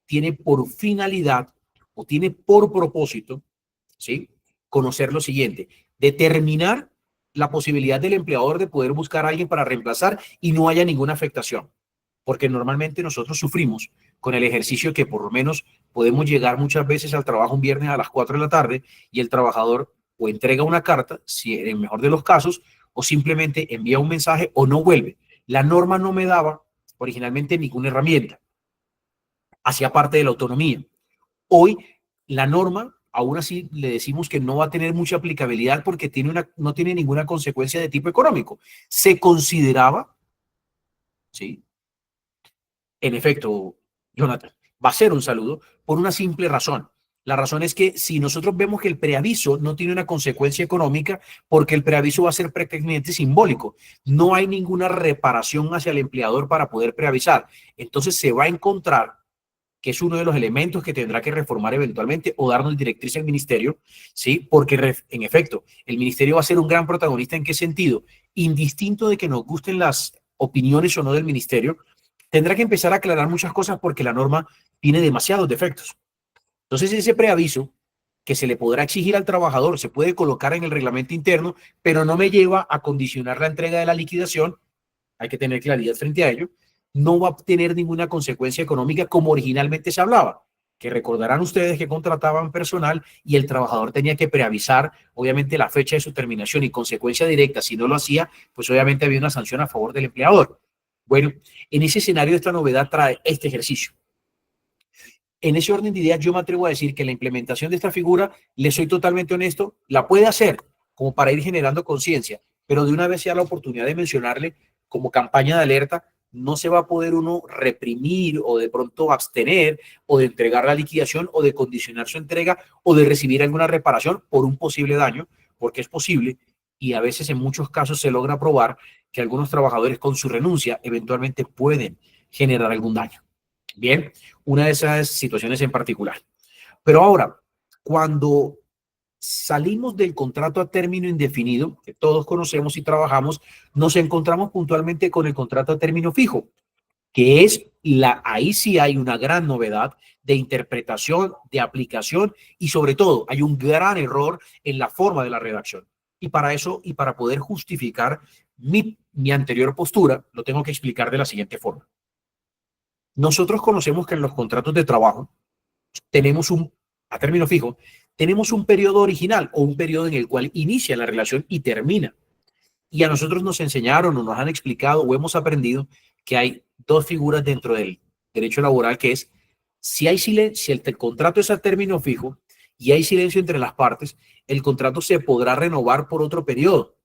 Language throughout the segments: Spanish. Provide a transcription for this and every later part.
tiene por finalidad o tiene por propósito, ¿sí?, conocer lo siguiente: determinar la posibilidad del empleador de poder buscar a alguien para reemplazar y no haya ninguna afectación. Porque normalmente nosotros sufrimos con el ejercicio que por lo menos podemos llegar muchas veces al trabajo un viernes a las 4 de la tarde y el trabajador o entrega una carta, si en el mejor de los casos, o simplemente envía un mensaje o no vuelve. La norma no me daba originalmente ninguna herramienta. Hacía parte de la autonomía. Hoy la norma, aún así le decimos que no va a tener mucha aplicabilidad porque no tiene ninguna consecuencia de tipo económico. Se consideraba, ¿sí?, en efecto, Jonathan, va a ser un saludo por una simple razón. La razón es que si nosotros vemos que el preaviso no tiene una consecuencia económica, porque el preaviso va a ser prácticamente simbólico, no hay ninguna reparación hacia el empleador para poder preavisar. Entonces se va a encontrar que es uno de los elementos que tendrá que reformar eventualmente o darnos directriz al ministerio, ¿sí? Porque en efecto, el ministerio va a ser un gran protagonista. ¿En qué sentido? Indistinto de que nos gusten las opiniones o no del ministerio, tendrá que empezar a aclarar muchas cosas porque la norma tiene demasiados defectos. Entonces, ese preaviso que se le podrá exigir al trabajador se puede colocar en el reglamento interno, pero no me lleva a condicionar la entrega de la liquidación. Hay que tener claridad frente a ello. No va a tener ninguna consecuencia económica como originalmente se hablaba, que recordarán ustedes que contrataban personal y el trabajador tenía que preavisar, obviamente, la fecha de su terminación y consecuencia directa, si no lo hacía, pues obviamente había una sanción a favor del empleador. Bueno, en ese escenario esta novedad trae este ejercicio. En ese orden de ideas yo me atrevo a decir que la implementación de esta figura, le soy totalmente honesto, la puede hacer como para ir generando conciencia, pero de una vez sea la oportunidad de mencionarle como campaña de alerta, no se va a poder uno reprimir o de pronto abstener o de entregar la liquidación o de condicionar su entrega o de recibir alguna reparación por un posible daño, porque es posible y a veces en muchos casos se logra probar que algunos trabajadores con su renuncia eventualmente pueden generar algún daño. Bien, una de esas situaciones en particular. Pero ahora, cuando salimos del contrato a término indefinido, que todos conocemos y trabajamos, nos encontramos puntualmente con el contrato a término fijo, que es ahí sí hay una gran novedad de interpretación, de aplicación y sobre todo hay un gran error en la forma de la redacción. Y para eso y para poder justificar mi anterior postura, lo tengo que explicar de la siguiente forma. Nosotros conocemos que en los contratos de trabajo tenemos a término fijo, tenemos un periodo original o un periodo en el cual inicia la relación y termina. Y a nosotros nos enseñaron o nos han explicado o hemos aprendido que hay dos figuras dentro del derecho laboral, que es si hay silencio, si el contrato es a término fijo y hay silencio entre las partes, el contrato se podrá renovar por otro periodo.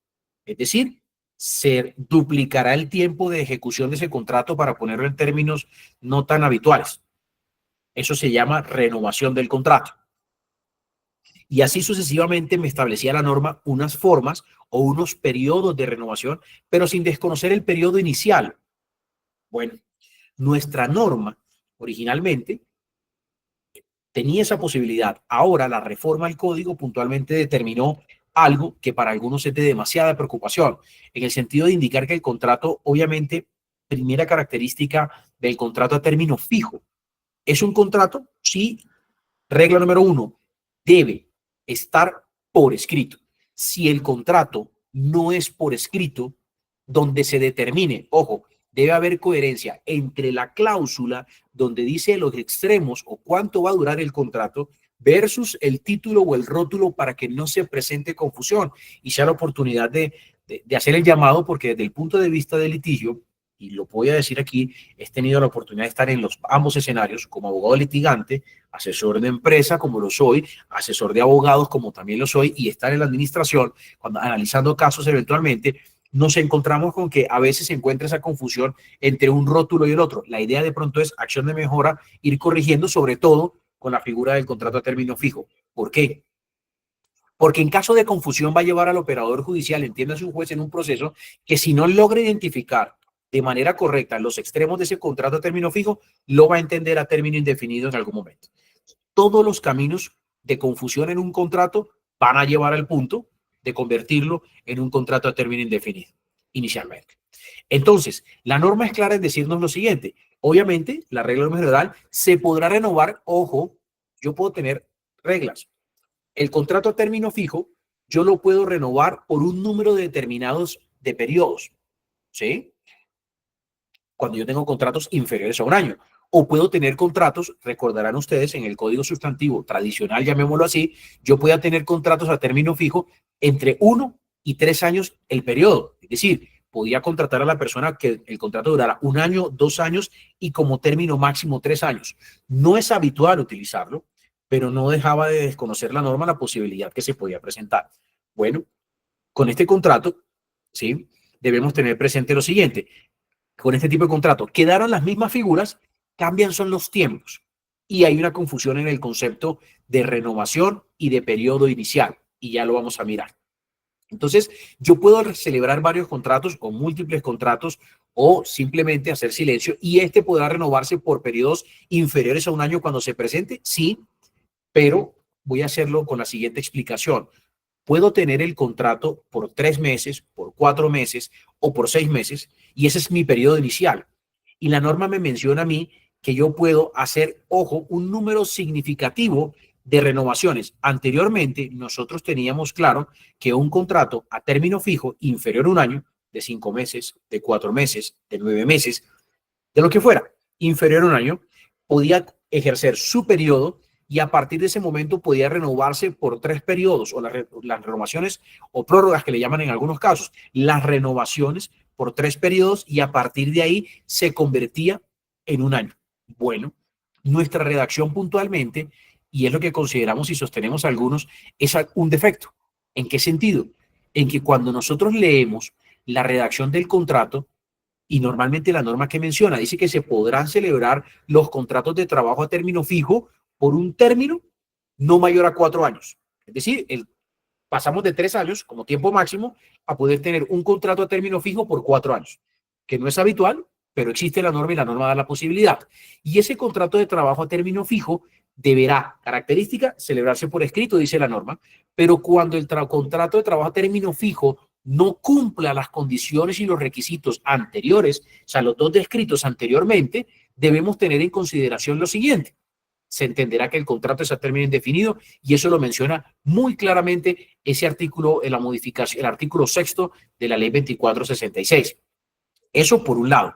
Es decir, se duplicará el tiempo de ejecución de ese contrato para ponerlo en términos no tan habituales. Eso se llama renovación del contrato. Y así sucesivamente me establecía la norma unas formas o unos periodos de renovación, pero sin desconocer el periodo inicial. Bueno, nuestra norma originalmente tenía esa posibilidad. Ahora la reforma al código puntualmente determinó algo que para algunos es de demasiada preocupación, en el sentido de indicar que el contrato, obviamente, primera característica del contrato a término fijo, es un contrato, sí, regla número 1, debe estar por escrito. Si el contrato no es por escrito, donde se determine, ojo, debe haber coherencia entre la cláusula donde dice los extremos o cuánto va a durar el contrato versus el título o el rótulo para que no se presente confusión y sea la oportunidad de hacer el llamado, porque desde el punto de vista del litigio, y lo voy a decir aquí, he tenido la oportunidad de estar en ambos escenarios como abogado litigante, asesor de empresa como lo soy, asesor de abogados como también lo soy, y estar en la administración, cuando analizando casos eventualmente, nos encontramos con que a veces se encuentra esa confusión entre un rótulo y el otro. La idea de pronto es acción de mejora, ir corrigiendo, sobre todo con la figura del contrato a término fijo. ¿Por qué? Porque en caso de confusión va a llevar al operador judicial, entiéndase un juez en un proceso, que si no logra identificar de manera correcta los extremos de ese contrato a término fijo, lo va a entender a término indefinido en algún momento. Todos los caminos de confusión en un contrato van a llevar al punto de convertirlo en un contrato a término indefinido, inicialmente. Entonces, la norma es clara en decirnos lo siguiente: Obviamente, la regla norma general se podrá renovar. Ojo, yo puedo tener reglas. El contrato a término fijo, yo lo puedo renovar por un número determinados de periodos, ¿sí? Cuando yo tengo contratos inferiores a un año. O puedo tener contratos, recordarán ustedes, en el código sustantivo tradicional, llamémoslo así, yo pueda tener contratos a término fijo entre 1 y 3 años el periodo. Es decir, podía contratar a la persona que el contrato durara 1 año, 2 años y como término máximo 3 años. No es habitual utilizarlo, pero no dejaba de desconocer la norma la posibilidad que se podía presentar. Bueno, con este contrato, ¿sí? Debemos tener presente lo siguiente. Con este tipo de contrato quedaron las mismas figuras, cambian son los tiempos. Y hay una confusión en el concepto de renovación y de periodo inicial. Y ya lo vamos a mirar. Entonces, yo puedo celebrar varios contratos o múltiples contratos o simplemente hacer silencio y este podrá renovarse por periodos inferiores a un año cuando se presente, sí, pero voy a hacerlo con la siguiente explicación. Puedo tener el contrato por 3 meses, por 4 meses o por 6 meses y ese es mi periodo inicial. Y la norma me menciona a mí que yo puedo hacer, ojo, un número significativo de renovaciones. Anteriormente, nosotros teníamos claro que un contrato a término fijo inferior a un año, de 5 meses, de 4 meses, de 9 meses, de lo que fuera, inferior a un año, podía ejercer su periodo y a partir de ese momento podía renovarse por 3 periodos o las renovaciones o prórrogas que le llaman en algunos casos, las renovaciones por 3 periodos y a partir de ahí se convertía en un año. Bueno, nuestra redacción puntualmente, y es lo que consideramos y sostenemos algunos, es un defecto. ¿En qué sentido? En que cuando nosotros leemos la redacción del contrato, y normalmente la norma que menciona dice que se podrán celebrar los contratos de trabajo a término fijo por un término no mayor a 4 años. Es decir, pasamos de 3 años como tiempo máximo a poder tener un contrato a término fijo por 4 años, que no es habitual, pero existe la norma y la norma da la posibilidad. Y ese contrato de trabajo a término fijo deberá, característica, celebrarse por escrito, dice la norma, pero cuando el contrato de trabajo a término fijo no cumpla las condiciones y los requisitos anteriores, o sea, los dos descritos anteriormente, debemos tener en consideración lo siguiente. Se entenderá que el contrato es a término indefinido y eso lo menciona muy claramente ese artículo en la modificación, el artículo 6º de la ley 2466. Eso por un lado.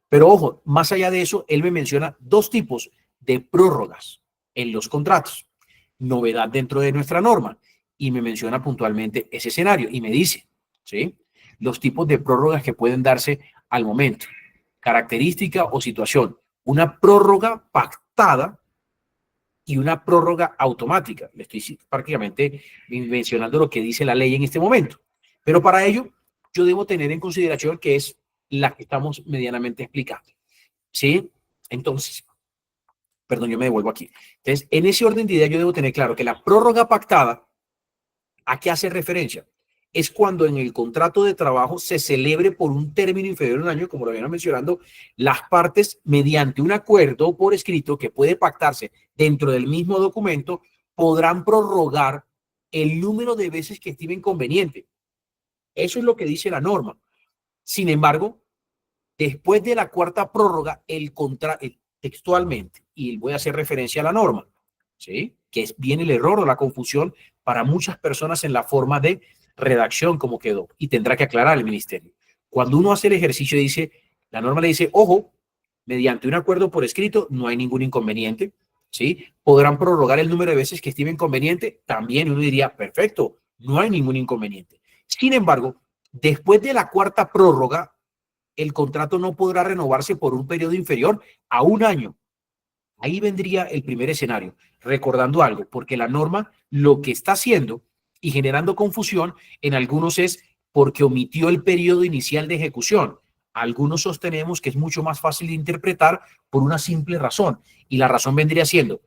Pero ojo, más allá de eso, él me menciona 2 tipos de prórrogas en los contratos. Novedad dentro de nuestra norma. Y me menciona puntualmente ese escenario y me dice, ¿sí? Los tipos de prórrogas que pueden darse al momento. Característica o situación. Una prórroga pactada y una prórroga automática. Le estoy prácticamente mencionando lo que dice la ley en este momento. Pero para ello, yo debo tener en consideración que es la que estamos medianamente explicando. ¿Sí? Entonces, perdón, yo me devuelvo aquí. Entonces, en ese orden de ideas yo debo tener claro que la prórroga pactada, ¿a qué hace referencia? Es cuando en el contrato de trabajo se celebre por un término inferior a un año, como lo venía mencionando, las partes mediante un acuerdo por escrito que puede pactarse dentro del mismo documento, podrán prorrogar el número de veces que estimen conveniente. Eso es lo que dice la norma. Sin embargo, después de la cuarta prórroga, textualmente, y voy a hacer referencia a la norma, ¿sí? Que es bien el error o la confusión para muchas personas en la forma de redacción como quedó, y tendrá que aclarar el ministerio. Cuando uno hace el ejercicio, dice, la norma le dice, ojo, mediante un acuerdo por escrito no hay ningún inconveniente, ¿sí? Podrán prorrogar el número de veces que estimen conveniente, también uno diría, perfecto, no hay ningún inconveniente. Sin embargo, después de la cuarta prórroga, el contrato no podrá renovarse por un periodo inferior a un año. Ahí vendría el primer escenario, recordando algo, porque la norma lo que está haciendo y generando confusión en algunos es porque omitió el periodo inicial de ejecución. Algunos sostenemos que es mucho más fácil de interpretar por una simple razón, y la razón vendría siendo,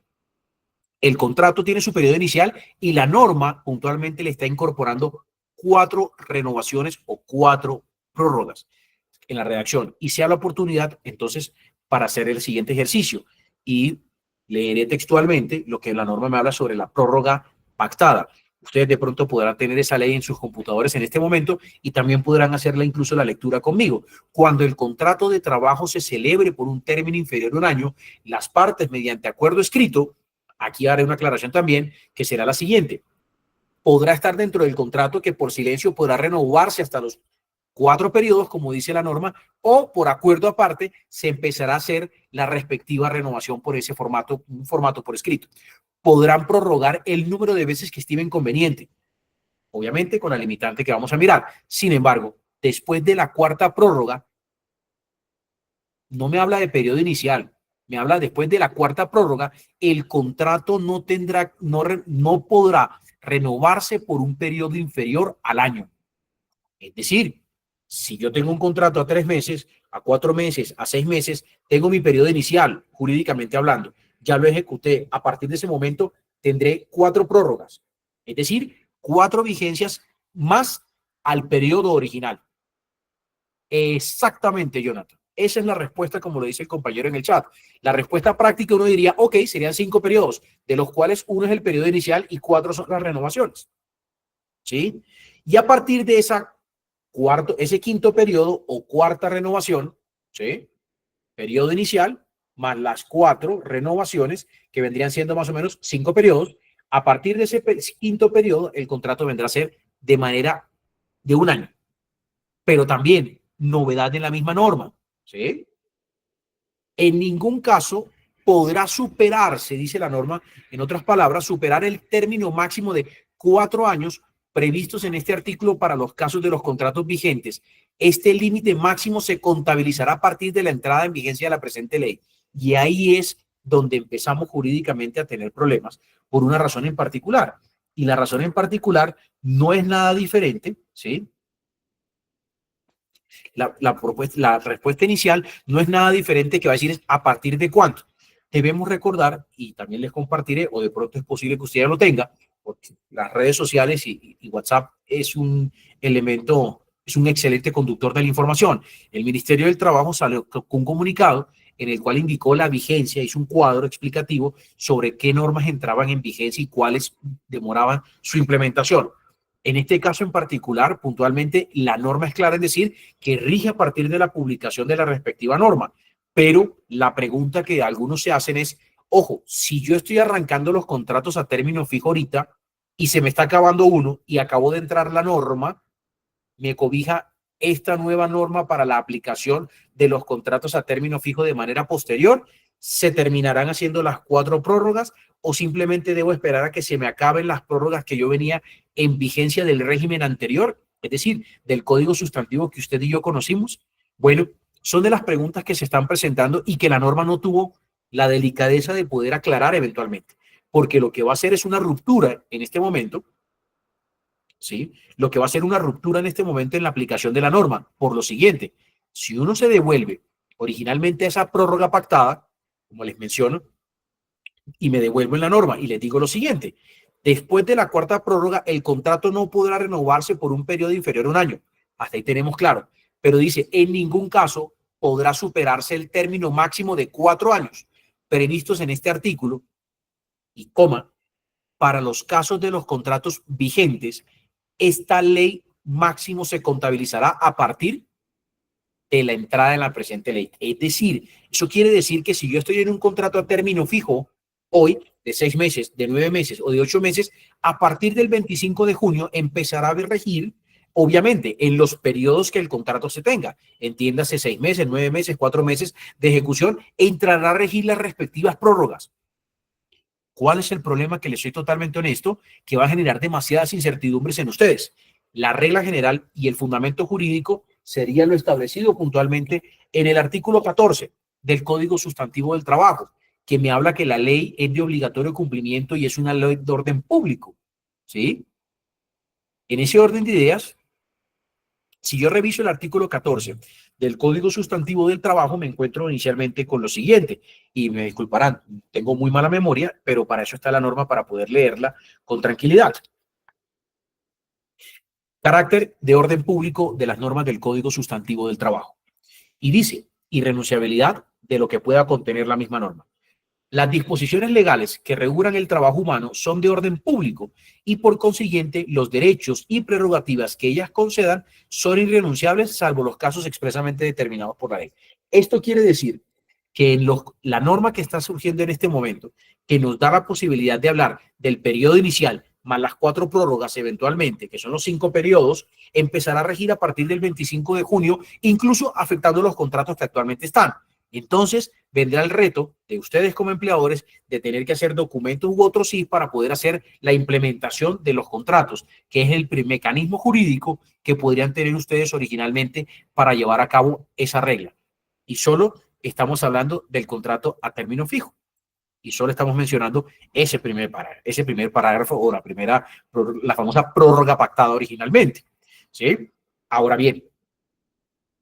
el contrato tiene su periodo inicial y la norma puntualmente le está incorporando 4 renovaciones o 4 prórrogas en la redacción y sea la oportunidad entonces para hacer el siguiente ejercicio y leeré textualmente lo que la norma me habla sobre la prórroga pactada. Ustedes de pronto podrán tener esa ley en sus computadores en este momento y también podrán hacerla incluso la lectura conmigo. Cuando el contrato de trabajo se celebre por un término inferior a un año, las partes mediante acuerdo escrito, aquí haré una aclaración también, que será la siguiente. Podrá estar dentro del contrato que por silencio podrá renovarse hasta los 4 periodos, como dice la norma, o por acuerdo aparte se empezará a hacer la respectiva renovación por ese formato, un formato por escrito. Podrán prorrogar el número de veces que estimen conveniente, obviamente con la limitante que vamos a mirar. Sin embargo, después de la cuarta prórroga, no me habla de periodo inicial, me habla después de la cuarta prórroga, el contrato no tendrá, no podrá renovarse por un periodo inferior al año. Es decir, si yo tengo un contrato a 3 meses, a 4 meses, a 6 meses, tengo mi periodo inicial, jurídicamente hablando. Ya lo ejecuté. A partir de ese momento tendré 4 prórrogas. Es decir, 4 vigencias más al periodo original. Exactamente, Jonathan. Esa es la respuesta, como lo dice el compañero en el chat. La respuesta práctica uno diría, ok, serían 5 periodos, de los cuales uno es el periodo inicial y 4 son las renovaciones. ¿Sí? Y a partir de ese quinto periodo o cuarta renovación, ¿sí? Periodo inicial, más las 4 renovaciones, que vendrían siendo más o menos 5 periodos. A partir de ese quinto periodo, el contrato vendrá a ser de manera de un año. Pero también, novedad en la misma norma, ¿sí? En ningún caso podrá superarse, dice la norma, en otras palabras, superar el término máximo de 4 años previstos en este artículo para los casos de los contratos vigentes. Este límite máximo se contabilizará a partir de la entrada en vigencia de la presente ley. Y ahí es donde empezamos jurídicamente a tener problemas por una razón en particular. Y la razón en particular no es nada diferente, ¿sí? La respuesta inicial no es nada diferente que va a decir es a partir de cuánto. Debemos recordar, y también les compartiré, o de pronto es posible que usted ya lo tenga, porque las redes sociales y WhatsApp es un elemento, es un excelente conductor de la información. El Ministerio del Trabajo salió con un comunicado en el cual indicó la vigencia, hizo un cuadro explicativo sobre qué normas entraban en vigencia y cuáles demoraban su implementación. En este caso en particular, puntualmente, la norma es clara en decir que rige a partir de la publicación de la respectiva norma. Pero la pregunta que algunos se hacen es, ojo, si yo estoy arrancando los contratos a término fijo ahorita y se me está acabando uno y acabó de entrar la norma, me cobija esta nueva norma para la aplicación de los contratos a término fijo de manera posterior. ¿Se terminarán haciendo las 4 prórrogas o simplemente debo esperar a que se me acaben las prórrogas que yo venía en vigencia del régimen anterior, es decir, del código sustantivo que usted y yo conocimos? Bueno, son de las preguntas que se están presentando y que la norma no tuvo la delicadeza de poder aclarar eventualmente, porque lo que va a hacer es una ruptura en este momento, ¿sí? Lo que va a ser una ruptura en este momento en la aplicación de la norma. Por lo siguiente, si uno se devuelve originalmente a esa prórroga pactada, como les menciono, y me devuelvo en la norma y les digo lo siguiente, después de la cuarta prórroga, el contrato no podrá renovarse por un periodo inferior a un año. Hasta ahí tenemos claro. Pero dice, en ningún caso podrá superarse el término máximo de 4 años previstos en este artículo y coma, para los casos de los contratos vigentes, esta ley máximo se contabilizará a partir de la entrada en la presente ley. Es decir, eso quiere decir que si yo estoy en un contrato a término fijo hoy, de 6 meses, de 9 meses o de 8 meses, a partir del 25 de junio empezará a regir, obviamente, en los periodos que el contrato se tenga. Entiéndase 6 meses, 9 meses, 4 meses de ejecución, entrará a regir las respectivas prórrogas. ¿Cuál es el problema? Que les soy totalmente honesto, que va a generar demasiadas incertidumbres en ustedes. La regla general y el fundamento jurídico sería lo establecido puntualmente en el artículo 14 del Código Sustantivo del Trabajo, que me habla que la ley es de obligatorio cumplimiento y es una ley de orden público, ¿sí? En ese orden de ideas, si yo reviso el artículo 14 del Código Sustantivo del Trabajo, me encuentro inicialmente con lo siguiente, y me disculparán, tengo muy mala memoria, pero para eso está la norma, para poder leerla con tranquilidad. Carácter de orden público de las normas del Código Sustantivo del Trabajo. Y dice, irrenunciabilidad de lo que pueda contener la misma norma. Las disposiciones legales que regulan el trabajo humano son de orden público y por consiguiente los derechos y prerrogativas que ellas concedan son irrenunciables salvo los casos expresamente determinados por la ley. Esto quiere decir que la norma que está surgiendo en este momento, que nos da la posibilidad de hablar del periodo inicial más las 4 prórrogas eventualmente, que son los 5 periodos, empezará a regir a partir del 25 de junio, incluso afectando los contratos que actualmente están. Entonces, vendrá el reto de ustedes como empleadores de tener que hacer documentos u otros sí para poder hacer la implementación de los contratos, que es el mecanismo jurídico que podrían tener ustedes originalmente para llevar a cabo esa regla. Y solo estamos hablando del contrato a término fijo. Y solo estamos mencionando ese primer parágrafo o la famosa prórroga pactada originalmente. ¿Sí? Ahora bien,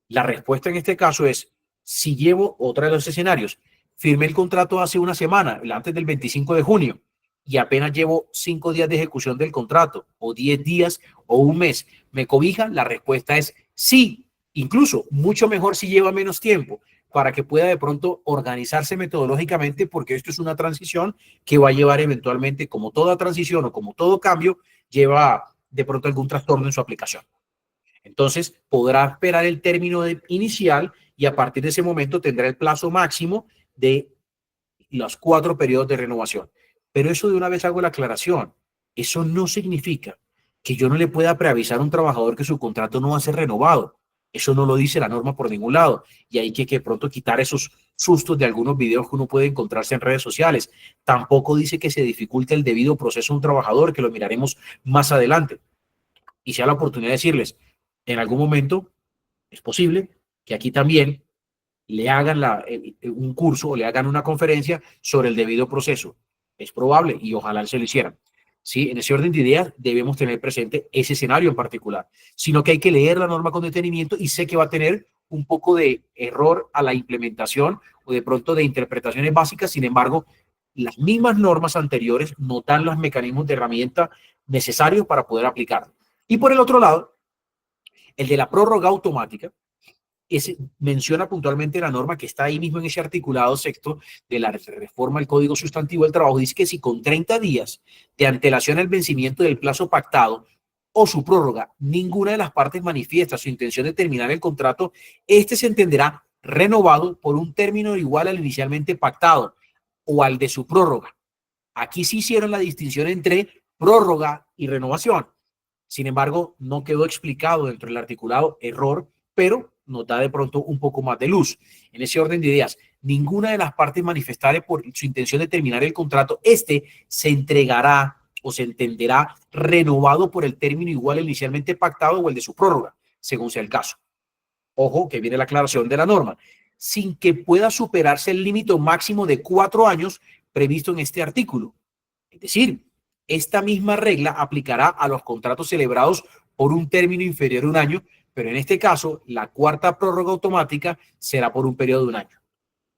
la respuesta en este caso es, si llevo otra de los escenarios, firmé el contrato hace una semana, antes del 25 de junio, y apenas llevo 5 días de ejecución del contrato, o 10 días, o un mes, ¿me cobijan? La respuesta es sí, incluso mucho mejor si lleva menos tiempo, para que pueda de pronto organizarse metodológicamente, porque esto es una transición que va a llevar eventualmente, como toda transición o como todo cambio, lleva de pronto algún trastorno en su aplicación. Entonces, podrá esperar el término inicial y a partir de ese momento tendrá el plazo máximo de los 4 periodos de renovación. Pero eso de una vez hago la aclaración. Eso no significa que yo no le pueda preavisar a un trabajador que su contrato no va a ser renovado. Eso no lo dice la norma por ningún lado. Y hay que pronto quitar esos sustos de algunos videos que uno puede encontrarse en redes sociales. Tampoco dice que se dificulte el debido proceso a un trabajador, que lo miraremos más adelante. Y sea la oportunidad de decirles, en algún momento es posible que aquí también le hagan un curso o le hagan una conferencia sobre el debido proceso. Es probable y ojalá se lo hicieran. ¿Sí? En ese orden de ideas debemos tener presente ese escenario en particular, sino que hay que leer la norma con detenimiento y sé que va a tener un poco de error a la implementación o de pronto de interpretaciones básicas. Sin embargo, las mismas normas anteriores no dan los mecanismos de herramienta necesarios para poder aplicarlo. Y por el otro lado, el de la prórroga automática, menciona puntualmente la norma que está ahí mismo en ese articulado sexto de la reforma al Código Sustantivo del Trabajo. Dice que si con 30 días de antelación al vencimiento del plazo pactado o su prórroga, ninguna de las partes manifiesta su intención de terminar el contrato, este se entenderá renovado por un término igual al inicialmente pactado o al de su prórroga. Aquí sí hicieron la distinción entre prórroga y renovación. Sin embargo, no quedó explicado dentro del articulado, error, pero nos da de pronto un poco más de luz. En ese orden de ideas, ninguna de las partes manifestare por su intención de terminar el contrato, este se entregará o se entenderá renovado por el término igual al inicialmente pactado o el de su prórroga, según sea el caso. Ojo, que viene la aclaración de la norma, sin que pueda superarse el límite máximo de 4 años previsto en este artículo. Es decir, esta misma regla aplicará a los contratos celebrados por un término inferior a un año, pero en este caso, la cuarta prórroga automática será por un periodo de un año.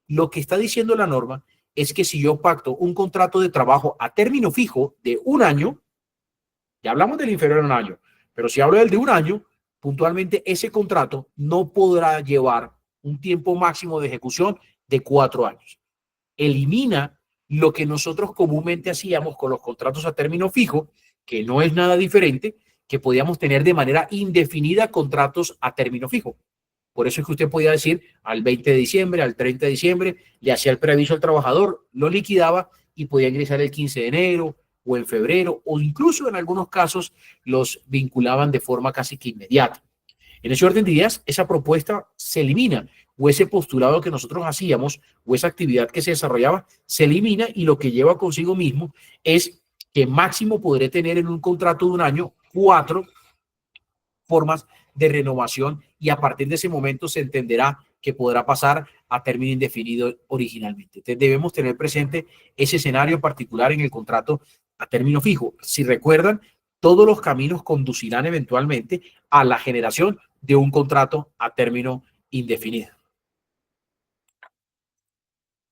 Lo que está diciendo la norma es que si yo pacto un contrato de trabajo a término fijo de un año, ya hablamos del inferior a un año, pero si hablo del de un año, puntualmente ese contrato no podrá llevar un tiempo máximo de ejecución de 4 años. Elimina lo que nosotros comúnmente hacíamos con los contratos a término fijo, que no es nada diferente, que podíamos tener de manera indefinida contratos a término fijo. Por eso es que usted podía decir al 20 de diciembre, al 30 de diciembre, le hacía el preaviso al trabajador, lo liquidaba y podía ingresar el 15 de enero o en febrero, o incluso en algunos casos los vinculaban de forma casi que inmediata. En ese orden de ideas, esa propuesta se elimina, o ese postulado que nosotros hacíamos, o esa actividad que se desarrollaba, se elimina, y lo que lleva consigo mismo es que máximo podré tener en un contrato de un año 4 formas de renovación, y a partir de ese momento se entenderá que podrá pasar a término indefinido originalmente. Entonces debemos tener presente ese escenario particular en el contrato a término fijo. Si recuerdan, todos los caminos conducirán eventualmente a la generación de un contrato a término indefinido.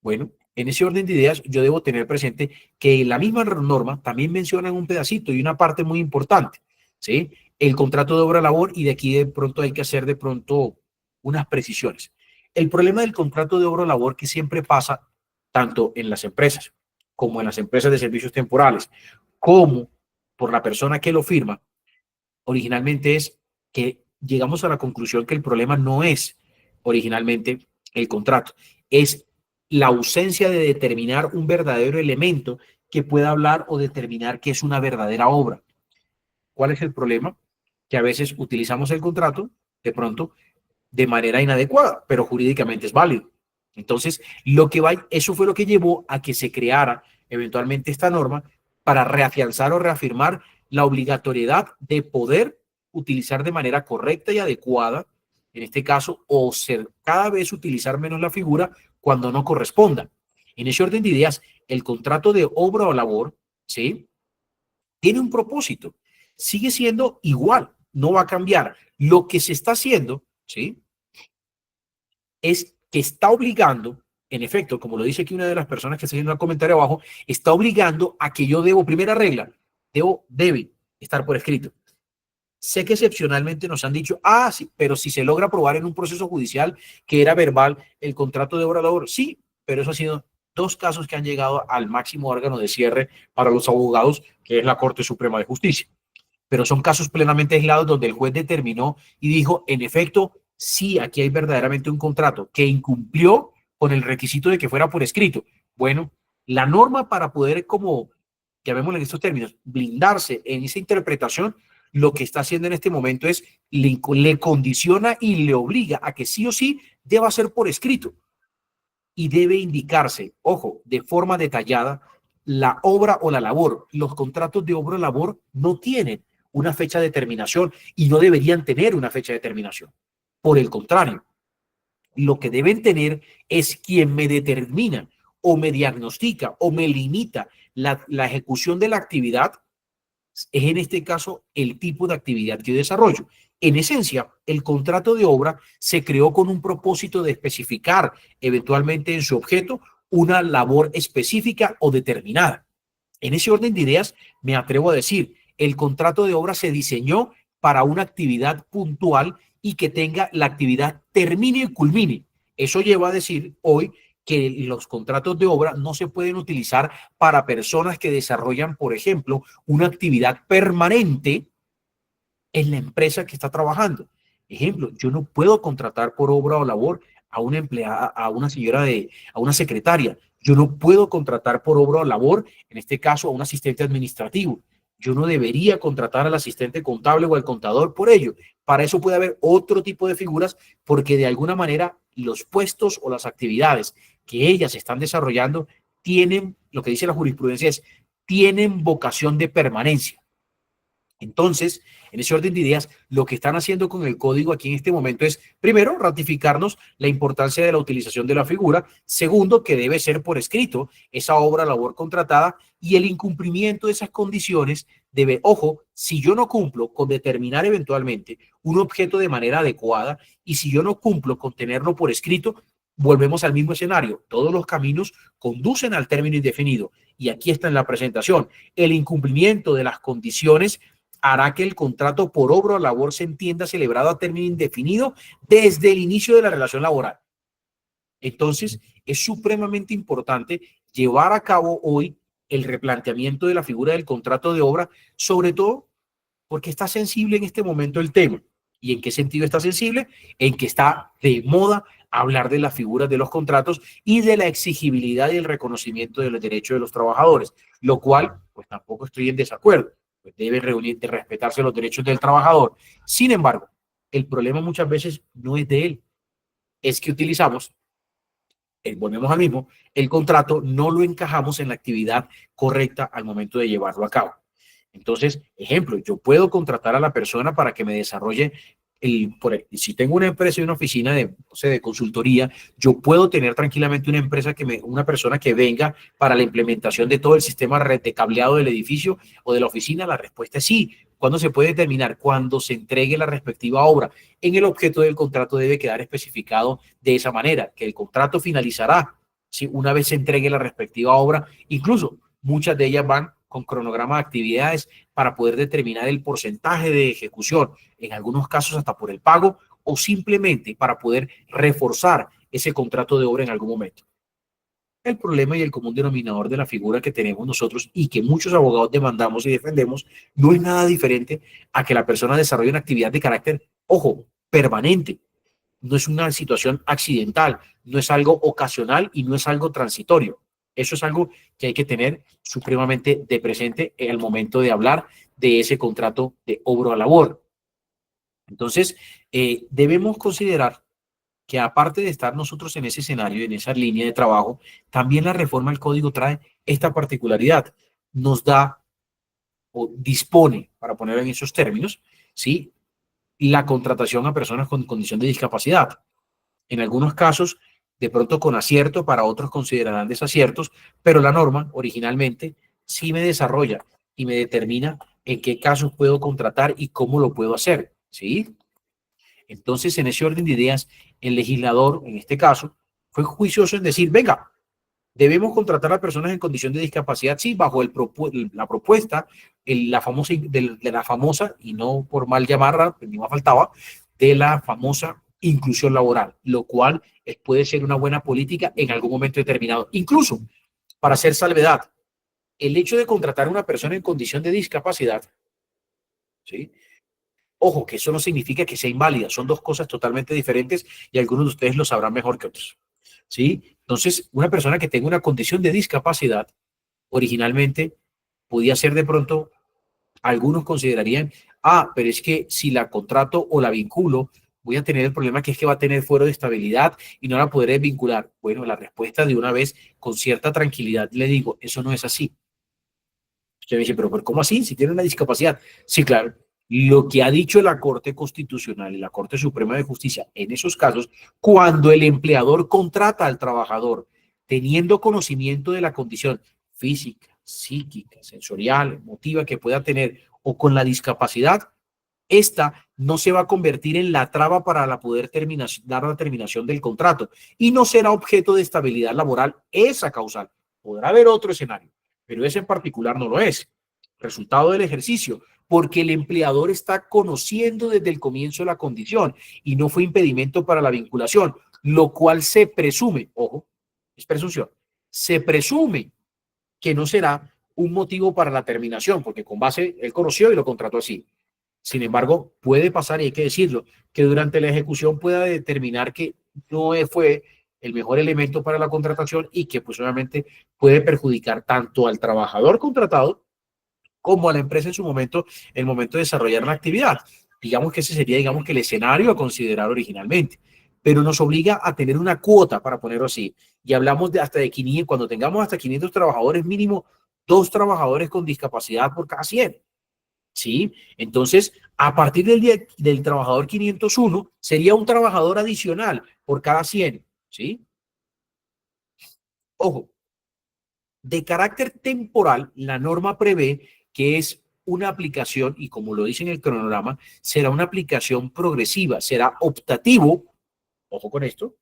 Bueno, en ese orden de ideas, yo debo tener presente que la misma norma también menciona un pedacito y una parte muy importante, ¿sí? El contrato de obra-labor, y de aquí de pronto hay que hacer de pronto unas precisiones. El problema del contrato de obra-labor que siempre pasa, tanto en las empresas como en las empresas de servicios temporales, como por la persona que lo firma, originalmente es que llegamos a la conclusión que el problema no es originalmente el contrato, es la ausencia de determinar un verdadero elemento que pueda hablar o determinar qué es una verdadera obra. ¿Cuál es el problema? Que a veces utilizamos el contrato de pronto de manera inadecuada, pero jurídicamente es válido. Entonces, eso fue lo que llevó a que se creara eventualmente esta norma para reafianzar o reafirmar la obligatoriedad de poder utilizar de manera correcta y adecuada, en este caso, o ser cada vez utilizar menos la figura cuando no corresponda. En ese orden de ideas, el contrato de obra o labor, ¿sí?, tiene un propósito, sigue siendo igual, no va a cambiar. Lo que se está haciendo, ¿sí?, es que está obligando, en efecto, como lo dice aquí una de las personas que está haciendo el comentario abajo, está obligando a que yo debo, primera regla, debe estar por escrito. Sé que excepcionalmente nos han dicho, sí, pero si se logra probar en un proceso judicial que era verbal el contrato de obra labor, sí, pero eso ha sido 2 casos que han llegado al máximo órgano de cierre para los abogados, que es la Corte Suprema de Justicia. Pero son casos plenamente aislados donde el juez determinó y dijo, en efecto, sí, aquí hay verdaderamente un contrato que incumplió con el requisito de que fuera por escrito. Bueno, la norma para poder, como llamémosle en estos términos, blindarse en esa interpretación, lo que está haciendo en este momento es le condiciona y le obliga a que sí o sí deba ser por escrito y debe indicarse, ojo, de forma detallada, la obra o la labor. Los contratos de obra o labor no tienen una fecha de terminación y no deberían tener una fecha de terminación. Por el contrario, lo que deben tener es quien me determina o me diagnostica o me limita la ejecución de la actividad, es en este caso el tipo de actividad que yo desarrollo. En esencia, el contrato de obra se creó con un propósito de especificar eventualmente en su objeto una labor específica o determinada. En ese orden de ideas, me atrevo a decir, el contrato de obra se diseñó para una actividad puntual y que tenga la actividad termine y culmine. Eso lleva a decir hoy que los contratos de obra no se pueden utilizar para personas que desarrollan, por ejemplo, una actividad permanente en la empresa que está trabajando. Ejemplo, yo no puedo contratar por obra o labor a una empleada, a una señora a una secretaria. Yo no puedo contratar por obra o labor, en este caso, a un asistente administrativo. Yo no debería contratar al asistente contable o al contador por ello. Para eso puede haber otro tipo de figuras, porque de alguna manera los puestos o las actividades que ellas están desarrollando tienen, lo que dice la jurisprudencia es, tienen vocación de permanencia. Entonces, en ese orden de ideas, lo que están haciendo con el código aquí en este momento es, primero, ratificarnos la importancia de la utilización de la figura. Segundo, que debe ser por escrito esa obra labor contratada, y el incumplimiento de esas condiciones debe, ojo, si yo no cumplo con determinar eventualmente un objeto de manera adecuada y si yo no cumplo con tenerlo por escrito, volvemos al mismo escenario. Todos los caminos conducen al término indefinido. Y aquí está en la presentación. El incumplimiento de las condiciones hará que el contrato por obra o labor se entienda celebrado a término indefinido desde el inicio de la relación laboral. Entonces, es supremamente importante llevar a cabo hoy el replanteamiento de la figura del contrato de obra, sobre todo porque está sensible en este momento el tema. ¿Y en qué sentido está sensible? En que está de moda hablar de las figuras de los contratos y de la exigibilidad y el reconocimiento de los derechos de los trabajadores, lo cual, pues tampoco estoy en desacuerdo, pues debe de respetarse los derechos del trabajador. Sin embargo, el problema muchas veces no es de él, es que utilizamos, volvemos al mismo, el contrato no lo encajamos en la actividad correcta al momento de llevarlo a cabo. Entonces, ejemplo, yo puedo contratar a la persona para que me desarrolle si tengo una empresa y una oficina de, no sé, de consultoría, yo puedo tener tranquilamente una persona que venga para la implementación de todo el sistema red de cableado del edificio o de la oficina. La respuesta es sí. ¿Cuándo se puede determinar? Cuando se entregue la respectiva obra. En el objeto del contrato debe quedar especificado de esa manera, que el contrato finalizará, ¿sí?, una vez se entregue la respectiva obra. Incluso muchas de ellas van con cronograma de actividades para poder determinar el porcentaje de ejecución, en algunos casos hasta por el pago, o simplemente para poder reforzar ese contrato de obra en algún momento. el problema y el común denominador de la figura que tenemos nosotros y que muchos abogados demandamos y defendemos no es nada diferente a que la persona desarrolle una actividad de carácter, ojo, permanente. No es una situación accidental, no es algo ocasional y no es algo transitorio. Eso es algo que hay que tener supremamente de presente en el momento de hablar de ese contrato de obra a labor. Entonces, debemos considerar que aparte de estar nosotros en ese escenario, en esa línea de trabajo, también la reforma al código trae esta particularidad. Nos da o dispone, para ponerlo en esos términos, ¿sí?, la contratación a personas con condición de discapacidad. En algunos casos, de pronto con acierto, para otros considerarán desaciertos, pero la norma originalmente sí me desarrolla y me determina en qué casos puedo contratar y cómo lo puedo hacer, ¿sí? Entonces, en ese orden de ideas, el legislador, en este caso, fue juicioso en decir, venga, debemos contratar a personas en condición de discapacidad, sí, bajo la propuesta, de la famosa, y no por mal llamarla, ni más faltaba, de la famosa inclusión laboral, lo cual puede ser una buena política en algún momento determinado. Incluso, para hacer salvedad, el hecho de contratar a una persona en condición de discapacidad, ¿sí? Ojo, que eso no significa que sea inválida, son dos cosas totalmente diferentes y algunos de ustedes lo sabrán mejor que otros, ¿sí? Entonces, una persona que tenga una condición de discapacidad, originalmente podía ser de pronto, algunos considerarían, pero es que si la contrato o la vinculo, voy a tener el problema que es que va a tener fuero de estabilidad y no la podré vincular. Bueno, la respuesta de una vez, con cierta tranquilidad, le digo, eso no es así. Usted me dice, pero ¿cómo así? Si tiene una discapacidad. Sí, claro. Lo que ha dicho la Corte Constitucional y la Corte Suprema de Justicia en esos casos, cuando el empleador contrata al trabajador teniendo conocimiento de la condición física, psíquica, sensorial, emotiva que pueda tener o con la discapacidad, esta no se va a convertir en la traba para dar la terminación del contrato y no será objeto de estabilidad laboral esa causal. Podrá haber otro escenario, pero ese en particular no lo es. Resultado del ejercicio, porque el empleador está conociendo desde el comienzo la condición y no fue impedimento para la vinculación, lo cual se presume, ojo, es presunción, se presume que no será un motivo para la terminación, porque con base él conoció y lo contrató así. Sin embargo, puede pasar, y hay que decirlo, que durante la ejecución pueda determinar que no fue el mejor elemento para la contratación y que pues obviamente puede perjudicar tanto al trabajador contratado como a la empresa en su momento, en el momento de desarrollar la actividad. Digamos que ese sería, digamos que el escenario a considerar originalmente, pero nos obliga a tener una cuota, para ponerlo así, y hablamos de hasta de 500, cuando tengamos hasta 500 trabajadores, mínimo 2 trabajadores con discapacidad por cada 100. ¿Sí? Entonces, a partir del día del trabajador 501, sería un trabajador adicional por cada 100, ¿sí? Ojo, de carácter temporal, la norma prevé que es una aplicación, y como lo dice en el cronograma, será una aplicación progresiva, será optativo, ojo con esto,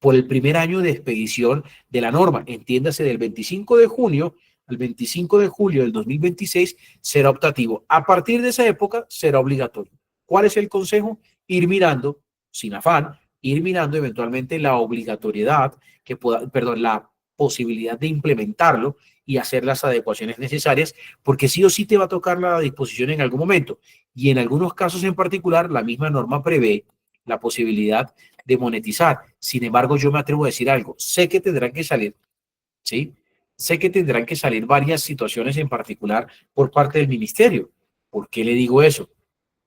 por el primer año de expedición de la norma, entiéndase del 25 de junio al 25 de julio del 2026 será optativo. A partir de esa época será obligatorio. ¿Cuál es el consejo? Ir mirando, sin afán, ir mirando eventualmente la obligatoriedad que pueda, perdón, la posibilidad de implementarlo y hacer las adecuaciones necesarias, porque sí o sí te va a tocar la disposición en algún momento. Y en algunos casos en particular, la misma norma prevé la posibilidad de monetizar. Sin embargo, yo me atrevo a decir algo. Sé que tendrán que salir, ¿sí? Sé que tendrán que salir varias situaciones en particular por parte del ministerio. ¿Por qué le digo eso?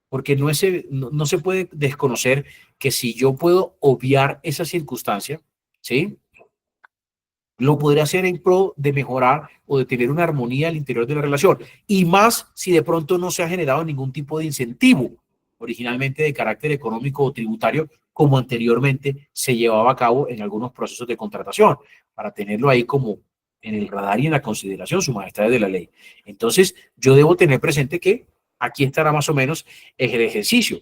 Porque no se puede desconocer que si yo puedo obviar esa circunstancia, ¿sí?, lo podría hacer en pro de mejorar o de tener una armonía al interior de la relación. Y más si de pronto no se ha generado ningún tipo de incentivo originalmente de carácter económico o tributario, como anteriormente se llevaba a cabo en algunos procesos de contratación, para tenerlo ahí como en el radar y en la consideración, su majestad de la ley. Entonces, yo debo tener presente que aquí estará más o menos el ejercicio.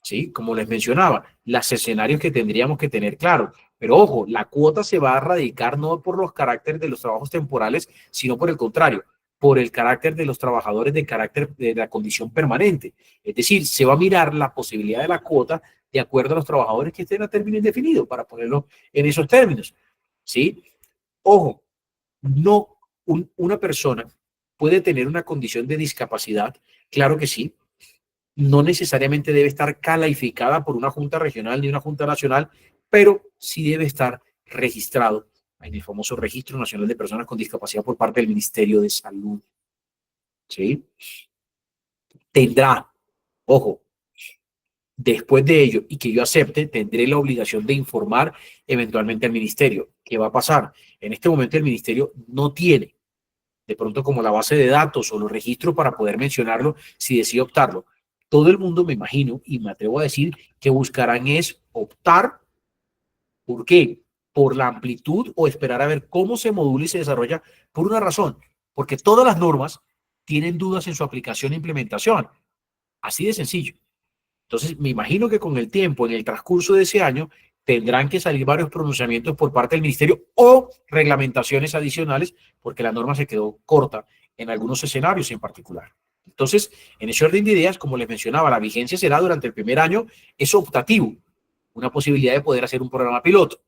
¿Sí? Como les mencionaba, los escenarios que tendríamos que tener claro. Pero ojo, la cuota se va a radicar no por los caracteres de los trabajos temporales, sino por el contrario, por el carácter de los trabajadores de carácter de la condición permanente. Es decir, se va a mirar la posibilidad de la cuota de acuerdo a los trabajadores que estén a término indefinido, para ponerlo en esos términos. ¿Sí? Ojo, no, una persona puede tener una condición de discapacidad, claro que sí, no necesariamente debe estar calificada por una junta regional ni una junta nacional, pero sí debe estar registrado en el famoso Registro Nacional de Personas con Discapacidad por parte del Ministerio de Salud. ¿Sí? Tendrá, ojo, después de ello y que yo acepte, tendré la obligación de informar eventualmente al ministerio. ¿Qué va a pasar? En este momento el ministerio no tiene de pronto como la base de datos o los registros para poder mencionarlo si decide optarlo. Todo el mundo, me imagino, y me atrevo a decir, que buscarán es optar. ¿Por qué? Por la amplitud o esperar a ver cómo se modula y se desarrolla por una razón, porque todas las normas tienen dudas en su aplicación e implementación. Así de sencillo. Entonces, me imagino que con el tiempo, en el transcurso de ese año, tendrán que salir varios pronunciamientos por parte del ministerio o reglamentaciones adicionales, porque la norma se quedó corta en algunos escenarios en particular. Entonces, en ese orden de ideas, como les mencionaba, la vigencia será durante el primer año, es optativo, una posibilidad de poder hacer un programa piloto.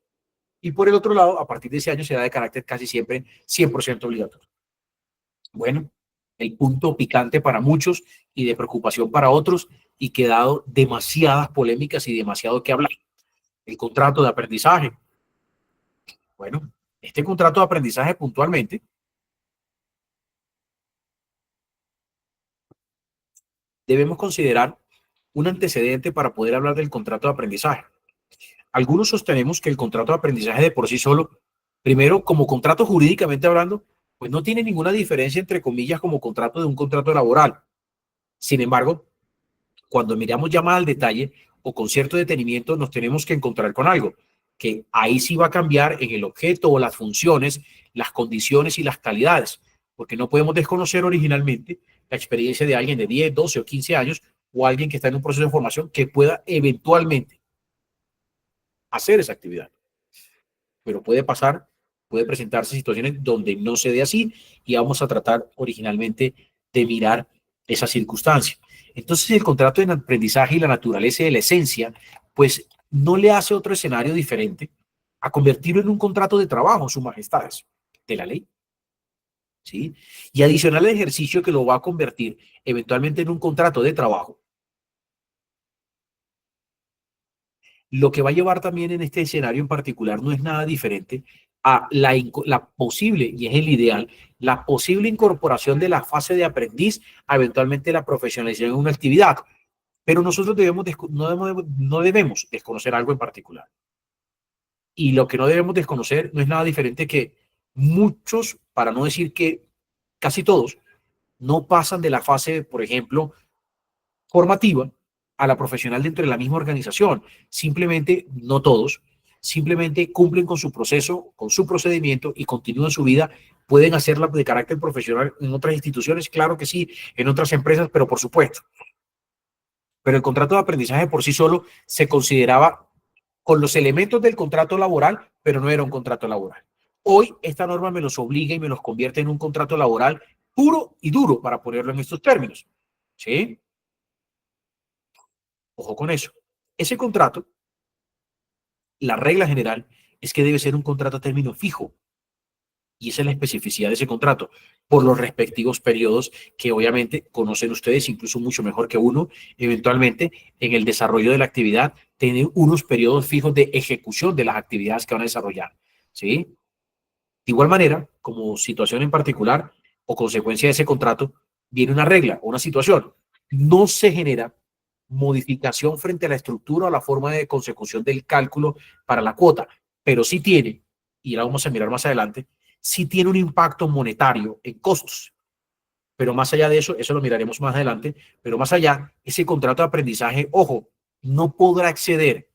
Y por el otro lado, a partir de ese año será de carácter casi siempre 100% obligatorio. Bueno, el punto picante para muchos y de preocupación para otros y que ha dado demasiadas polémicas y demasiado que hablar. El contrato de aprendizaje. Bueno, este contrato de aprendizaje puntualmente debemos considerar un antecedente para poder hablar del contrato de aprendizaje. Algunos sostenemos que el contrato de aprendizaje de por sí solo, primero, como contrato jurídicamente hablando, pues no tiene ninguna diferencia entre comillas como contrato de un contrato laboral. Sin embargo, cuando miramos ya más al detalle o con cierto detenimiento, nos tenemos que encontrar con algo, que ahí sí va a cambiar en el objeto o las funciones, las condiciones y las calidades, porque no podemos desconocer originalmente la experiencia de alguien de 10, 12 o 15 años o alguien que está en un proceso de formación que pueda eventualmente hacer esa actividad. Pero puede pasar, puede presentarse situaciones donde no se dé así y vamos a tratar originalmente de mirar esa circunstancia. Entonces el contrato de aprendizaje y la naturaleza de la esencia, pues no le hace otro escenario diferente a convertirlo en un contrato de trabajo, sus majestades, de la ley. ¿Sí? Y adicional al ejercicio que lo va a convertir eventualmente en un contrato de trabajo, lo que va a llevar también en este escenario en particular no es nada diferente a la posible, y es el ideal, la posible incorporación de la fase de aprendiz a eventualmente la profesionalización en una actividad. Pero nosotros no debemos desconocer algo en particular. Y lo que no debemos desconocer no es nada diferente que muchos, para no decir que casi todos, no pasan de la fase, por ejemplo, formativa a la profesional dentro de la misma organización. Simplemente, no todos, simplemente cumplen con su proceso, con su procedimiento y continúan su vida. Pueden hacerla de carácter profesional en otras instituciones, claro que sí, en otras empresas, pero por supuesto. Pero el contrato de aprendizaje por sí solo se consideraba con los elementos del contrato laboral, pero no era un contrato laboral. Hoy esta norma me los obliga y me los convierte en un contrato laboral puro y duro, para ponerlo en estos términos. ¿Sí? Ojo con eso. Ese contrato, la regla general es que debe ser un contrato a término fijo. Y esa es la especificidad de ese contrato, por los respectivos periodos que obviamente conocen ustedes, incluso mucho mejor que uno, eventualmente en el desarrollo de la actividad, tienen unos periodos fijos de ejecución de las actividades que van a desarrollar. ¿Sí? De igual manera, como situación en particular o consecuencia de ese contrato, viene una regla o una situación. No se genera modificación frente a la estructura o la forma de consecución del cálculo para la cuota, pero sí tiene, y la vamos a mirar más adelante, sí tiene un impacto monetario en costos. Pero más allá de eso, eso lo miraremos más adelante, pero más allá, ese contrato de aprendizaje, ojo, no podrá exceder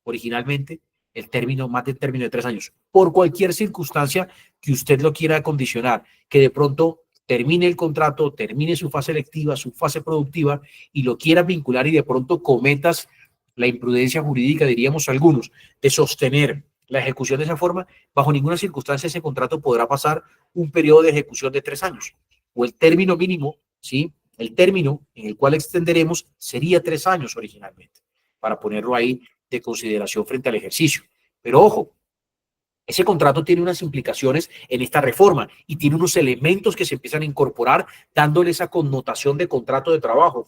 originalmente el término, más del término de 3 años, por cualquier circunstancia que usted lo quiera condicionar, que de pronto termine el contrato, termine su fase electiva, su fase productiva y lo quiera vincular y de pronto cometas la imprudencia jurídica, diríamos algunos, de sostener la ejecución de esa forma, bajo ninguna circunstancia ese contrato podrá pasar un periodo de ejecución de 3 años o el término mínimo, ¿sí? El término en el cual extenderemos sería 3 años originalmente, para ponerlo ahí de consideración frente al ejercicio. Pero ojo, Ese contrato tiene unas implicaciones en esta reforma y tiene unos elementos que se empiezan a incorporar, dándole esa connotación de contrato de trabajo,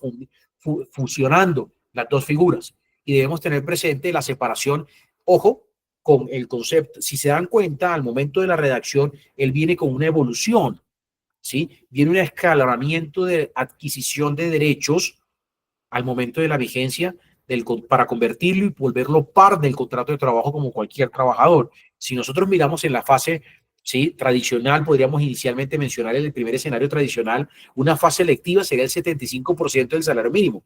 fusionando las dos figuras. Y debemos tener presente la separación, ojo, con el concepto. Si se dan cuenta, al momento de la redacción, él viene con una evolución, ¿sí? Viene un escalonamiento de adquisición de derechos al momento de la vigencia para convertirlo y volverlo par del contrato de trabajo como cualquier trabajador. Si nosotros miramos en la fase, ¿sí?, tradicional, podríamos inicialmente mencionar en el primer escenario tradicional, una fase electiva sería el 75% del salario mínimo.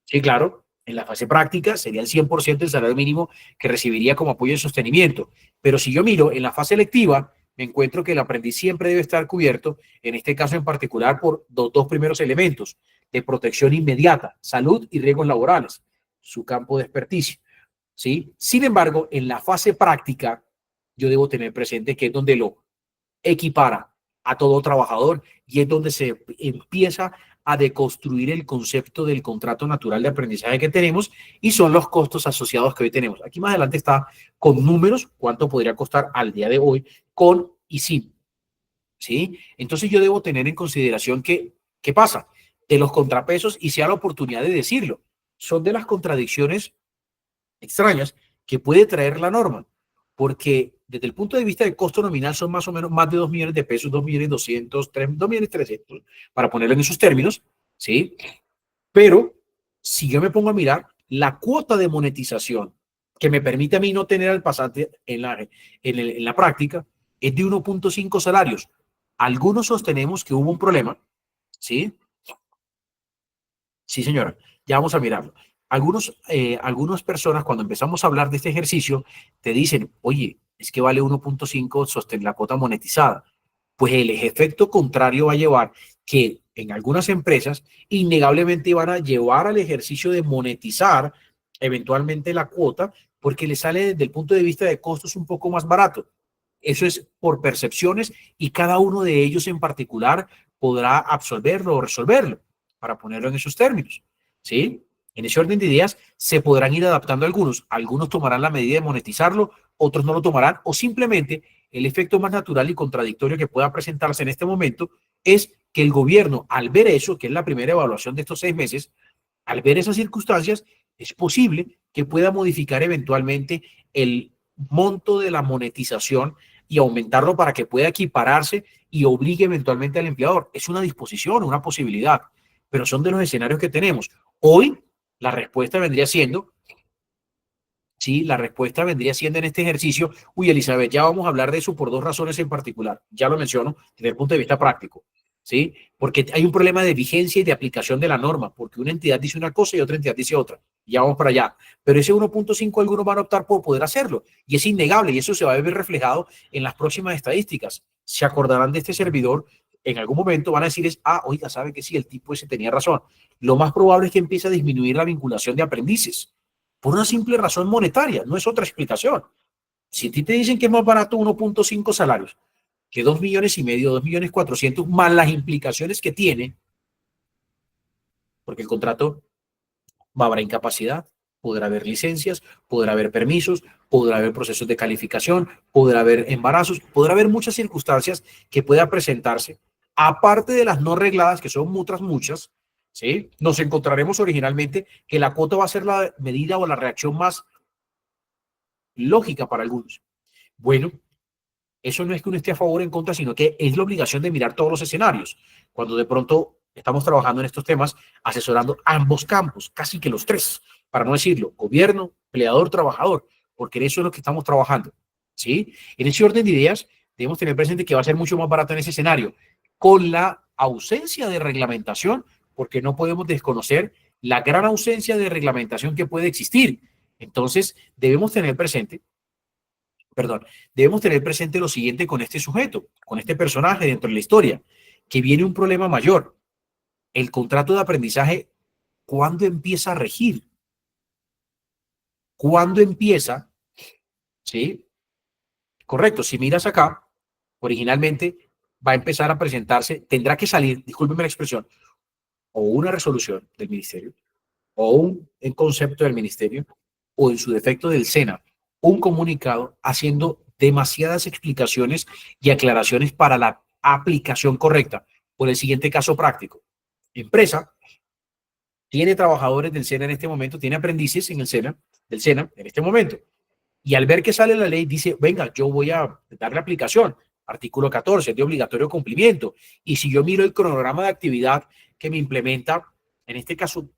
Sí, claro, en la fase práctica sería el 100% del salario mínimo que recibiría como apoyo de sostenimiento. Pero si yo miro en la fase electiva, me encuentro que el aprendiz siempre debe estar cubierto, en este caso en particular, por los dos primeros elementos de protección inmediata, salud y riesgos laborales, su campo de experticia, ¿sí? Sin embargo, en la fase práctica, yo debo tener presente que es donde lo equipara a todo trabajador y es donde se empieza a deconstruir el concepto del contrato natural de aprendizaje que tenemos y son los costos asociados que hoy tenemos. Aquí más adelante está con números cuánto podría costar al día de hoy con y sin, ¿sí? Entonces yo debo tener en consideración que, ¿qué pasa? De los contrapesos, y sea la oportunidad de decirlo, son de las contradicciones extrañas que puede traer la norma, porque desde el punto de vista del costo nominal son más o menos más de 2 millones de pesos, 2 millones 200, 2 millones 300, para ponerlo en esos términos, ¿sí? Pero si yo me pongo a mirar la cuota de monetización que me permite a mí no tener al pasante en la práctica, es de 1.5 salarios. Algunos sostenemos que hubo un problema, ¿sí? Sí, señora, ya vamos a mirarlo. Algunas personas, cuando empezamos a hablar de este ejercicio, te dicen, oye, es que vale 1.5 sostener la cuota monetizada. Pues el efecto contrario va a llevar que en algunas empresas innegablemente van a llevar al ejercicio de monetizar eventualmente la cuota porque le sale desde el punto de vista de costos un poco más barato. Eso es por percepciones y cada uno de ellos en particular podrá absolverlo o resolverlo, para ponerlo en esos términos, ¿sí? En ese orden de ideas se podrán ir adaptando algunos. Algunos tomarán la medida de monetizarlo, otros no lo tomarán, o simplemente el efecto más natural y contradictorio que pueda presentarse en este momento es que el gobierno, al ver eso, que es la primera evaluación de estos 6 meses, al ver esas circunstancias, es posible que pueda modificar eventualmente el monto de la monetización y aumentarlo para que pueda equipararse y obligue eventualmente al empleador. Es una disposición, una posibilidad, pero son de los escenarios que tenemos. Hoy la respuesta vendría siendo, sí, la respuesta vendría siendo en este ejercicio, uy, Elizabeth, ya vamos a hablar de eso por dos razones en particular. Ya lo menciono desde el punto de vista práctico, ¿sí? Porque hay un problema de vigencia y de aplicación de la norma, porque una entidad dice una cosa y otra entidad dice otra. Ya vamos para allá. Pero ese 1.5 algunos van a optar por poder hacerlo. Y es innegable y eso se va a ver reflejado en las próximas estadísticas. Se acordarán de este servidor, en algún momento van a decir, oiga, sabe que sí, el tipo ese tenía razón. Lo más probable es que empiece a disminuir la vinculación de aprendices por una simple razón monetaria, no es otra explicación. Si a ti te dicen que es más barato 1.5 salarios que 2 millones y medio, 2 millones 400, más las implicaciones que tiene, porque el contrato va a haber incapacidad, podrá haber licencias, podrá haber permisos, podrá haber procesos de calificación, podrá haber embarazos, podrá haber muchas circunstancias que puedan presentarse, aparte de las no regladas, que son muchas, ¿sí? Nos encontraremos originalmente que la cuota va a ser la medida o la reacción más lógica para algunos. Bueno, eso no es que uno esté a favor o en contra, sino que es la obligación de mirar todos los escenarios. Cuando de pronto estamos trabajando en estos temas, asesorando ambos campos, casi que los tres, para no decirlo, gobierno, empleador, trabajador, porque en eso es lo que estamos trabajando. ¿Sí? En ese orden de ideas, debemos tener presente que va a ser mucho más barato en ese escenario, con la ausencia de reglamentación, porque no podemos desconocer la gran ausencia de reglamentación que puede existir. Entonces, perdón, debemos tener presente lo siguiente con este sujeto, con este personaje dentro de la historia, que viene un problema mayor. El contrato de aprendizaje, ¿cuándo empieza a regir? ¿Cuándo empieza? ¿Sí? Correcto. Si miras acá, originalmente va a empezar a presentarse, tendrá que salir, discúlpeme la expresión, o una resolución del ministerio, o un concepto del ministerio, o en su defecto del SENA, un comunicado haciendo demasiadas explicaciones y aclaraciones para la aplicación correcta. Por el siguiente caso práctico. Empresa tiene trabajadores del SENA en este momento, tiene aprendices en el SENA, del SENA en este momento. Y al ver que sale la ley, dice, venga, yo voy a darle aplicación. Artículo 14, de obligatorio cumplimiento. Y si yo miro el cronograma de actividad que me implementa, en este caso,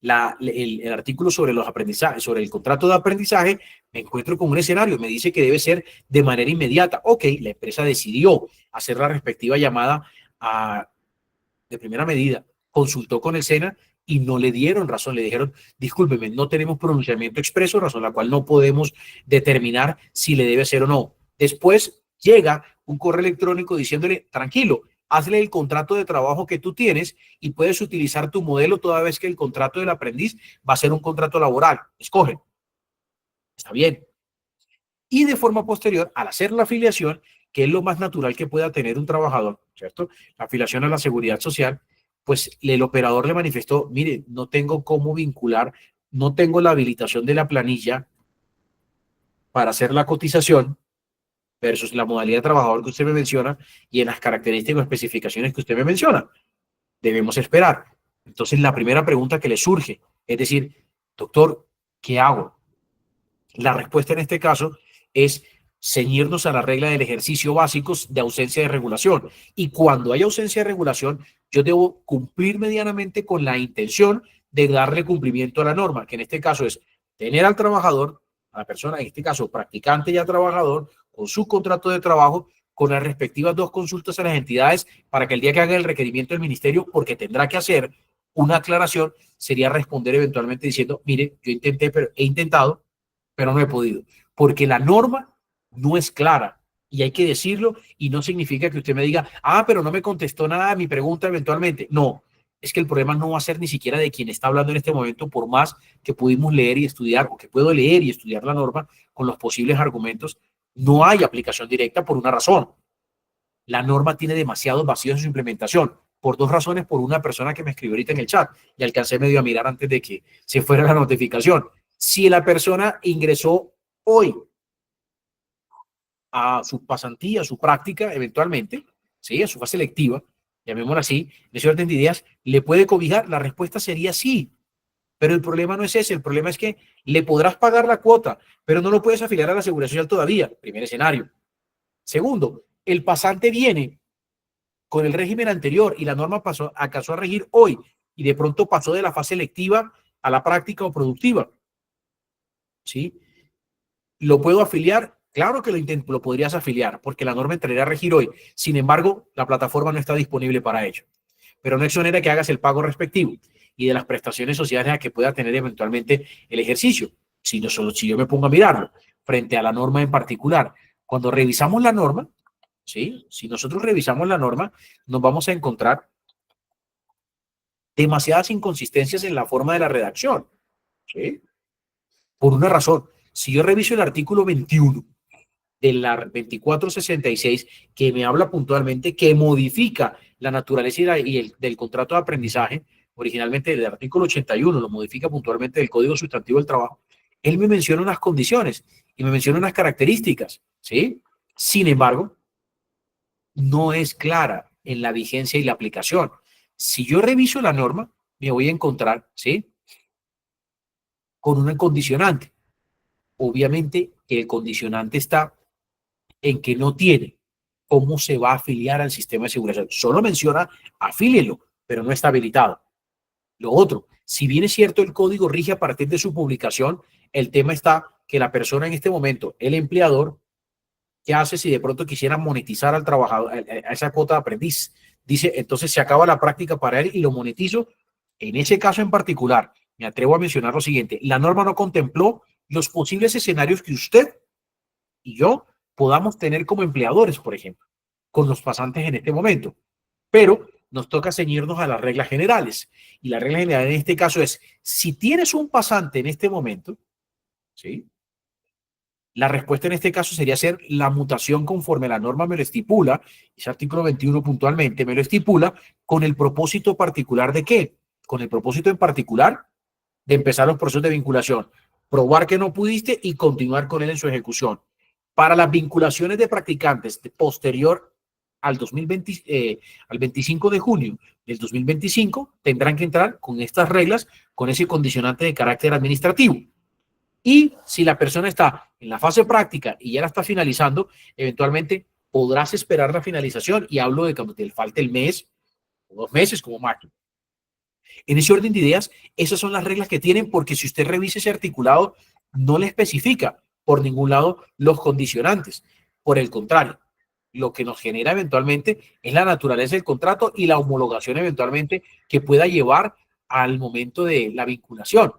el artículo sobre los aprendizajes, sobre el contrato de aprendizaje, me encuentro con un escenario, me dice que debe ser de manera inmediata. Ok, la empresa decidió hacer la respectiva llamada de primera medida, consultó con el SENA y no le dieron razón, le dijeron, discúlpeme, no tenemos pronunciamiento expreso, razón la cual no podemos determinar si le debe ser o no. Después llega un correo electrónico diciéndole, tranquilo, hazle el contrato de trabajo que tú tienes y puedes utilizar tu modelo toda vez que el contrato del aprendiz va a ser un contrato laboral. Escoge. Está bien. Y de forma posterior, al hacer la afiliación, que es lo más natural que pueda tener un trabajador, ¿cierto? La afiliación a la seguridad social, pues el operador le manifestó, mire, no tengo cómo vincular, no tengo la habilitación de la planilla para hacer la cotización versus la modalidad de trabajador que usted me menciona y en las características o especificaciones que usted me menciona. Debemos esperar. Entonces, la primera pregunta que le surge es decir, doctor, ¿qué hago? La respuesta en este caso es ceñirnos a la regla del ejercicio básicos de ausencia de regulación. Y cuando hay ausencia de regulación, yo debo cumplir medianamente con la intención de darle cumplimiento a la norma, que en este caso es tener al trabajador, a la persona, en este caso practicante y a trabajador, con su contrato de trabajo, con las respectivas 2 consultas a las entidades para que el día que haga el requerimiento del ministerio, porque tendrá que hacer una aclaración, sería responder eventualmente diciendo, mire, yo intenté, pero he intentado, pero no he podido, porque la norma no es clara y hay que decirlo y no significa que usted me diga, pero no me contestó nada a mi pregunta eventualmente. No, es que el problema no va a ser ni siquiera de quien está hablando en este momento, por más que pudimos leer y estudiar o que puedo leer y estudiar la norma con los posibles argumentos, no hay aplicación directa por una razón. La norma tiene demasiados vacíos en su implementación, por 2 razones, por una persona que me escribió ahorita en el chat y alcancé medio a mirar antes de que se fuera la notificación. Si la persona ingresó hoy a su pasantía, a su práctica, eventualmente, ¿sí? A su fase selectiva, llamémosla así, de ese orden de ideas, ¿le puede cobijar? La respuesta sería sí. Pero el problema no es ese, el problema es que le podrás pagar la cuota, pero no lo puedes afiliar a la Seguridad Social todavía. Primer escenario. Segundo, el pasante viene con el régimen anterior y la norma acaso a regir hoy y de pronto pasó de la fase electiva a la práctica o productiva. ¿Sí? ¿Lo puedo afiliar? Claro que lo podrías afiliar porque la norma entraría a regir hoy. Sin embargo, la plataforma no está disponible para ello. Pero no exonera que hagas el pago respectivo y de las prestaciones sociales a que pueda tener eventualmente el ejercicio. Si yo me pongo a mirarlo frente a la norma en particular, cuando revisamos la norma, ¿sí? Si nosotros revisamos la norma, nos vamos a encontrar demasiadas inconsistencias en la forma de la redacción, ¿sí? Por una razón. Si yo reviso el artículo 21 de la 2466, que me habla puntualmente, que modifica la naturaleza del contrato de aprendizaje, originalmente del artículo 81, lo modifica puntualmente del Código Sustantivo del Trabajo, él me menciona unas condiciones y me menciona unas características, ¿sí? Sin embargo, no es clara en la vigencia y la aplicación. Si yo reviso la norma, me voy a encontrar, ¿sí? Con una condicionante. Obviamente que el condicionante está en que no tiene cómo se va a afiliar al sistema de seguridad. Solo menciona afílielo, pero no está habilitado. Lo otro, si bien es cierto el código rige a partir de su publicación, el tema está que la persona en este momento, el empleador, ¿qué hace si de pronto quisiera monetizar al trabajador, a esa cuota de aprendiz? Dice, entonces se acaba la práctica para él y lo monetizo. En ese caso en particular, me atrevo a mencionar lo siguiente, la norma no contempló los posibles escenarios que usted y yo podamos tener como empleadores, por ejemplo, con los pasantes en este momento. Pero nos toca ceñirnos a las reglas generales. Y la regla general en este caso es, si tienes un pasante en este momento, ¿sí? La respuesta en este caso sería hacer la mutación conforme la norma me lo estipula, ese artículo 21 puntualmente me lo estipula, con el propósito particular de ¿qué? Con el propósito en particular de empezar los procesos de vinculación, probar que no pudiste y continuar con él en su ejecución. Para las vinculaciones de practicantes posterior al 2020, al 25 de junio del 2025, tendrán que entrar con estas reglas, con ese condicionante de carácter administrativo. Y si la persona está en la fase práctica y ya la está finalizando, eventualmente podrás esperar la finalización, y hablo de cuando te falte el mes o 2 meses como máximo. En ese orden de ideas, esas son las reglas que tienen, porque si usted revisa ese articulado, no le especifica por ningún lado los condicionantes. Por el contrario, lo que nos genera eventualmente es la naturaleza del contrato y la homologación eventualmente que pueda llevar al momento de la vinculación.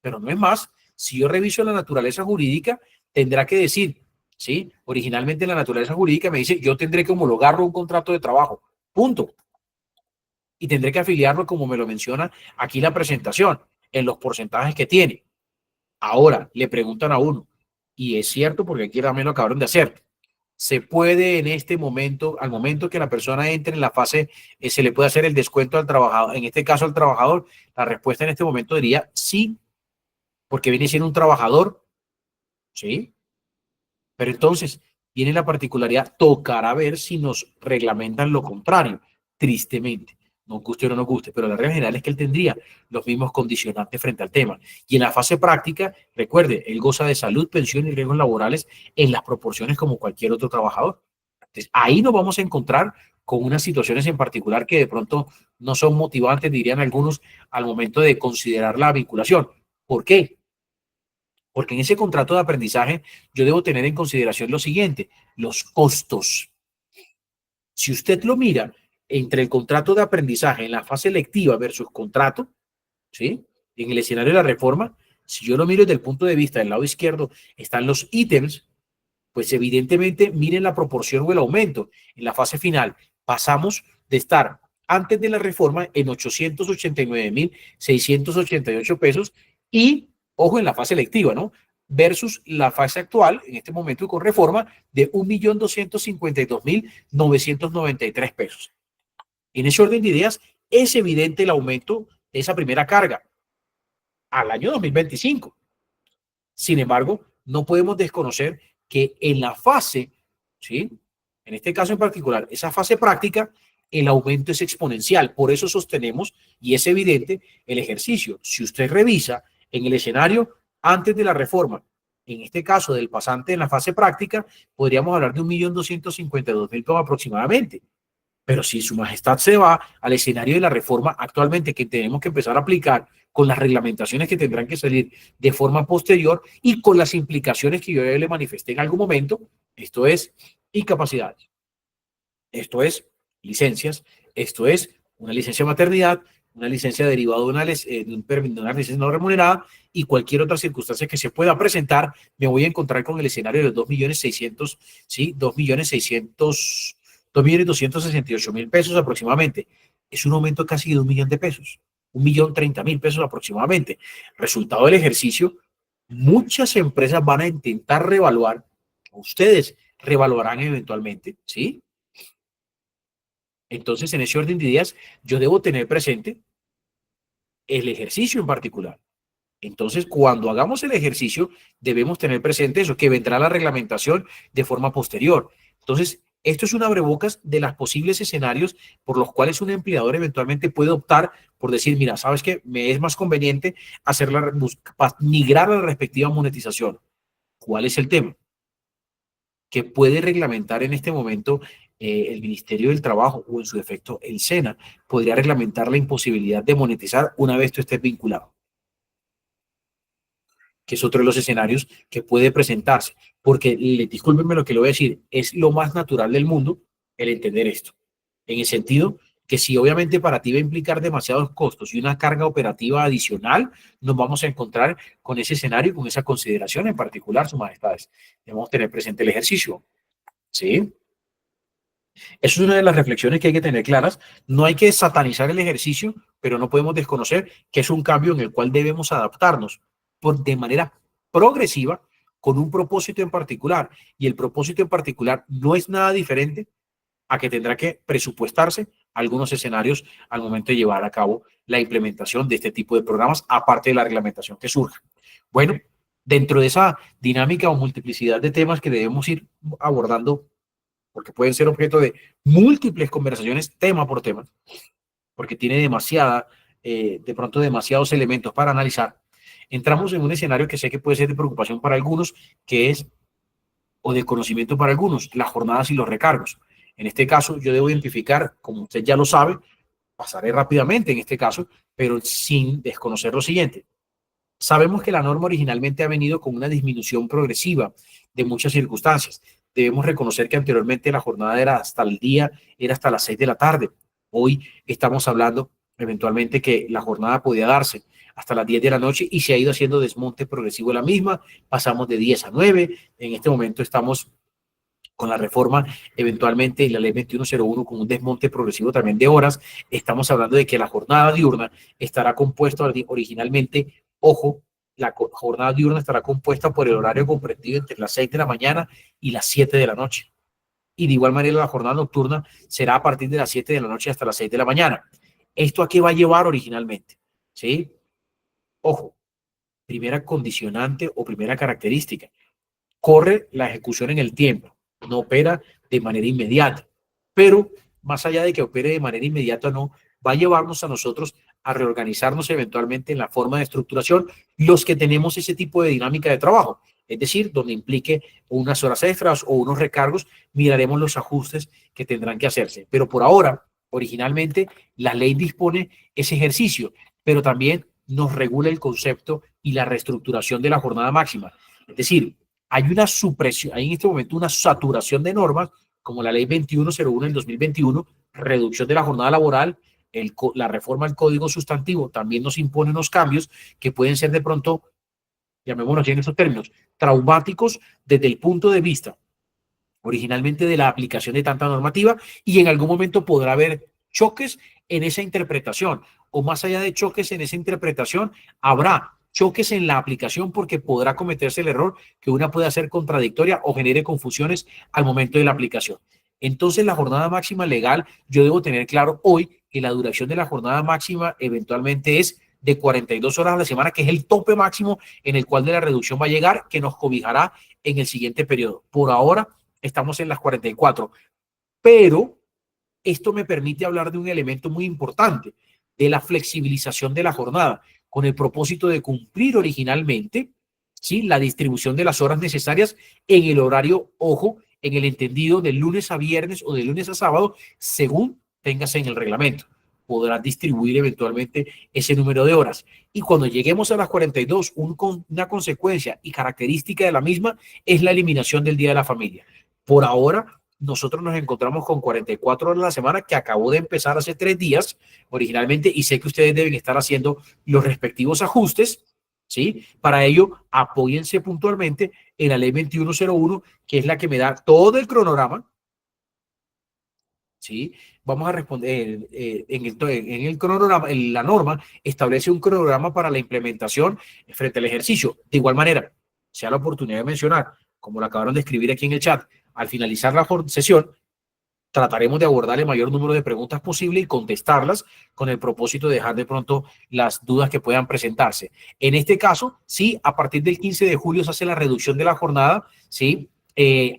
Pero no es más, si yo reviso la naturaleza jurídica, tendrá que decir, ¿sí? Originalmente la naturaleza jurídica me dice, yo tendré que homologarlo a un contrato de trabajo, punto. Y tendré que afiliarlo como me lo menciona aquí la presentación, en los porcentajes que tiene. Ahora, le preguntan a uno, y es cierto porque aquí también lo acabaron de hacer, ¿se puede en este momento, al momento que la persona entre en la fase, se le puede hacer el descuento al trabajador? En este caso al trabajador, la respuesta en este momento diría sí, porque viene siendo un trabajador, ¿sí? Pero entonces, viene la particularidad, tocará ver si nos reglamentan lo contrario, tristemente. No guste o no nos guste, pero la regla general es que él tendría los mismos condicionantes frente al tema. Y en la fase práctica, recuerde, él goza de salud, pensión y riesgos laborales en las proporciones como cualquier otro trabajador. Entonces, ahí nos vamos a encontrar con unas situaciones en particular que de pronto no son motivantes, dirían algunos, al momento de considerar la vinculación. ¿Por qué? Porque en ese contrato de aprendizaje yo debo tener en consideración lo siguiente, los costos. Si usted lo mira entre el contrato de aprendizaje en la fase lectiva versus contrato, ¿sí? En el escenario de la reforma, si yo lo miro desde el punto de vista del lado izquierdo, están los ítems, pues evidentemente miren la proporción o el aumento. En la fase final pasamos de estar antes de la reforma en 889.688 pesos y, ojo, en la fase electiva, ¿no? Versus la fase actual, en este momento y con reforma, de 1.252.993 pesos. En ese orden de ideas, es evidente el aumento de esa primera carga al año 2025. Sin embargo, no podemos desconocer que en la fase, ¿sí? En este caso en particular, esa fase práctica, el aumento es exponencial. Por eso sostenemos, y es evidente, el ejercicio. Si usted revisa en el escenario antes de la reforma, en este caso del pasante en la fase práctica, podríamos hablar de 1.252.000 pesos aproximadamente. Pero si su majestad se va al escenario de la reforma actualmente que tenemos que empezar a aplicar con las reglamentaciones que tendrán que salir de forma posterior y con las implicaciones que yo le manifesté en algún momento, esto es incapacidades, esto es licencias, esto es una licencia de maternidad, una licencia derivada de una licencia no remunerada y cualquier otra circunstancia que se pueda presentar, me voy a encontrar con el escenario de los 2.600.000, ¿sí? 2.268.000 pesos aproximadamente. Es un aumento casi de 1.000.000 de pesos, 1.030.000 pesos aproximadamente. Resultado del ejercicio, muchas empresas van a intentar revaluar, ustedes revaluarán eventualmente, ¿sí? Entonces, en ese orden de ideas, yo debo tener presente el ejercicio en particular. Entonces, cuando hagamos el ejercicio, debemos tener presente eso, que vendrá la reglamentación de forma posterior. Entonces, esto es un abrebocas de los posibles escenarios por los cuales un empleador eventualmente puede optar por decir, mira, ¿sabes qué? Me es más conveniente migrar a la respectiva monetización. ¿Cuál es el tema? Que puede reglamentar en este momento el Ministerio del Trabajo o en su defecto el SENA, podría reglamentar la imposibilidad de monetizar una vez tú estés vinculado, que es otro de los escenarios que puede presentarse. Porque, discúlpenme lo que le voy a decir, es lo más natural del mundo el entender esto. En el sentido que si obviamente para ti va a implicar demasiados costos y una carga operativa adicional, nos vamos a encontrar con ese escenario y con esa consideración en particular, Sus Majestades. Debemos tener presente el ejercicio. ¿Sí? Eso es una de las reflexiones que hay que tener claras. No hay que satanizar el ejercicio, pero no podemos desconocer que es un cambio en el cual debemos adaptarnos de manera progresiva con un propósito en particular. Y el propósito en particular no es nada diferente a que tendrá que presupuestarse algunos escenarios al momento de llevar a cabo la implementación de este tipo de programas, aparte de la reglamentación que surja. Bueno, Dentro de esa dinámica o multiplicidad de temas que debemos ir abordando, porque pueden ser objeto de múltiples conversaciones tema por tema, porque tiene de pronto demasiados elementos para analizar, entramos en un escenario que sé que puede ser de preocupación para algunos, que es, o de conocimiento para algunos, las jornadas y los recargos. En este caso, yo debo identificar, como usted ya lo sabe, pasaré rápidamente en este caso, pero sin desconocer lo siguiente. Sabemos que la norma originalmente ha venido con una disminución progresiva de muchas circunstancias. Debemos reconocer que anteriormente la jornada era hasta el día, era hasta las 6 de la tarde. Hoy estamos hablando eventualmente que la jornada podía darse hasta las 10 de la noche y se ha ido haciendo desmonte progresivo de la misma. Pasamos de 10 a 9. En este momento estamos con la reforma, eventualmente la ley 2101 con un desmonte progresivo también de horas. Estamos hablando de que la jornada diurna estará compuesta originalmente, ojo, la jornada diurna estará compuesta por el horario comprendido entre las 6 de la mañana y las 7 de la noche. Y de igual manera la jornada nocturna será a partir de las 7 de la noche hasta las 6 de la mañana. ¿Esto a qué va a llevar originalmente? ¿Sí? Ojo, primera condicionante o primera característica, corre la ejecución en el tiempo, no opera de manera inmediata. Pero más allá de que opere de manera inmediata o no, va a llevarnos a nosotros a reorganizarnos eventualmente en la forma de estructuración, los que tenemos ese tipo de dinámica de trabajo. Es decir, donde implique unas horas extras o unos recargos, miraremos los ajustes que tendrán que hacerse. Pero por ahora, originalmente, la ley dispone ese ejercicio, pero también nos regula el concepto y la reestructuración de la jornada máxima. Es decir, hay una supresión, hay en este momento una saturación de normas, como la ley 2101 del 2021, reducción de la jornada laboral, la reforma al código sustantivo también nos impone unos cambios que pueden ser de pronto, llamémoslo así en estos términos, traumáticos desde el punto de vista originalmente de la aplicación de tanta normativa, y en algún momento podrá haber choques en esa interpretación, o más allá de choques en esa interpretación, habrá choques en la aplicación porque podrá cometerse el error que una pueda ser contradictoria o genere confusiones al momento de la aplicación. Entonces, la jornada máxima legal, yo debo tener claro hoy que la duración de la jornada máxima eventualmente es de 42 horas a la semana, que es el tope máximo en el cual de la reducción va a llegar, que nos cobijará en el siguiente periodo. Por ahora, estamos en las 44, pero esto me permite hablar de un elemento muy importante, de la flexibilización de la jornada, con el propósito de cumplir originalmente, ¿sí?, la distribución de las horas necesarias en el horario, ojo, en el entendido de lunes a viernes o de lunes a sábado, según tengas en el reglamento. Podrás distribuir eventualmente ese número de horas. Y cuando lleguemos a las 42, una consecuencia y característica de la misma es la eliminación del Día de la Familia. Por ahora, nosotros nos encontramos con 44 horas a la semana, que acabó de empezar hace 3 días originalmente, y sé que ustedes deben estar haciendo los respectivos ajustes, ¿sí? Para ello, apóyense puntualmente en la ley 2101, que es la que me da todo el cronograma, ¿sí? Vamos a responder en el cronograma, en la norma establece un cronograma para la implementación frente al ejercicio. De igual manera, sea la oportunidad de mencionar, como lo acabaron de escribir aquí en el chat, al finalizar la sesión, trataremos de abordar el mayor número de preguntas posible y contestarlas con el propósito de dejar de pronto las dudas que puedan presentarse. En este caso, sí, a partir del 15 de julio se hace la reducción de la jornada, sí,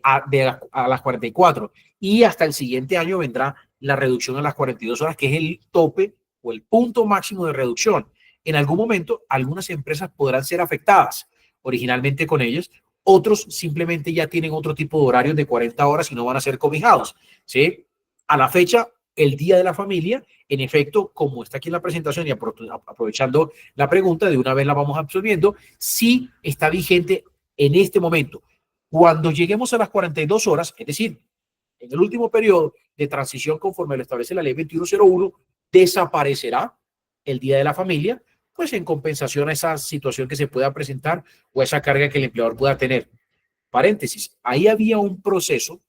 a las 44, y hasta el siguiente año vendrá la reducción a las 42 horas, que es el tope o el punto máximo de reducción. En algún momento, algunas empresas podrán ser afectadas originalmente con ellos, otros simplemente ya tienen otro tipo de horarios de 40 horas y no van a ser cobijados, ¿sí? A la fecha, el Día de la Familia, en efecto, como está aquí en la presentación y aprovechando la pregunta, de una vez la vamos absolviendo, sí está vigente en este momento. Cuando lleguemos a las 42 horas, es decir, en el último periodo de transición conforme lo establece la ley 2101, desaparecerá el Día de la Familia, pues en compensación a esa situación que se pueda presentar o a esa carga que el empleador pueda tener. Paréntesis, ahí había un proceso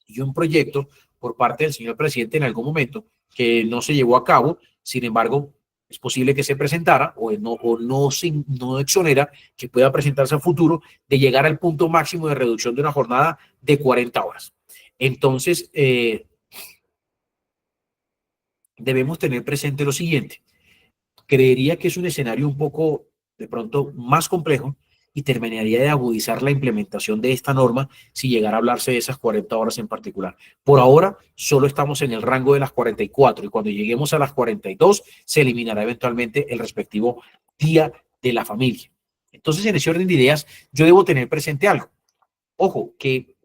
y un proyecto por parte del señor presidente en algún momento que no se llevó a cabo. Sin embargo, es posible que se presentara no exonera que pueda presentarse a futuro de llegar al punto máximo de reducción de una jornada de 40 horas. Entonces, debemos tener presente lo siguiente. Creería que es un escenario un poco, de pronto, más complejo y terminaría de agudizar la implementación de esta norma si llegara a hablarse de esas 40 horas en particular. Por ahora, solo estamos en el rango de las 44 y cuando lleguemos a las 42, se eliminará eventualmente el respectivo día de la familia. Entonces, en ese orden de ideas, yo debo tener presente algo. Ojo, que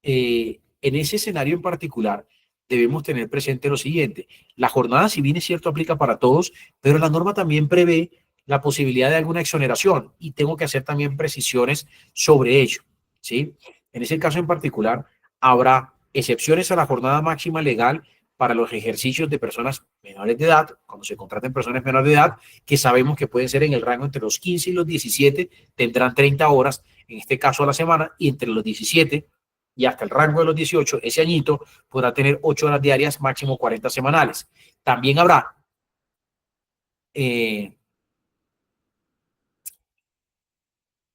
en ese escenario en particular debemos tener presente lo siguiente. La jornada, si bien es cierto, aplica para todos, pero la norma también prevé la posibilidad de alguna exoneración y tengo que hacer también precisiones sobre ello, ¿sí? En ese caso en particular, habrá excepciones a la jornada máxima legal para los ejercicios de personas menores de edad, cuando se contraten personas menores de edad, que sabemos que pueden ser en el rango entre los 15 y los 17, tendrán 30 horas, en este caso a la semana, y entre los 17 y hasta el rango de los 18, ese añito podrá tener 8 horas diarias, máximo 40 semanales. También habrá, eh,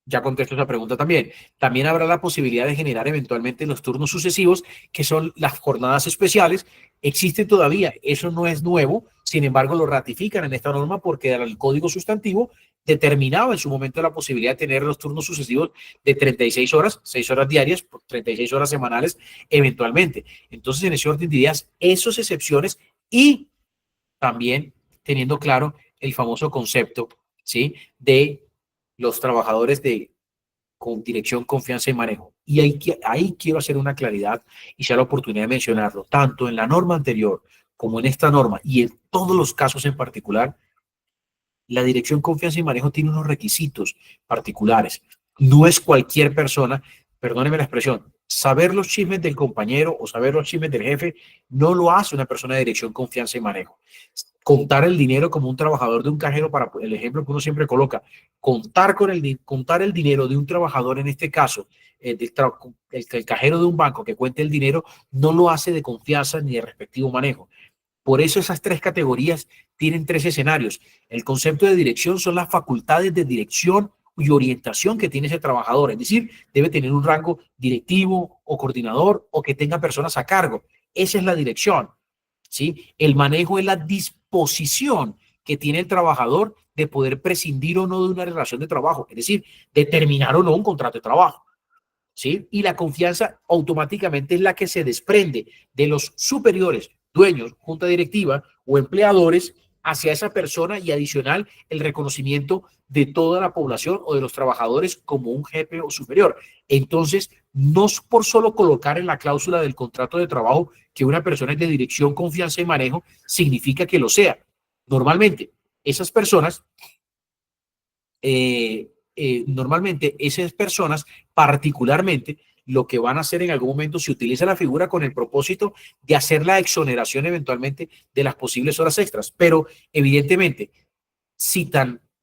ya contesto esa pregunta también, también habrá la posibilidad de generar eventualmente los turnos sucesivos, que son las jornadas especiales. Existe todavía, eso no es nuevo, sin embargo lo ratifican en esta norma porque el Código Sustantivo determinaba en su momento la posibilidad de tener los turnos sucesivos de 36 horas, 6 horas diarias, 36 horas semanales eventualmente. Entonces, en ese orden de ideas, esas excepciones y también teniendo claro el famoso concepto, ¿sí?, de los trabajadores con dirección, confianza y manejo. Y ahí quiero hacer una claridad y sea la oportunidad de mencionarlo, tanto en la norma anterior como en esta norma y en todos los casos en particular. La dirección, confianza y manejo tiene unos requisitos particulares. No es cualquier persona, perdóneme la expresión, saber los chismes del compañero o saber los chismes del jefe no lo hace una persona de dirección, confianza y manejo. Contar el dinero como un trabajador de un cajero, para el ejemplo que uno siempre coloca, contar el dinero de un trabajador, en este caso, el cajero de un banco que cuente el dinero, no lo hace de confianza ni de respectivo manejo. Por eso esas tres categorías tienen tres escenarios. El concepto de dirección son las facultades de dirección y orientación que tiene ese trabajador. Es decir, debe tener un rango directivo o coordinador o que tenga personas a cargo. Esa es la dirección, ¿sí? El manejo es la disposición que tiene el trabajador de poder prescindir o no de una relación de trabajo. Es decir, determinar o no un contrato de trabajo, ¿sí? Y la confianza automáticamente es la que se desprende de los superiores, dueños, junta directiva o empleadores hacia esa persona y adicional el reconocimiento de toda la población o de los trabajadores como un jefe o superior. Entonces, no es por solo colocar en la cláusula del contrato de trabajo que una persona es de dirección, confianza y manejo, significa que lo sea. Normalmente, esas personas normalmente esas personas, particularmente, lo que van a hacer en algún momento, se utiliza la figura con el propósito de hacer la exoneración eventualmente de las posibles horas extras. Pero evidentemente, si,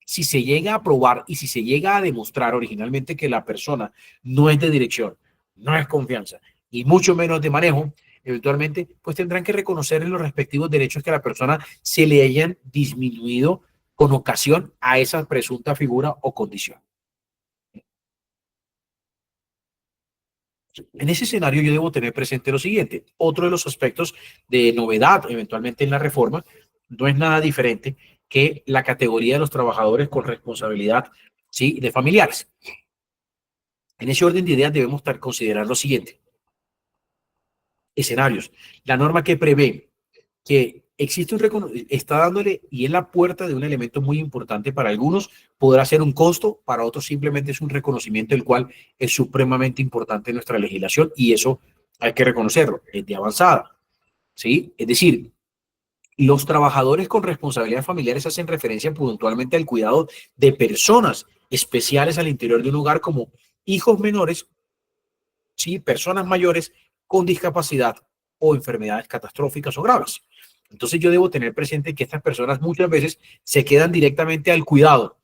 si se llega a probar y si se llega a demostrar originalmente que la persona no es de dirección, no es confianza y mucho menos de manejo, eventualmente, pues tendrán que reconocer en los respectivos derechos que a la persona se le hayan disminuido con ocasión a esa presunta figura o condición. En ese escenario yo debo tener presente lo siguiente. Otro de los aspectos de novedad eventualmente en la reforma no es nada diferente que la categoría de los trabajadores con responsabilidad, ¿sí?, de familiares. En ese orden de ideas debemos considerar lo siguiente. Escenarios. La norma que prevé que existe un reconocimiento, está dándole y es la puerta de un elemento muy importante para algunos, podrá ser un costo, para otros simplemente es un reconocimiento el cual es supremamente importante en nuestra legislación y eso hay que reconocerlo, es de avanzada, ¿sí? Es decir, los trabajadores con responsabilidades familiares hacen referencia puntualmente al cuidado de personas especiales al interior de un hogar como hijos menores, ¿sí?, personas mayores con discapacidad o enfermedades catastróficas o graves. Entonces yo debo tener presente que estas personas muchas veces se quedan directamente al cuidado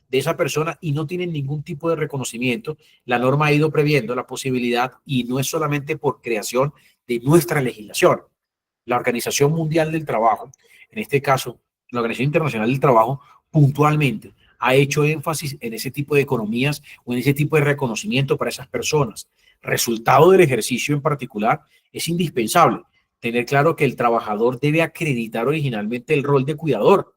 de esa persona y no tienen ningún tipo de reconocimiento. La norma ha ido previendo la posibilidad y no es solamente por creación de nuestra legislación. La Organización Mundial del Trabajo, en este caso, la Organización Internacional del Trabajo, puntualmente ha hecho énfasis en ese tipo de economías o en ese tipo de reconocimiento para esas personas. Resultado del ejercicio en particular, es indispensable tener claro que el trabajador debe acreditar originalmente el rol de cuidador.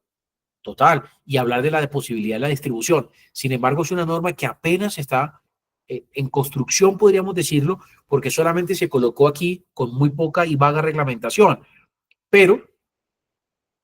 total, y hablar de la posibilidad de la distribución. Sin embargo, es una norma que apenas está en construcción, podríamos decirlo, porque solamente se colocó aquí con muy poca y vaga reglamentación, pero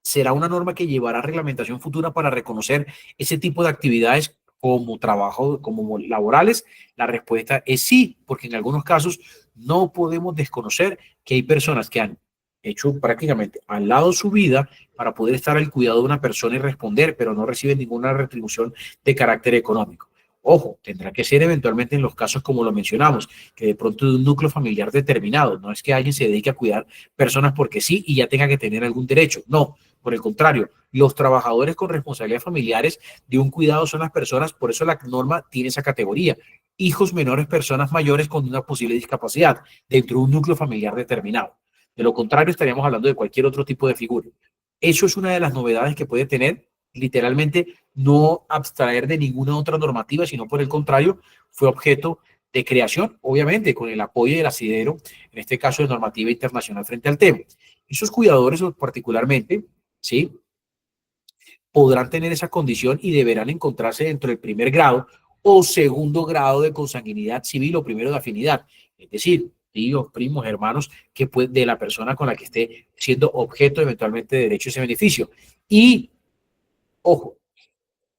será una norma que llevará reglamentación futura para reconocer ese tipo de actividades como trabajo, como laborales. La respuesta es sí, porque en algunos casos no podemos desconocer que hay personas que han hecho prácticamente al lado su vida para poder estar al cuidado de una persona y responder, pero no reciben ninguna retribución de carácter económico. Ojo, tendrá que ser eventualmente en los casos como lo mencionamos, que de pronto de un núcleo familiar determinado, no es que alguien se dedique a cuidar personas porque sí y ya tenga que tener algún derecho, no, por el contrario, los trabajadores con responsabilidades familiares de un cuidado son las personas, por eso la norma tiene esa categoría, hijos menores, personas mayores con una posible discapacidad dentro de un núcleo familiar determinado. De lo contrario, estaríamos hablando de cualquier otro tipo de figura. Eso es una de las novedades que puede tener, literalmente no abstraer de ninguna otra normativa, sino por el contrario, fue objeto de creación, obviamente, con el apoyo del asidero, en este caso de normativa internacional frente al tema. Esos cuidadores, particularmente, ¿sí?, podrán tener esa condición y deberán encontrarse dentro del primer grado o segundo grado de consanguinidad civil o primero de afinidad. Es decir, tíos, primos, hermanos que de la persona con la que esté siendo objeto eventualmente de derecho a ese beneficio. Y, ojo,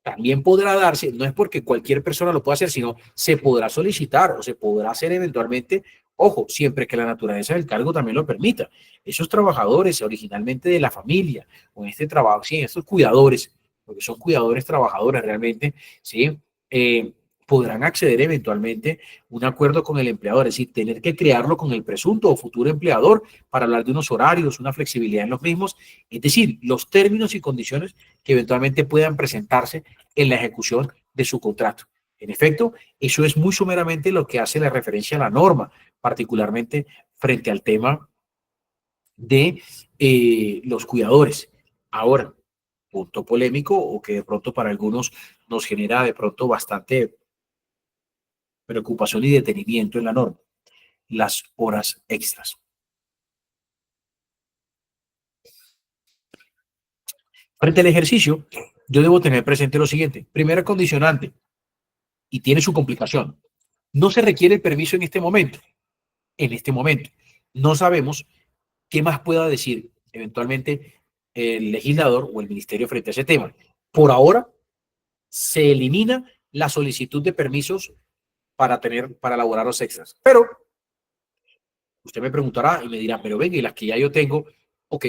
también podrá darse, no es porque cualquier persona lo pueda hacer, sino se podrá solicitar o se podrá hacer eventualmente, ojo, siempre que la naturaleza del cargo también lo permita. Esos trabajadores originalmente de la familia, o en este trabajo, sí, estos cuidadores, porque son cuidadores trabajadores realmente, sí, eh, podrán acceder eventualmente a un acuerdo con el empleador, es decir, tener que crearlo con el presunto o futuro empleador para hablar de unos horarios, una flexibilidad en los mismos, es decir, los términos y condiciones que eventualmente puedan presentarse en la ejecución de su contrato. En efecto, eso es muy sumeramente lo que hace la referencia a la norma, particularmente frente al tema de los cuidadores. Ahora, punto polémico o que de pronto para algunos nos genera de pronto bastante preocupación y detenimiento en la norma, las horas extras. Frente al ejercicio, yo debo tener presente lo siguiente. Primera condicionante, y tiene su complicación. No se requiere el permiso en este momento. En este momento. No sabemos qué más pueda decir eventualmente el legislador o el ministerio frente a ese tema. Por ahora, se elimina la solicitud de permisos para elaborar los extras. Pero usted me preguntará y me dirá, pero venga, y las que ya yo tengo, ok,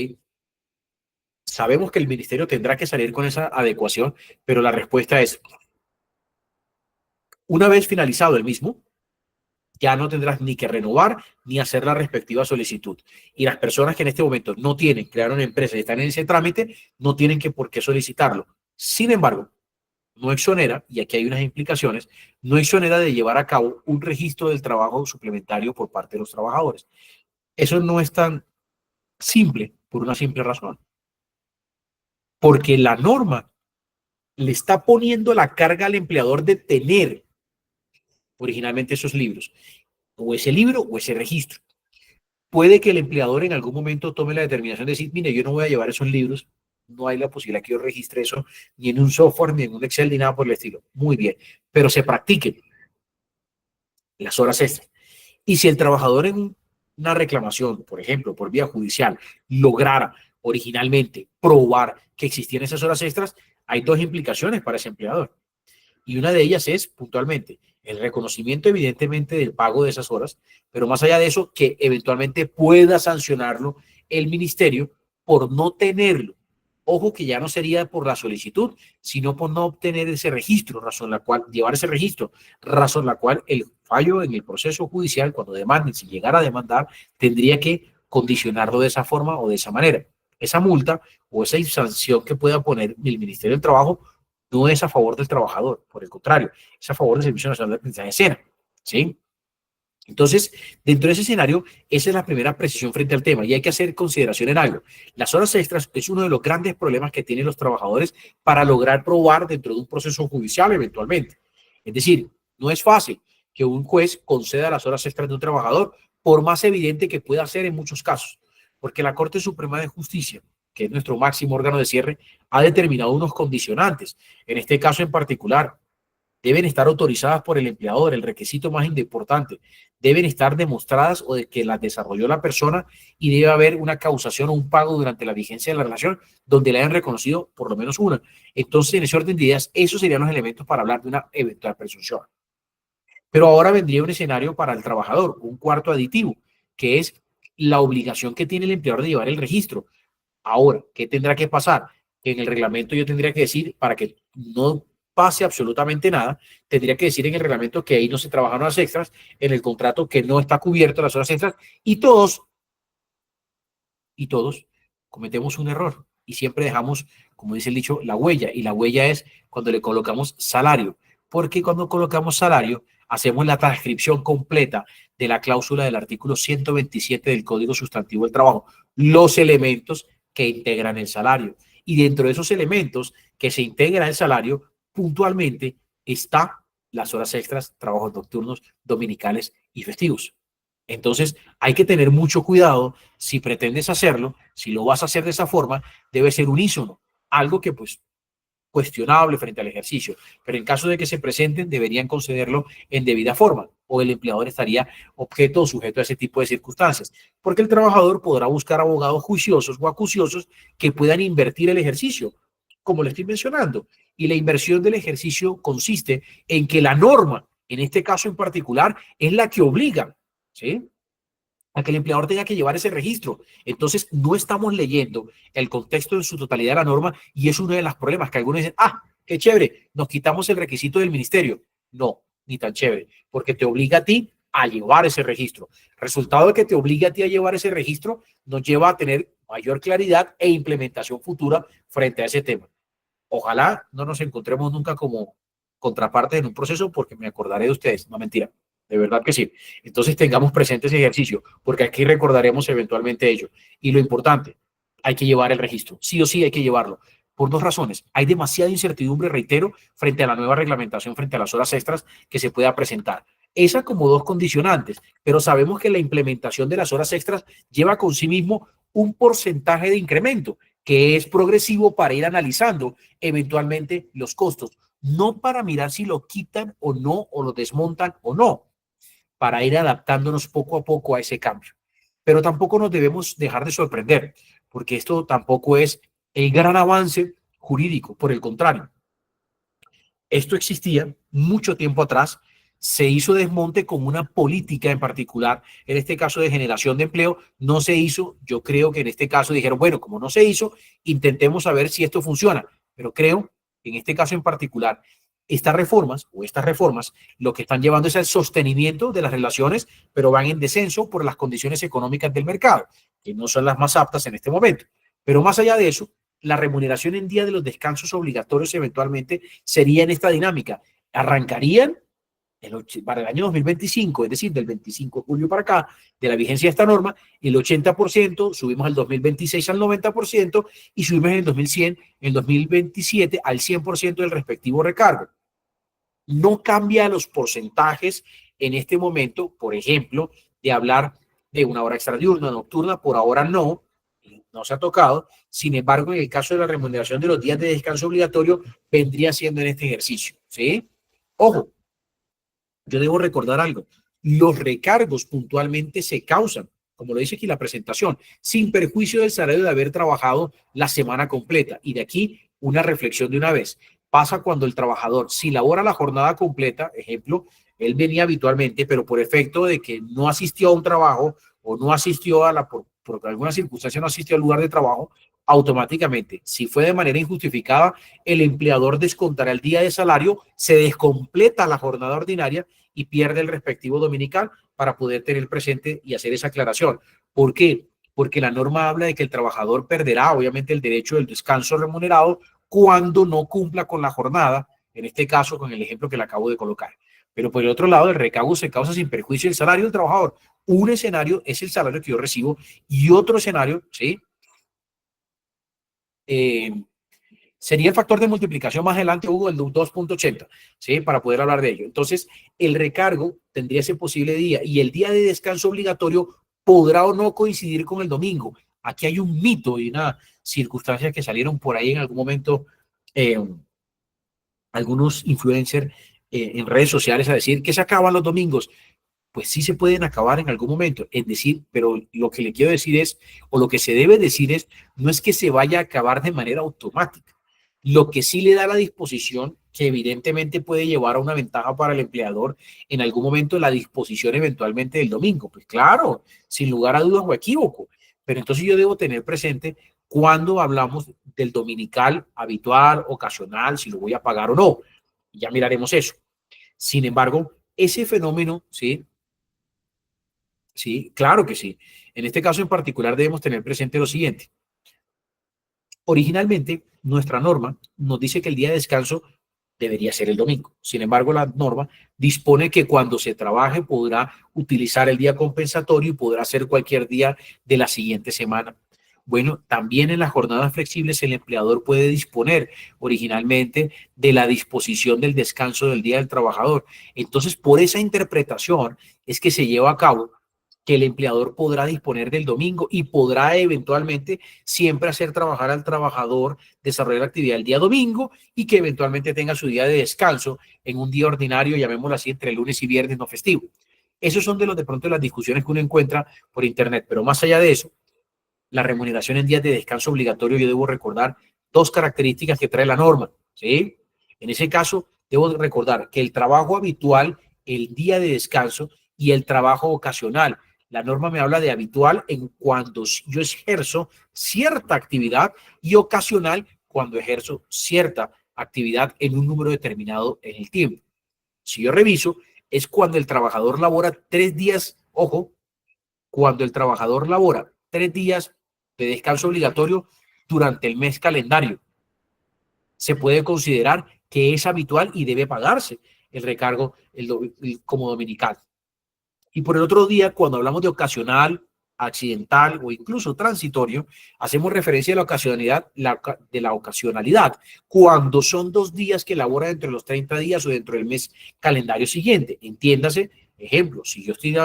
sabemos que el ministerio tendrá que salir con esa adecuación, pero la respuesta es, una vez finalizado el mismo, ya no tendrás ni que renovar ni hacer la respectiva solicitud. Y las personas que en este momento no tienen, crearon empresas y están en ese trámite, no tienen que por qué solicitarlo. Sin embargo, no exonera, y aquí hay unas implicaciones, no exonera de llevar a cabo un registro del trabajo suplementario por parte de los trabajadores. Eso no es tan simple por una simple razón, porque la norma le está poniendo la carga al empleador de tener originalmente esos libros, o ese libro o ese registro. Puede que el empleador en algún momento tome la determinación de decir, mire, yo no voy a llevar esos libros, no hay la posibilidad que yo registre eso ni en un software, ni en un Excel, ni nada por el estilo. Muy bien, pero se practiquen las horas extras. Y si el trabajador en una reclamación, por ejemplo, por vía judicial, lograra originalmente probar que existían esas horas extras, hay dos implicaciones para ese empleador. Y una de ellas es, puntualmente, el reconocimiento evidentemente del pago de esas horas, pero más allá de eso, que eventualmente pueda sancionarlo el ministerio por no tenerlo. Ojo que ya no sería por la solicitud, sino por no obtener ese registro, razón la cual, llevar ese registro, razón la cual el fallo en el proceso judicial, cuando demanden, si llegara a demandar, tendría que condicionarlo de esa forma o de esa manera. Esa multa o esa sanción que pueda poner el Ministerio del Trabajo no es a favor del trabajador, por el contrario, es a favor del Servicio Nacional de Aprendizaje de Escena, ¿sí? Entonces, dentro de ese escenario, esa es la primera precisión frente al tema y hay que hacer consideración en algo. Las horas extras es uno de los grandes problemas que tienen los trabajadores para lograr probar dentro de un proceso judicial eventualmente. Es decir, no es fácil que un juez conceda las horas extras de un trabajador, por más evidente que pueda ser en muchos casos, porque la Corte Suprema de Justicia que es nuestro máximo órgano de cierre, ha determinado unos condicionantes. En este caso en particular, deben estar autorizadas por el empleador, el requisito más importante. Deben estar demostradas o de que las desarrolló la persona y debe haber una causación o un pago durante la vigencia de la relación donde le hayan reconocido por lo menos una. Entonces, en ese orden de ideas, esos serían los elementos para hablar de una eventual presunción. Pero ahora vendría un escenario para el trabajador, un cuarto aditivo, que es la obligación que tiene el empleador de llevar el registro. Ahora, ¿qué tendrá que pasar? En el reglamento yo tendría que decir, para que no pase absolutamente nada, tendría que decir en el reglamento que ahí no se trabajan horas extras, en el contrato que no está cubierto las horas extras, y todos cometemos un error y siempre dejamos, como dice el dicho, la huella, y la huella es cuando le colocamos salario, porque cuando colocamos salario hacemos la transcripción completa de la cláusula del artículo 127 del Código Sustantivo del Trabajo, los elementos que integran el salario. Y dentro de esos elementos que se integra el salario, puntualmente está las horas extras, trabajos nocturnos, dominicales y festivos. Entonces, hay que tener mucho cuidado si pretendes hacerlo, si lo vas a hacer de esa forma, debe ser unísono, algo que pues cuestionable frente al ejercicio, pero en caso de que se presenten deberían concederlo en debida forma o el empleador estaría objeto o sujeto a ese tipo de circunstancias, porque el trabajador podrá buscar abogados juiciosos o acuciosos que puedan invertir el ejercicio, como le estoy mencionando, y la inversión del ejercicio consiste en que la norma, en este caso en particular, es la que obliga, ¿sí?, a que el empleador tenga que llevar ese registro. Entonces, no estamos leyendo el contexto en su totalidad de la norma y es uno de los problemas que algunos dicen, ah, qué chévere, nos quitamos el requisito del ministerio. No, ni tan chévere, porque te obliga a ti a llevar ese registro. Resultado de que te obliga a ti a llevar ese registro nos lleva a tener mayor claridad e implementación futura frente a ese tema. Ojalá no nos encontremos nunca como contrapartes en un proceso porque me acordaré de ustedes, no mentira. De verdad que sí. Entonces tengamos presente ese ejercicio, porque aquí recordaremos eventualmente ello. Y lo importante, hay que llevar el registro. Sí o sí hay que llevarlo. Por dos razones. Hay demasiada incertidumbre, reitero, frente a la nueva reglamentación, frente a las horas extras que se pueda presentar. Esa como dos condicionantes, pero sabemos que la implementación de las horas extras lleva con sí mismo un porcentaje de incremento que es progresivo para ir analizando eventualmente los costos, no para mirar si lo quitan o no, o lo desmontan o no, para ir adaptándonos poco a poco a ese cambio. Pero tampoco nos debemos dejar de sorprender, porque esto tampoco es el gran avance jurídico. Por el contrario, esto existía mucho tiempo atrás, se hizo desmonte con una política en particular, en este caso de generación de empleo, no se hizo, yo creo que en este caso dijeron, bueno, como no se hizo, intentemos saber si esto funciona, pero creo que en este caso en particular, estas reformas lo que están llevando es el sostenimiento de las relaciones, pero van en descenso por las condiciones económicas del mercado, que no son las más aptas en este momento. Pero más allá de eso, la remuneración en día de los descansos obligatorios eventualmente sería en esta dinámica. Arrancarían para el año 2025, es decir, del 25 de julio para acá, de la vigencia de esta norma, el 80%, subimos al 2026 al 90% y subimos en el 2100, en el 2027 al 100% del respectivo recargo. No cambia los porcentajes en este momento, por ejemplo, de hablar de una hora extra diurna, nocturna, por ahora no, no se ha tocado. Sin embargo, en el caso de la remuneración de los días de descanso obligatorio, vendría siendo en este ejercicio, ¿sí? Ojo, yo debo recordar algo. Los recargos puntualmente se causan, como lo dice aquí la presentación, sin perjuicio del salario de haber trabajado la semana completa. Y de aquí una reflexión de una vez. Pasa cuando el trabajador, si labora la jornada completa, ejemplo, él venía habitualmente, pero por efecto de que no asistió a un trabajo o no asistió a por alguna circunstancia no asistió al lugar de trabajo, automáticamente, si fue de manera injustificada, el empleador descontará el día de salario, se descompleta la jornada ordinaria y pierde el respectivo dominical para poder tener presente y hacer esa aclaración. ¿Por qué? Porque la norma habla de que el trabajador perderá, obviamente, el derecho del descanso remunerado cuando no cumpla con la jornada, en este caso con el ejemplo que le acabo de colocar. Pero por el otro lado, el recargo se causa sin perjuicio del salario del trabajador. Un escenario es el salario que yo recibo y otro escenario, ¿sí? Sería el factor de multiplicación más adelante, Hugo, el de 2.80, ¿sí? Para poder hablar de ello. Entonces, el recargo tendría ese posible día y el día de descanso obligatorio podrá o no coincidir con el domingo. Aquí hay un mito y una circunstancia que salieron por ahí en algún momento, eh, algunos influencers en redes sociales a decir que se acaban los domingos. Pues sí se pueden acabar en algún momento, es decir, pero lo que le quiero decir es, o lo que se debe decir es, no es que se vaya a acabar de manera automática. Lo que sí le da la disposición, que evidentemente puede llevar a una ventaja para el empleador en algún momento, la disposición eventualmente del domingo. Pues claro, sin lugar a dudas o equívoco, pero entonces yo debo tener presente cuando hablamos del dominical habitual, ocasional, si lo voy a pagar o no. Ya miraremos eso. Sin embargo, ese fenómeno, ¿sí? Sí, claro que sí. En este caso en particular debemos tener presente lo siguiente. Originalmente, nuestra norma nos dice que el día de descanso debería ser el domingo. Sin embargo, la norma dispone que cuando se trabaje podrá utilizar el día compensatorio y podrá ser cualquier día de la siguiente semana. Bueno, también en las jornadas flexibles el empleador puede disponer originalmente de la disposición del descanso del día del trabajador. Entonces, por esa interpretación es que se lleva a cabo que el empleador podrá disponer del domingo y podrá eventualmente siempre hacer trabajar al trabajador, desarrollar la actividad el día domingo y que eventualmente tenga su día de descanso en un día ordinario, llamémoslo así, entre lunes y viernes no festivo. Esos son de pronto las discusiones que uno encuentra por internet, pero más allá de eso, la remuneración en días de descanso obligatorio, yo debo recordar dos características que trae la norma, ¿sí? En ese caso, debo recordar que el trabajo habitual, el día de descanso y el trabajo ocasional. La norma me habla de habitual en cuando yo ejerzo cierta actividad y ocasional cuando ejerzo cierta actividad en un número determinado en el tiempo. Si yo reviso, es cuando el trabajador labora 3 días, ojo, cuando el trabajador labora 3 días de descanso obligatorio durante el mes calendario. Se puede considerar que es habitual y debe pagarse el recargo como dominical. Y por el otro día, cuando hablamos de ocasional, accidental o incluso transitorio, hacemos referencia a la ocasionalidad, de la ocasionalidad, cuando son 2 días que elabora dentro de los 30 días o dentro del mes calendario siguiente. Entiéndase, ejemplo, si yo estoy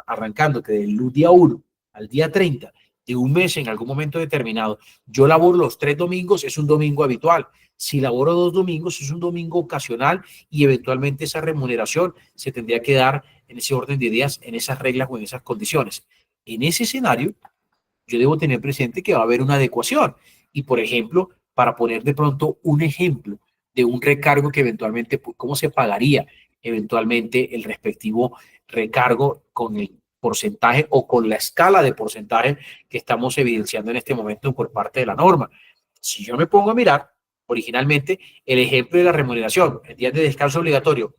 arrancando que del día 1 al día 30 de un mes en algún momento determinado, yo laboro los 3 domingos, es un domingo habitual. Si laboro 2 domingos, es un domingo ocasional y eventualmente esa remuneración se tendría que dar en ese orden de ideas, en esas reglas o en esas condiciones. En ese escenario, yo debo tener presente que va a haber una adecuación. Y, por ejemplo, para poner de pronto un ejemplo de un recargo que eventualmente, ¿cómo se pagaría eventualmente el respectivo recargo con el porcentaje o con la escala de porcentaje que estamos evidenciando en este momento por parte de la norma? Si yo me pongo a mirar, originalmente, el ejemplo de la remuneración, el día de descanso obligatorio,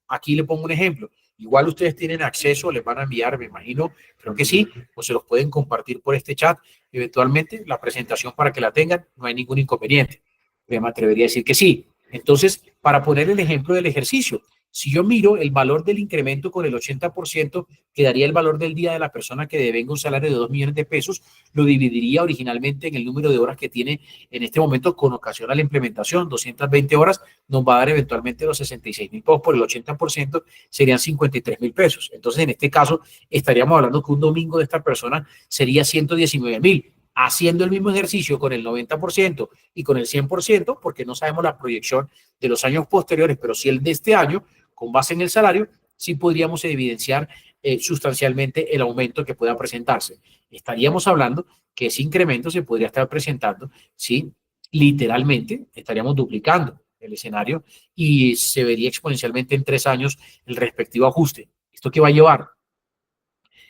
aquí le pongo un ejemplo. Igual ustedes tienen acceso, les van a enviar, me imagino, creo que sí, o se los pueden compartir por este chat, eventualmente la presentación para que la tengan, no hay ningún inconveniente. Me atrevería a decir que sí. Entonces, para poner el ejemplo del ejercicio, si yo miro el valor del incremento con el 80%, que daría el valor del día de la persona que devenga un salario de 2 millones de pesos, lo dividiría originalmente en el número de horas que tiene en este momento con ocasión a la implementación, 220 horas, nos va a dar eventualmente los 66.000 pesos por el 80%, serían 53.000 pesos. Entonces, en este caso, estaríamos hablando que un domingo de esta persona sería 119.000, haciendo el mismo ejercicio con el 90% y con el 100%, porque no sabemos la proyección de los años posteriores, pero sí el de este año, con base en el salario, sí podríamos evidenciar sustancialmente el aumento que pueda presentarse. Estaríamos hablando que ese incremento se podría estar presentando, ¿sí? Literalmente estaríamos duplicando el escenario y se vería exponencialmente en 3 años el respectivo ajuste. ¿Esto qué va a llevar?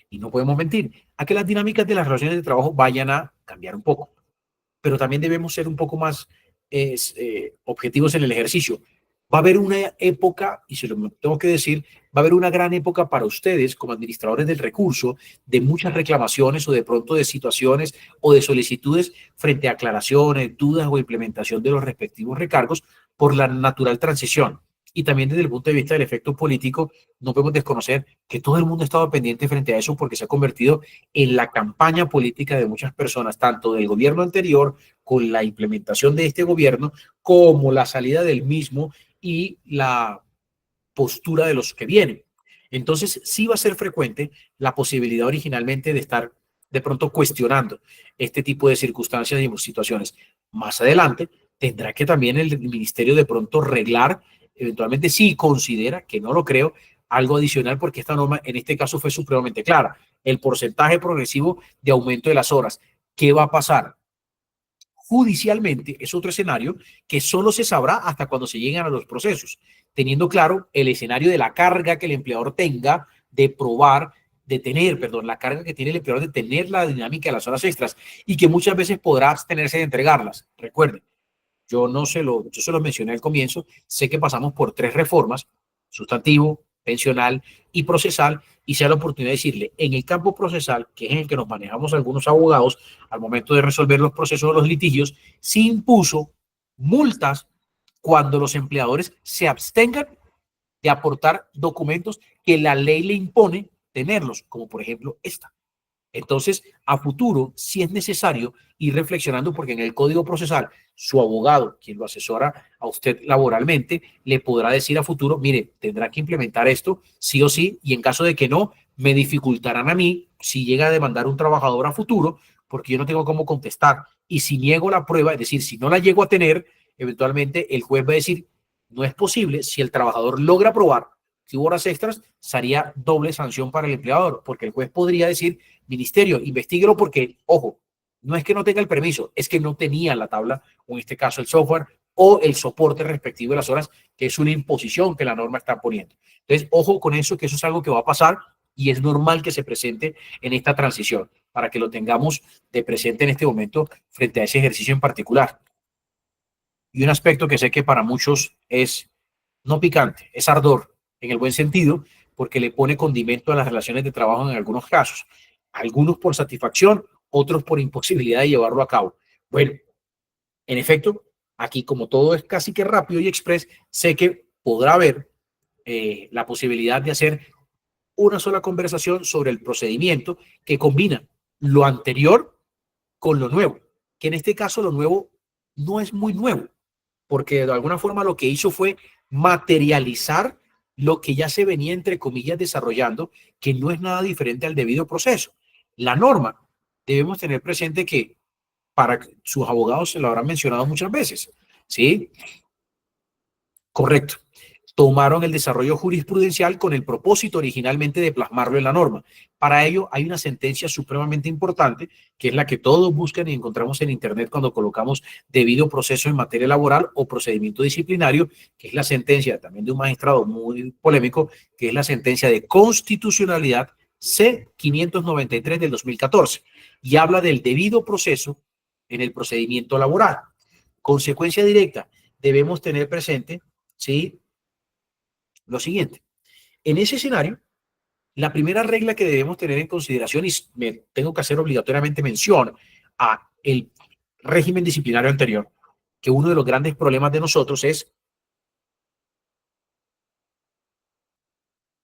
Y no podemos mentir, a que las dinámicas de las relaciones de trabajo vayan a cambiar un poco, pero también debemos ser un poco más objetivos en el ejercicio. Va a haber una época, y se lo tengo que decir, va a haber una gran época para ustedes como administradores del recurso, de muchas reclamaciones o de pronto de situaciones o de solicitudes frente a aclaraciones, dudas o implementación de los respectivos recargos por la natural transición. Y también desde el punto de vista del efecto político, no podemos desconocer que todo el mundo ha estado pendiente frente a eso porque se ha convertido en la campaña política de muchas personas, tanto del gobierno anterior con la implementación de este gobierno, como la salida del mismo y la postura de los que vienen. Entonces, sí va a ser frecuente la posibilidad originalmente de estar de pronto cuestionando este tipo de circunstancias y situaciones. Más adelante tendrá que también el ministerio de pronto reglar, eventualmente si considera, que no lo creo, algo adicional, porque esta norma en este caso fue supremamente clara. El porcentaje progresivo de aumento de las horas. ¿Qué va a pasar? Judicialmente es otro escenario que solo se sabrá hasta cuando se lleguen a los procesos, teniendo claro el escenario de la carga que el empleador tenga de probar, de tener, perdón, la carga que tiene el empleador de tener la dinámica de las horas extras y que muchas veces podrá abstenerse de entregarlas. Recuerden, yo se lo mencioné al comienzo, sé que pasamos por 3 reformas, sustantivo, pensional y procesal, y sea la oportunidad de decirle, en el campo procesal, que es en el que nos manejamos algunos abogados, al momento de resolver los procesos de los litigios, se impuso multas cuando los empleadores se abstengan de aportar documentos que la ley le impone tenerlos, como por ejemplo esta. Entonces, a futuro, si es necesario ir reflexionando, porque en el Código Procesal, su abogado, quien lo asesora a usted laboralmente, le podrá decir a futuro, mire, tendrá que implementar esto sí o sí, y en caso de que no, me dificultarán a mí si llega a demandar un trabajador a futuro, porque yo no tengo cómo contestar. Y si niego la prueba, es decir, si no la llego a tener, eventualmente el juez va a decir, no es posible, si el trabajador logra probar que hubo horas extras, sería doble sanción para el empleador, porque el juez podría decir, ministerio, investíguelo porque, ojo, no es que no tenga el permiso, es que no tenía la tabla, o en este caso el software, o el soporte respectivo de las horas, que es una imposición que la norma está poniendo. Entonces, ojo con eso, que eso es algo que va a pasar y es normal que se presente en esta transición, para que lo tengamos de presente en este momento frente a ese ejercicio en particular. Y un aspecto que sé que para muchos es no picante, es ardor, en el buen sentido, porque le pone condimento a las relaciones de trabajo en algunos casos. Algunos por satisfacción, otros por imposibilidad de llevarlo a cabo. Bueno, en efecto, aquí como todo es casi que rápido y express, sé que podrá haber la posibilidad de hacer una sola conversación sobre el procedimiento que combina lo anterior con lo nuevo, que en este caso lo nuevo no es muy nuevo, porque de alguna forma lo que hizo fue materializar lo que ya se venía, entre comillas, desarrollando, que no es nada diferente al debido proceso. La norma, debemos tener presente que para sus abogados se lo habrán mencionado muchas veces, ¿sí? Correcto. Tomaron el desarrollo jurisprudencial con el propósito originalmente de plasmarlo en la norma. Para ello hay una sentencia supremamente importante, que es la que todos buscan y encontramos en Internet cuando colocamos debido proceso en materia laboral o procedimiento disciplinario, que es la sentencia también de un magistrado muy polémico, que es la sentencia de constitucionalidad C-593 del 2014, y habla del debido proceso en el procedimiento laboral. Consecuencia directa, debemos tener presente, ¿sí?, lo siguiente. En ese escenario, la primera regla que debemos tener en consideración, y me tengo que hacer obligatoriamente mención a el régimen disciplinario anterior, que uno de los grandes problemas de nosotros es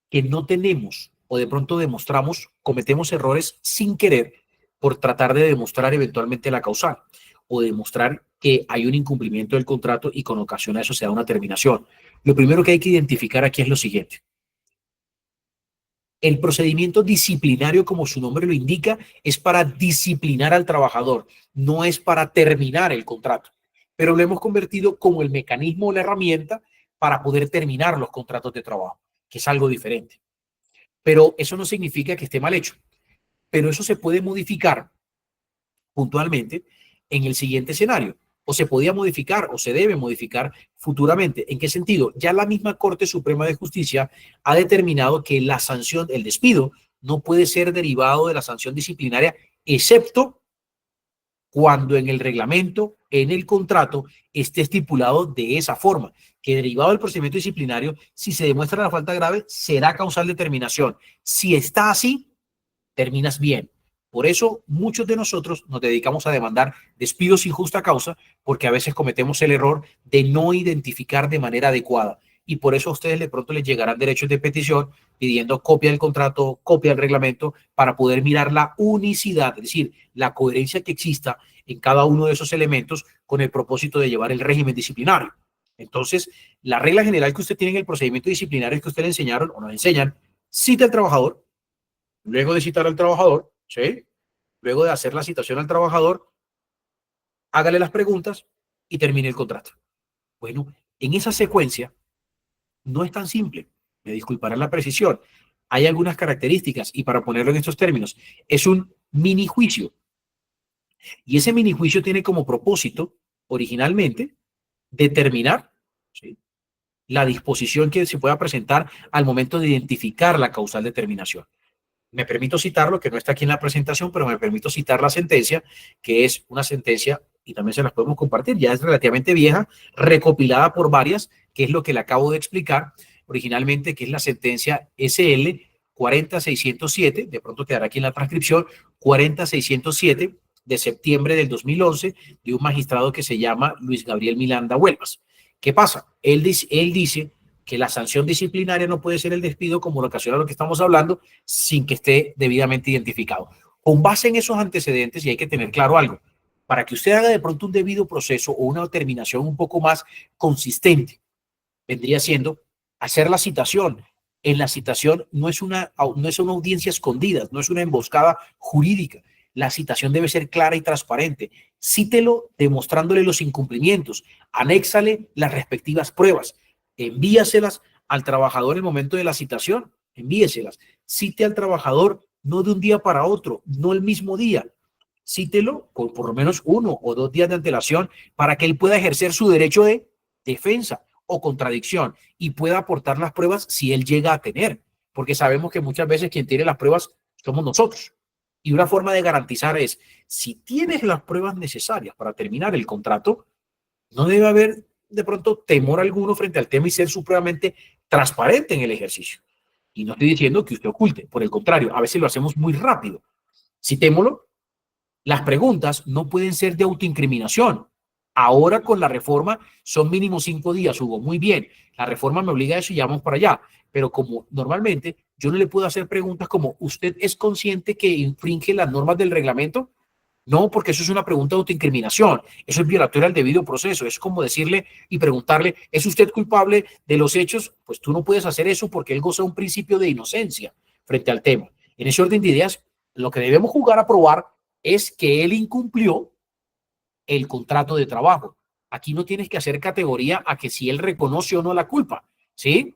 que no tenemos o de pronto demostramos, cometemos errores sin querer por tratar de demostrar eventualmente la causal o demostrar que hay un incumplimiento del contrato y con ocasión a eso se da una terminación. Lo primero que hay que identificar aquí es lo siguiente. El procedimiento disciplinario, como su nombre lo indica, es para disciplinar al trabajador, no es para terminar el contrato. Pero lo hemos convertido como el mecanismo o la herramienta para poder terminar los contratos de trabajo, que es algo diferente. Pero eso no significa que esté mal hecho. Pero eso se puede modificar puntualmente en el siguiente escenario. O se podía modificar o se debe modificar futuramente. ¿En qué sentido? Ya la misma Corte Suprema de Justicia ha determinado que la sanción, el despido, no puede ser derivado de la sanción disciplinaria, excepto cuando en el reglamento, en el contrato, esté estipulado de esa forma, que derivado del procedimiento disciplinario, si se demuestra la falta grave, será causal de terminación. Si está así, terminas bien. Por eso muchos de nosotros nos dedicamos a demandar despidos sin justa causa, porque a veces cometemos el error de no identificar de manera adecuada. Y por eso a ustedes de pronto les llegarán derechos de petición pidiendo copia del contrato, copia del reglamento, para poder mirar la unicidad, es decir, la coherencia que exista en cada uno de esos elementos con el propósito de llevar el régimen disciplinario. Entonces, la regla general que usted tiene en el procedimiento disciplinario es que usted le enseñaron o nos enseñan, cita al trabajador, luego de citar al trabajador, ¿sí?, luego de hacer la citación al trabajador, hágale las preguntas y termine el contrato. Bueno, en esa secuencia no es tan simple. Me disculparán la precisión. Hay algunas características y para ponerlo en estos términos, es un mini juicio. Y ese mini juicio tiene como propósito, originalmente, determinar, ¿sí?, la disposición que se pueda presentar al momento de identificar la causal de terminación. Me permito citarlo, que no está aquí en la presentación, pero me permito citar la sentencia, que es una sentencia, y también se las podemos compartir, ya es relativamente vieja, recopilada por varias, que es lo que le acabo de explicar originalmente, que es la sentencia SL 40607, de pronto quedará aquí en la transcripción, 40607 de septiembre del 2011, de un magistrado que se llama Luis Gabriel Miranda Huelvas. ¿Qué pasa? Él dice que la sanción disciplinaria no puede ser el despido, como lo ocasiona lo que estamos hablando, sin que esté debidamente identificado. Con base en esos antecedentes, y hay que tener claro algo, para que usted haga de pronto un debido proceso o una determinación un poco más consistente, vendría siendo hacer la citación. En la citación no es una audiencia escondida, no es una emboscada jurídica. La citación debe ser clara y transparente. Cítelo demostrándole los incumplimientos, anéxale las respectivas pruebas, envíaselas al trabajador en el momento de la citación, envíeselas. Cite al trabajador no de un día para otro, no el mismo día. Cítelo con por lo menos 1 o 2 días de antelación para que él pueda ejercer su derecho de defensa o contradicción y pueda aportar las pruebas si él llega a tener, porque sabemos que muchas veces quien tiene las pruebas somos nosotros. Y una forma de garantizar es, si tienes las pruebas necesarias para terminar el contrato, no debe haber de pronto temor alguno frente al tema y ser supremamente transparente en el ejercicio. Y no estoy diciendo que usted oculte, por el contrario, a veces lo hacemos muy rápido. Citémoslo. Las preguntas no pueden ser de autoincriminación. Ahora con la reforma son mínimo 5 días, Hugo. Muy bien, la reforma me obliga a eso y ya vamos para allá. Pero como normalmente yo no le puedo hacer preguntas como, ¿usted es consciente que infringe las normas del reglamento? No, porque eso es una pregunta de autoincriminación. Eso es violatorio al debido proceso. Es como decirle y preguntarle, ¿es usted culpable de los hechos? Pues tú no puedes hacer eso porque él goza un principio de inocencia frente al tema. En ese orden de ideas, lo que debemos jugar a probar es que él incumplió el contrato de trabajo. Aquí no tienes que hacer categoría a que si él reconoce o no la culpa, ¿sí?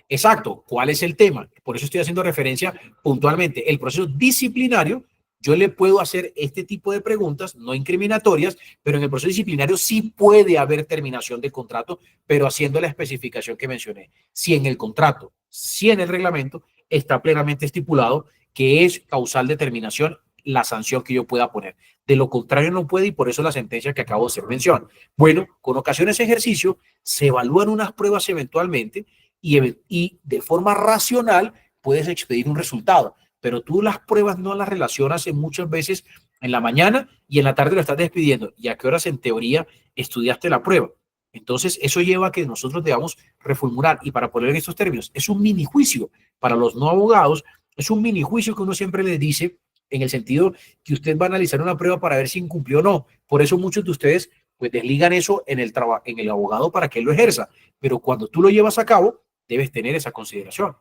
Exacto. ¿Cuál es el tema? Por eso estoy haciendo referencia puntualmente. El proceso disciplinario, yo le puedo hacer este tipo de preguntas, no incriminatorias, pero en el proceso disciplinario sí puede haber terminación de contrato, pero haciendo la especificación que mencioné. Si en el contrato, si en el reglamento está plenamente estipulado que es causal de terminación la sanción que yo pueda poner. De lo contrario no puede y por eso la sentencia que acabo de hacer mención. Bueno, con ocasión de ese ejercicio se evalúan unas pruebas eventualmente y de forma racional puedes expedir un resultado, pero tú las pruebas no las relacionas muchas veces en la mañana y en la tarde lo estás despidiendo. ¿Y a qué horas en teoría estudiaste la prueba? Entonces, eso lleva a que nosotros debamos reformular y para poner en estos términos, es un mini juicio para los no abogados, es un mini juicio que uno siempre le dice en el sentido que usted va a analizar una prueba para ver si incumplió o no. Por eso muchos de ustedes pues desligan eso en el abogado para que él lo ejerza, pero cuando tú lo llevas a cabo, debes tener esa consideración.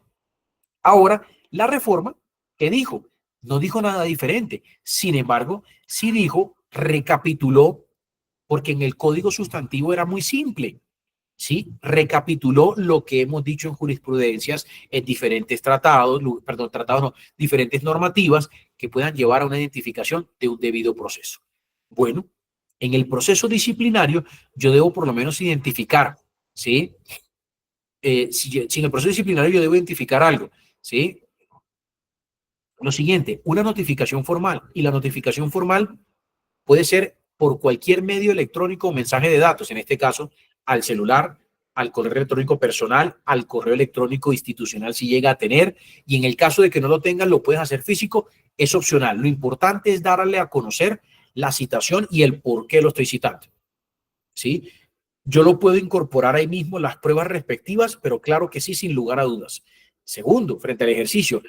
Ahora, la reforma, ¿qué dijo? No dijo nada diferente. Sin embargo, sí dijo, recapituló, porque en el código sustantivo era muy simple. ¿Sí? Recapituló lo que hemos dicho en jurisprudencias, en diferentes tratados, perdón, tratados no, diferentes normativas que puedan llevar a una identificación de un debido proceso. Bueno, en el proceso disciplinario yo debo por lo menos identificar, ¿sí? Si en el proceso disciplinario yo debo identificar algo, ¿sí? Lo siguiente, una notificación formal, y la notificación formal puede ser por cualquier medio electrónico o mensaje de datos, en este caso al celular, al correo electrónico personal, al correo electrónico institucional si llega a tener, y en el caso de que no lo tengan, lo puedes hacer físico, es opcional. Lo importante es darle a conocer la citación y el por qué lo estoy citando, ¿sí? Yo lo puedo incorporar ahí mismo las pruebas respectivas, pero claro que sí, sin lugar a dudas. Segundo, frente al ejercicio,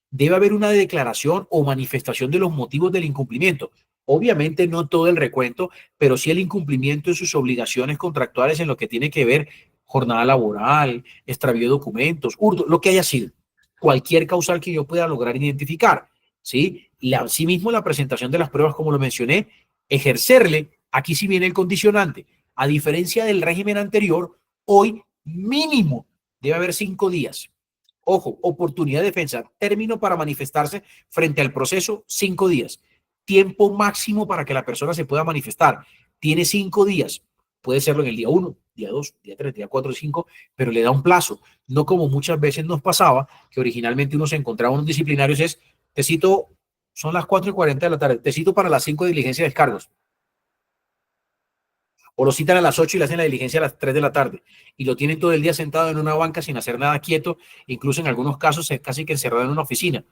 debe haber una declaración o manifestación de los motivos del incumplimiento. Obviamente no todo el recuento, pero sí el incumplimiento de sus obligaciones contractuales en lo que tiene que ver jornada laboral, extravío de documentos, hurto, lo que haya sido. Cualquier causal que yo pueda lograr identificar. ¿sí? Y asimismo la presentación de las pruebas, como lo mencioné, ejercerle, aquí sí viene el condicionante. A diferencia del régimen anterior, hoy mínimo debe haber 5 días. Ojo, oportunidad de defensa, término para manifestarse frente al proceso, 5 días. Tiempo máximo para que la persona se pueda manifestar. Tiene 5 días. Puede serlo en el día 1, día 2, día 3, día 4, 5, pero le da un plazo. No como muchas veces nos pasaba, que originalmente uno se encontraba en un disciplinario, es, te cito, son las 4:40 de la tarde, te cito para las 5 de diligencia de descargos. O lo citan a las 8 y le hacen la diligencia a las 3 de la tarde. Y lo tienen todo el día sentado en una banca sin hacer nada quieto, incluso en algunos casos casi que encerrado en una oficina.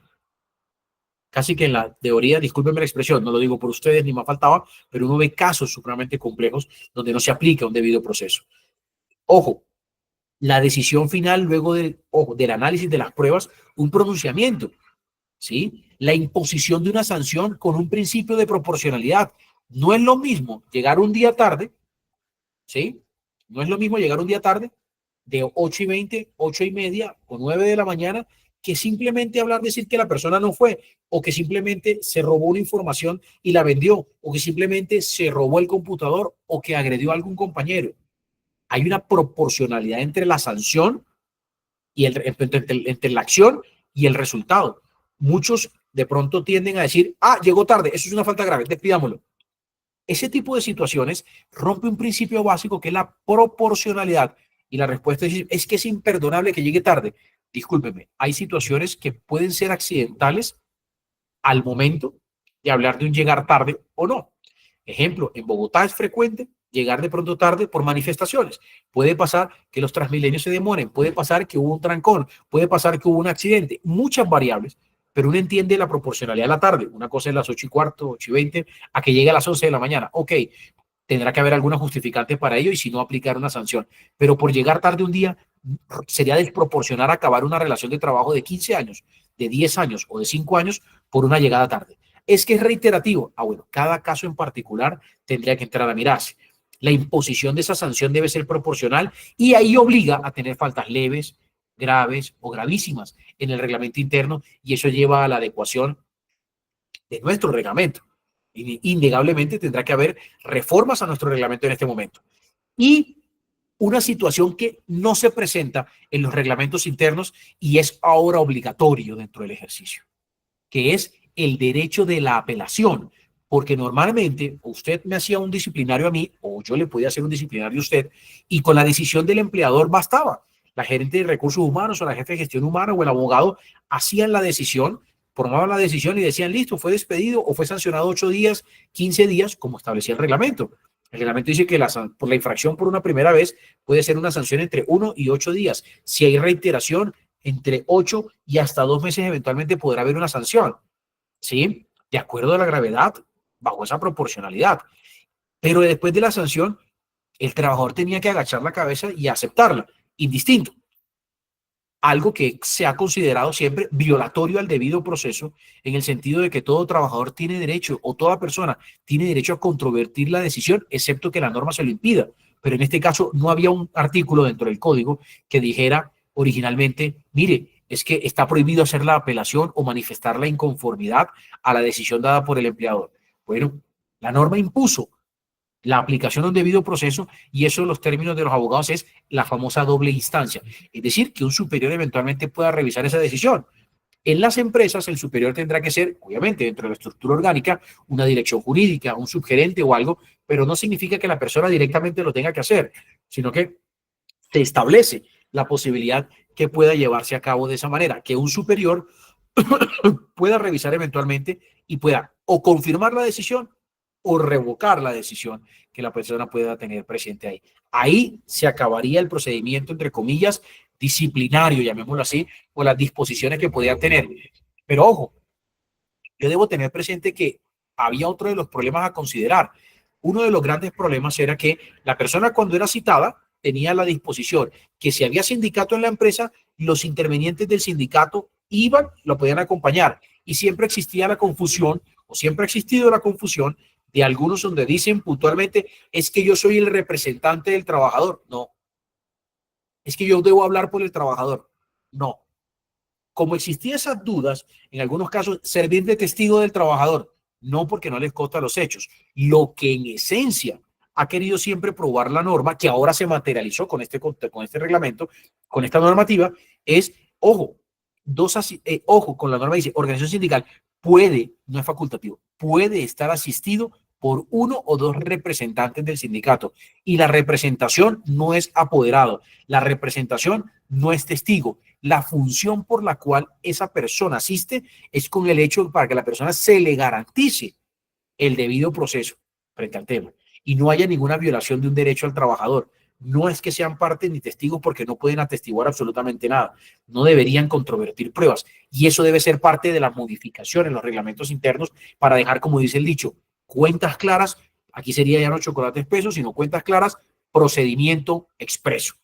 Casi que en la teoría, discúlpenme la expresión, no lo digo por ustedes ni más faltaba, pero uno ve casos supremamente complejos donde no se aplica un debido proceso. Ojo, la decisión final luego del análisis de las pruebas, un pronunciamiento, ¿sí? La imposición de una sanción con un principio de proporcionalidad. No es lo mismo llegar un día tarde, ¿sí? No es lo mismo llegar un día tarde de 8:20, 8:30 o 9 de la mañana que simplemente hablar, decir que la persona no fue, o que simplemente se robó una información y la vendió, o que simplemente se robó el computador, o que agredió a algún compañero. Hay una proporcionalidad entre la sanción y entre la acción y el resultado. Muchos de pronto tienden a decir, llegó tarde, eso es una falta grave, despidámoslo. Ese tipo de situaciones rompe un principio básico que es la proporcionalidad. Y la respuesta es que es imperdonable que llegue tarde. Discúlpeme, hay situaciones que pueden ser accidentales al momento de hablar de un llegar tarde o no. Ejemplo, en Bogotá es frecuente llegar de pronto tarde por manifestaciones. Puede pasar que los Transmilenios se demoren, puede pasar que hubo un trancón, puede pasar que hubo un accidente, muchas variables, pero uno entiende la proporcionalidad de la tarde. Una cosa es las 8:15, 8:20, a que llegue a las 11 de la mañana. Ok, tendrá que haber alguna justificante para ello y si no aplicar una sanción. Pero por llegar tarde un día sería desproporcionar acabar una relación de trabajo de 15 años, de 10 años o de 5 años por una llegada tarde. Es que es reiterativo. Bueno, cada caso en particular tendría que entrar a mirarse. La imposición de esa sanción debe ser proporcional y ahí obliga a tener faltas leves, graves o gravísimas en el reglamento interno y eso lleva a la adecuación de nuestro reglamento. Innegablemente tendrá que haber reformas a nuestro reglamento en este momento. Y una situación que no se presenta en los reglamentos internos y es ahora obligatorio dentro del ejercicio, que es el derecho de la apelación. Porque normalmente usted me hacía un disciplinario a mí o yo le podía hacer un disciplinario a usted y con la decisión del empleador bastaba. La gerente de recursos humanos o la jefe de gestión humana o el abogado hacían la decisión, formaban la decisión y decían, listo, fue despedido o fue sancionado 8 días, 15 días, como establecía el reglamento. El reglamento dice que por la infracción por una primera vez puede ser una sanción entre 1 y 8 días. Si hay reiteración, entre 8 y hasta 2 meses eventualmente podrá haber una sanción. ¿Sí? De acuerdo a la gravedad, bajo esa proporcionalidad. Pero después de la sanción, el trabajador tenía que agachar la cabeza y aceptarla, indistinto. Algo que se ha considerado siempre violatorio al debido proceso, en el sentido de que todo trabajador tiene derecho o toda persona tiene derecho a controvertir la decisión, excepto que la norma se lo impida. Pero en este caso no había un artículo dentro del código que dijera originalmente, mire, es que está prohibido hacer la apelación o manifestar la inconformidad a la decisión dada por el empleador. Bueno, la norma impuso la aplicación de un debido proceso y eso en los términos de los abogados es la famosa doble instancia. Es decir, que un superior eventualmente pueda revisar esa decisión. En las empresas, el superior tendrá que ser, obviamente, dentro de la estructura orgánica, una dirección jurídica, un subgerente o algo, pero no significa que la persona directamente lo tenga que hacer, sino que se establece la posibilidad que pueda llevarse a cabo de esa manera, que un superior pueda revisar eventualmente y pueda o confirmar la decisión o revocar la decisión que la persona pueda tener presente ahí. Ahí se acabaría el procedimiento, entre comillas, disciplinario, llamémoslo así, o las disposiciones que podía tener. Pero ojo, yo debo tener presente que había otro de los problemas a considerar. Uno de los grandes problemas era que la persona cuando era citada tenía la disposición que si había sindicato en la empresa, los intervenientes del sindicato iban, lo podían acompañar. Y siempre existía la confusión, o siempre ha existido la confusión de algunos donde dicen puntualmente, es que yo soy el representante del trabajador. No, es que yo debo hablar por el trabajador. No, como existían esas dudas, en algunos casos, servir de testigo del trabajador, no porque no les consta los hechos. Lo que en esencia ha querido siempre probar la norma, que ahora se materializó con este reglamento, con esta normativa, es, ojo, ojo, con la norma dice, organización sindical puede, no es facultativo, puede estar asistido por uno o dos representantes del sindicato. Y la representación no es apoderado, la representación no es testigo. La función por la cual esa persona asiste es con el hecho para que la persona se le garantice el debido proceso frente al tema y no haya ninguna violación de un derecho al trabajador. No es que sean parte ni testigos porque no pueden atestiguar absolutamente nada. No deberían controvertir pruebas. Y eso debe ser parte de la modificación en los reglamentos internos para dejar, como dice el dicho, cuentas claras. Aquí sería ya no chocolates pesos, sino cuentas claras, procedimiento expreso,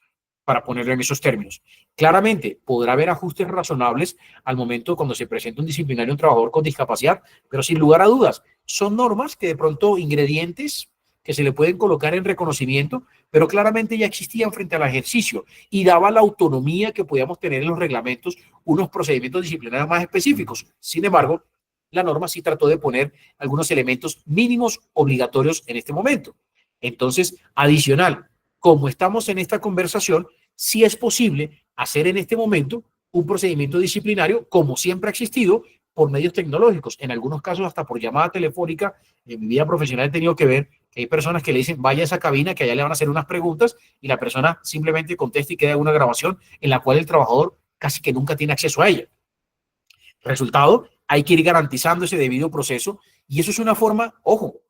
para ponerlo en esos términos. Claramente, podrá haber ajustes razonables al momento cuando se presenta un disciplinario a un trabajador con discapacidad, pero sin lugar a dudas, son normas que de pronto, ingredientes que se le pueden colocar en reconocimiento, pero claramente ya existían frente al ejercicio y daba la autonomía que podíamos tener en los reglamentos unos procedimientos disciplinarios más específicos. Sin embargo, la norma sí trató de poner algunos elementos mínimos obligatorios en este momento. Entonces, adicional, como estamos en esta conversación, sí es posible hacer en este momento un procedimiento disciplinario, como siempre ha existido, por medios tecnológicos, en algunos casos hasta por llamada telefónica. En mi vida profesional he tenido que ver que hay personas que le dicen, vaya a esa cabina, que allá le van a hacer unas preguntas, y la persona simplemente contesta y queda una grabación en la cual el trabajador casi que nunca tiene acceso a ella. Resultado, hay que ir garantizando ese debido proceso, y eso es una forma, ojo,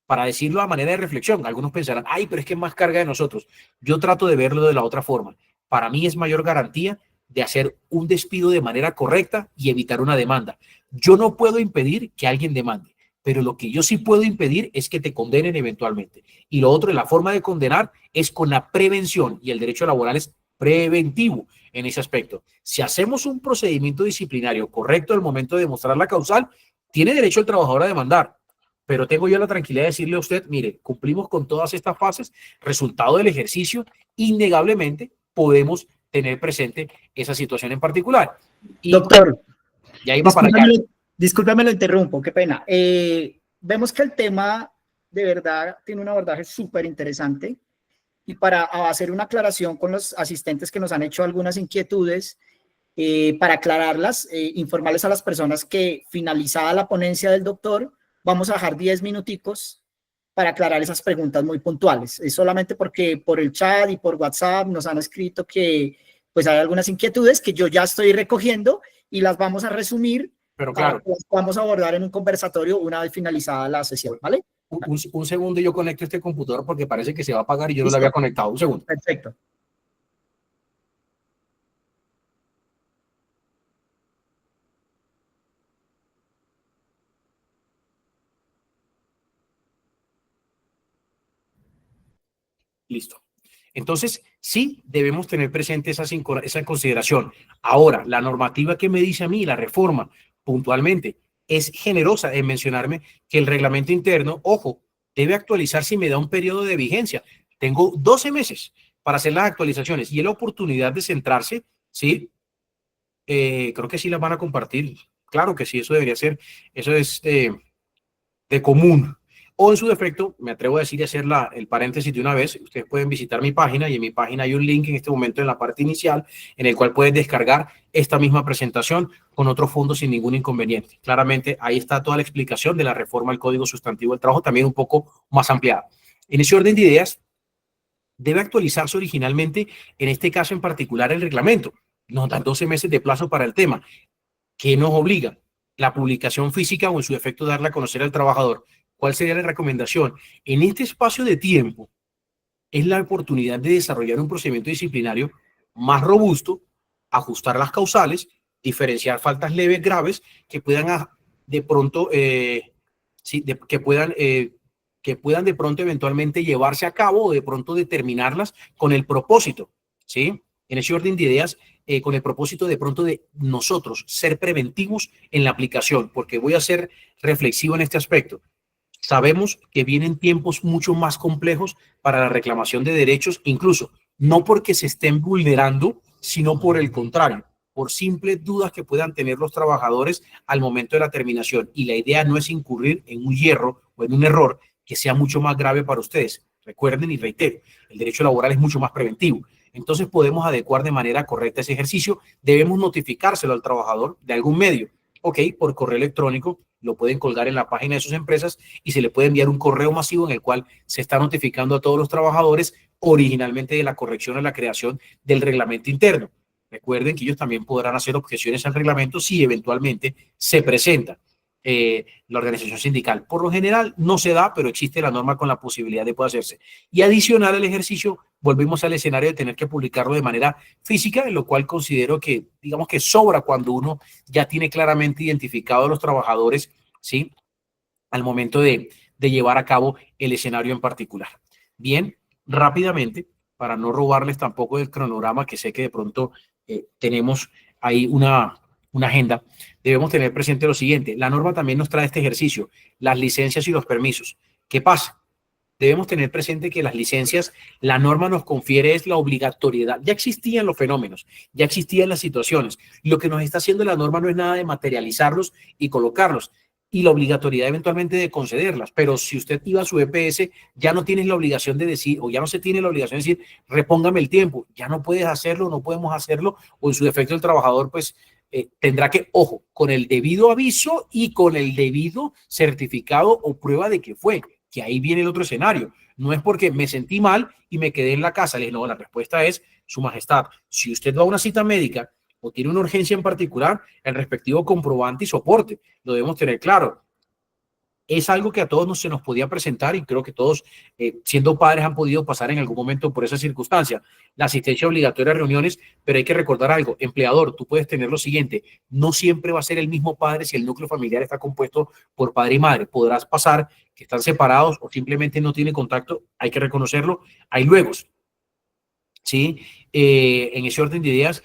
para decirlo a manera de reflexión. Algunos pensarán, ay, pero es que es más carga de nosotros. Yo trato de verlo de la otra forma. Para mí es mayor garantía de hacer un despido de manera correcta y evitar una demanda. Yo no puedo impedir que alguien demande, pero lo que yo sí puedo impedir es que te condenen eventualmente. Y lo otro, la forma de condenar es con la prevención, y el derecho laboral es preventivo en ese aspecto. Si hacemos un procedimiento disciplinario correcto al momento de demostrar la causal, tiene derecho el trabajador a demandar. Pero tengo yo la tranquilidad de decirle a usted, mire, cumplimos con todas estas fases, resultado del ejercicio, innegablemente podemos tener presente esa situación en particular. Y, doctor, ya iba para allá. Discúlpame, lo interrumpo, qué pena. Vemos que el tema de verdad tiene un abordaje súper interesante, y para hacer una aclaración con los asistentes que nos han hecho algunas inquietudes, para aclararlas, informarles a las personas que finalizada la ponencia del doctor, vamos a dejar 10 minuticos para aclarar esas preguntas muy puntuales. Es solamente porque por el chat y por WhatsApp nos han escrito que pues hay algunas inquietudes que yo ya estoy recogiendo y las vamos a resumir, pero claro, para que las podamos abordar en un conversatorio una vez finalizada la sesión, ¿vale? Un segundo, yo conecto este computador porque parece que se va a apagar y yo no lo había conectado. Un segundo. Perfecto. Listo. Entonces, sí debemos tener presente esa consideración. Ahora, la normativa que me dice a mí, la reforma, puntualmente, es generosa en mencionarme que el reglamento interno, ojo, debe actualizarse y me da un periodo de vigencia. Tengo 12 meses para hacer las actualizaciones y la oportunidad de centrarse, ¿sí? Creo que sí las van a compartir. Claro que sí, eso debería ser, eso es de común. O en su defecto, me atrevo a decir y hacer el paréntesis de una vez, ustedes pueden visitar mi página y en mi página hay un link en este momento en la parte inicial en el cual pueden descargar esta misma presentación con otro fondo sin ningún inconveniente. Claramente ahí está toda la explicación de la reforma al Código Sustantivo del Trabajo, también un poco más ampliada. En ese orden de ideas, debe actualizarse originalmente, en este caso en particular, el reglamento. Nos dan 12 meses de plazo para el tema. ¿Qué nos obliga? La publicación física o en su defecto darla a conocer al trabajador. ¿Cuál sería la recomendación? En este espacio de tiempo es la oportunidad de desarrollar un procedimiento disciplinario más robusto, ajustar las causales, diferenciar faltas leves, graves, que puedan de pronto, que puedan de pronto eventualmente llevarse a cabo o de pronto determinarlas con el propósito, ¿sí? En ese orden de ideas, con el propósito de pronto de nosotros ser preventivos en la aplicación, porque voy a ser reflexivo en este aspecto. Sabemos que vienen tiempos mucho más complejos para la reclamación de derechos, incluso no porque se estén vulnerando, sino por el contrario. por simples dudas que puedan tener los trabajadores al momento de la terminación. Y la idea no es incurrir en un hierro o en un error que sea mucho más grave para ustedes. Recuerden y reitero, el derecho laboral es mucho más preventivo. Entonces podemos adecuar de manera correcta ese ejercicio. Debemos notificárselo al trabajador de algún medio. Ok, por correo electrónico, lo pueden colgar en la página de sus empresas y se le puede enviar un correo masivo en el cual se está notificando a todos los trabajadores originalmente de la corrección o la creación del reglamento interno. Recuerden que ellos también podrán hacer objeciones al reglamento si eventualmente se presenta la organización sindical. Por lo general no se da, pero existe la norma con la posibilidad de poder hacerse. Y adicional al ejercicio, volvemos al escenario de tener que publicarlo de manera física, en lo cual considero que, digamos que sobra cuando uno ya tiene claramente identificado a los trabajadores, ¿sí? Al momento de llevar a cabo el escenario en particular. Bien, rápidamente, para no robarles tampoco el cronograma, que sé que de pronto tenemos ahí una agenda, debemos tener presente lo siguiente. La norma también nos trae este ejercicio, las licencias y los permisos. ¿Qué pasa? Debemos tener presente que las licencias, la norma nos confiere es la obligatoriedad. Ya existían los fenómenos, ya existían las situaciones. Lo que nos está haciendo la norma no es nada de materializarlos y colocarlos, y la obligatoriedad eventualmente de concederlas. Pero si usted iba a su EPS, ya no tienes la obligación de decir, o ya no se tiene la obligación de decir, repóngame el tiempo. Ya no puedes hacerlo, no podemos hacerlo, o en su defecto el trabajador, pues, tendrá que, ojo, con el debido aviso y con el debido certificado o prueba de que fue, que ahí viene el otro escenario. No es porque me sentí mal y me quedé en la casa. No, la respuesta es, Su Majestad, si usted va a una cita médica o tiene una urgencia en particular, el respectivo comprobante y soporte, lo debemos tener claro. Es algo que a todos se nos podía presentar y creo que todos, siendo padres, han podido pasar en algún momento por esa circunstancia. La asistencia obligatoria a reuniones, pero hay que recordar algo. Empleador, tú puedes tener lo siguiente, no siempre va a ser el mismo padre si el núcleo familiar está compuesto por padre y madre. Podrás pasar que están separados o simplemente no tienen contacto, hay que reconocerlo. Hay luegos, ¿sí? En ese orden de ideas,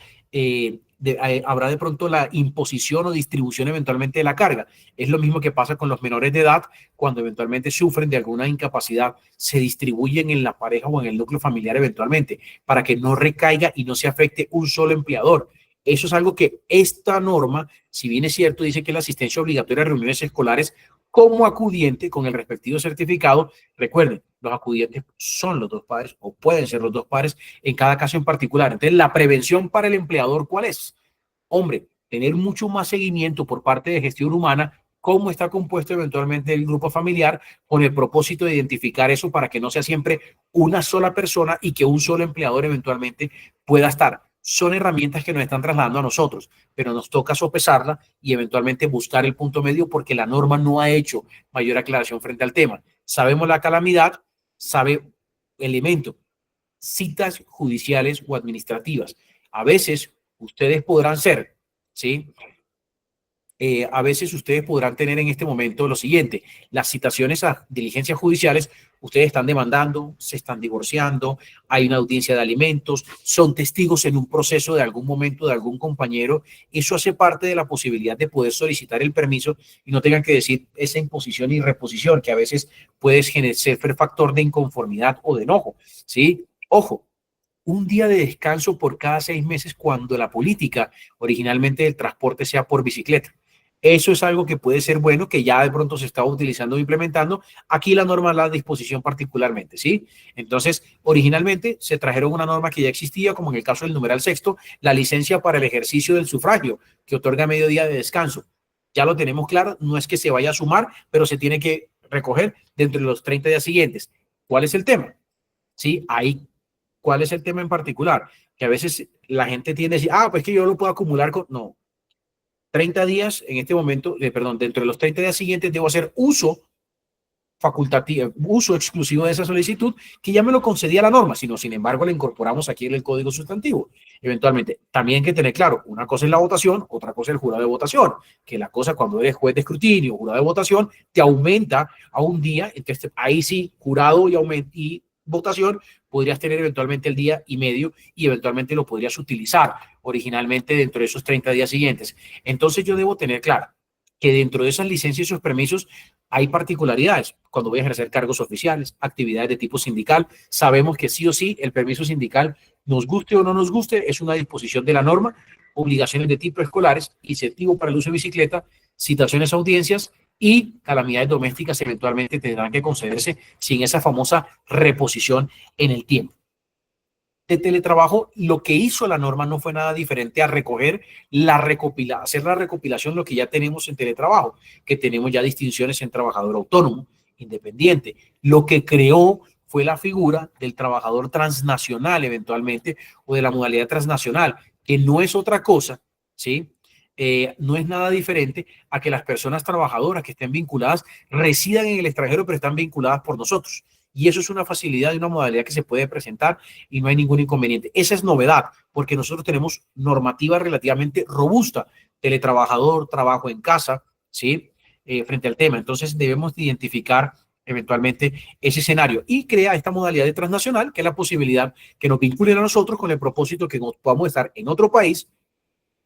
habrá de pronto la imposición o distribución eventualmente de la carga. Es lo mismo que pasa con los menores de edad cuando eventualmente sufren de alguna incapacidad, se distribuyen en la pareja o en el núcleo familiar eventualmente para que no recaiga y no se afecte un solo empleador. Eso es algo que esta norma, si bien es cierto, dice que la asistencia obligatoria a reuniones escolares como acudiente con el respectivo certificado, recuerden, los acudientes son los dos padres o pueden ser los dos padres en cada caso en particular. Entonces, la prevención para el empleador, ¿cuál es? Hombre, tener mucho más seguimiento por parte de gestión humana, cómo está compuesto eventualmente el grupo familiar, con el propósito de identificar eso para que no sea siempre una sola persona y que un solo empleador eventualmente pueda estar. Son herramientas que nos están trasladando a nosotros, pero nos toca sopesarla y eventualmente buscar el punto medio porque la norma no ha hecho mayor aclaración frente al tema. Sabemos la calamidad, sabe elemento, citas judiciales o administrativas. A veces ustedes podrán ser, ¿sí? A veces ustedes podrán tener en este momento lo siguiente, las citaciones a diligencias judiciales, ustedes están demandando, se están divorciando, hay una audiencia de alimentos, son testigos en un proceso de algún momento de algún compañero, eso hace parte de la posibilidad de poder solicitar el permiso y no tengan que decir esa imposición y reposición que a veces puede ser factor de inconformidad o de enojo, ¿sí? Ojo, un día de descanso por cada 6 meses cuando la política originalmente del transporte sea por bicicleta. Eso es algo que puede ser bueno, que ya de pronto se está utilizando o implementando. Aquí la norma la disposición particularmente, ¿sí? Entonces, originalmente se trajeron una norma que ya existía, como en el caso del numeral sexto, la licencia para el ejercicio del sufragio, que otorga medio día de descanso. Ya lo tenemos claro, no es que se vaya a sumar, pero se tiene que recoger dentro de los 30 días siguientes. ¿Cuál es el tema? ¿Sí? Ahí, ¿cuál es el tema en particular? Que a veces la gente tiende a decir, pues que yo lo puedo acumular con... No, 30 días en este momento, perdón, dentro de los 30 días siguientes debo hacer uso facultativo, uso exclusivo de esa solicitud que ya me lo concedía la norma, sino sin embargo la incorporamos aquí en el código sustantivo. Eventualmente, también hay que tener claro, una cosa es la votación, otra cosa es el jurado de votación, que la cosa cuando eres juez de escrutinio, jurado de votación, te aumenta a un día, entonces ahí sí, jurado y votación, podrías tener eventualmente el día y medio y eventualmente lo podrías utilizar originalmente dentro de esos 30 días siguientes. Entonces yo debo tener claro que dentro de esas licencias y esos permisos hay particularidades. Cuando voy a ejercer cargos oficiales, actividades de tipo sindical, sabemos que sí o sí el permiso sindical, nos guste o no nos guste, es una disposición de la norma. obligaciones de tipo escolares, incentivo para el uso de bicicleta, citaciones a audiencias y calamidades domésticas eventualmente tendrán que concederse sin esa famosa reposición en el tiempo. De teletrabajo, lo que hizo la norma no fue nada diferente a recoger hacer la recopilación de lo que ya tenemos en teletrabajo, que tenemos ya distinciones en trabajador autónomo, independiente. Lo que creó fue la figura del trabajador transnacional eventualmente, o de la modalidad transnacional, que no es otra cosa, ¿sí? No es nada diferente a que las personas trabajadoras que estén vinculadas residan en el extranjero, pero están vinculadas por nosotros. Y eso es una facilidad y una modalidad que se puede presentar y no hay ningún inconveniente. Esa es novedad, porque nosotros tenemos normativa relativamente robusta, teletrabajador, trabajo en casa, ¿sí? Frente al tema. Entonces debemos identificar eventualmente ese escenario y crea esta modalidad de transnacional, que es la posibilidad que nos vinculen a nosotros con el propósito que podamos estar en otro país,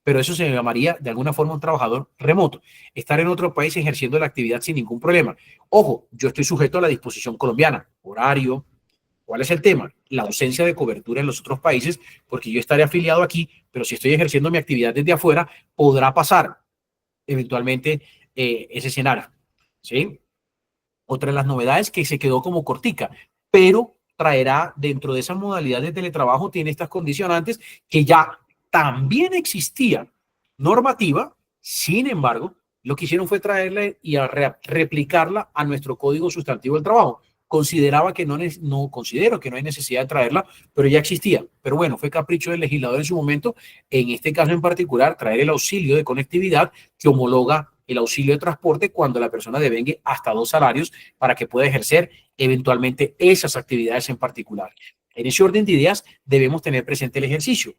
pero eso se llamaría de alguna forma un trabajador remoto, estar en otro país ejerciendo la actividad sin ningún problema. Ojo, yo estoy sujeto a la disposición colombiana, horario. ¿Cuál es el tema? La ausencia de cobertura en los otros países, porque yo estaré afiliado aquí, pero si estoy ejerciendo mi actividad desde afuera, podrá pasar eventualmente ese escenario, ¿sí? Otra de las novedades que se quedó como cortica, pero traerá dentro de esa modalidad de teletrabajo, tiene estas condicionantes que ya también existía normativa, sin embargo, lo que hicieron fue traerla y replicarla a nuestro Código Sustantivo del Trabajo. Consideraba que no considero que no hay necesidad de traerla, pero ya existía. Pero bueno, fue capricho del legislador en su momento, en este caso en particular, traer el auxilio de conectividad que homologa el auxilio de transporte cuando la persona devengue hasta 2 salarios para que pueda ejercer eventualmente esas actividades en particular. En ese orden de ideas debemos tener presente el ejercicio.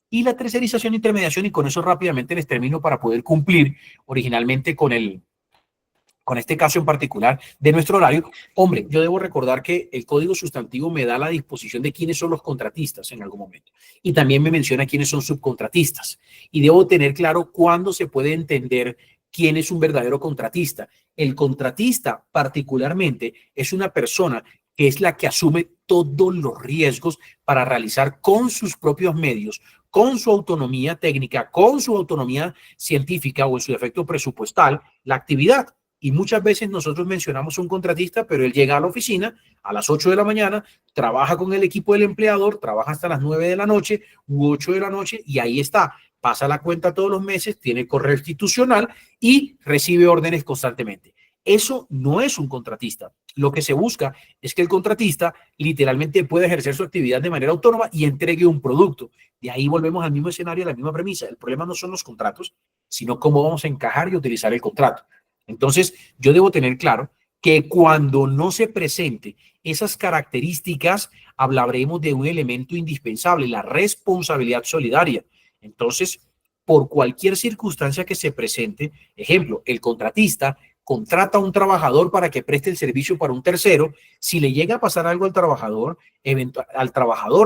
Y la tercerización e intermediación, y con eso rápidamente les termino para poder cumplir originalmente con este caso en particular de nuestro horario. Hombre, yo debo recordar que el Código Sustantivo me da la disposición de quiénes son los contratistas en algún momento. Y también me menciona quiénes son subcontratistas. Y debo tener claro cuándo se puede entender quién es un verdadero contratista. El contratista particularmente es una persona que es la que asume todos los riesgos para realizar con sus propios medios, con su autonomía técnica, con su autonomía científica o en su defecto presupuestal, la actividad. Y muchas veces nosotros mencionamos un contratista, pero él llega a la oficina a las 8 de la mañana, trabaja con el equipo del empleador, trabaja hasta las 9 de la noche u 8 de la noche y ahí está. Pasa la cuenta todos los meses, tiene correo institucional y recibe órdenes constantemente. Eso no es un contratista. Lo que se busca es que el contratista literalmente pueda ejercer su actividad de manera autónoma y entregue un producto. De ahí volvemos al mismo escenario, a la misma premisa. El problema no son los contratos, sino cómo vamos a encajar y utilizar el contrato. Entonces, yo debo tener claro que cuando no se presente esas características, hablaremos de un elemento indispensable, la responsabilidad solidaria. Entonces, por cualquier circunstancia que se presente, ejemplo, el contratista contrata a un trabajador para que preste el servicio para un tercero. Si le llega a pasar algo al trabajador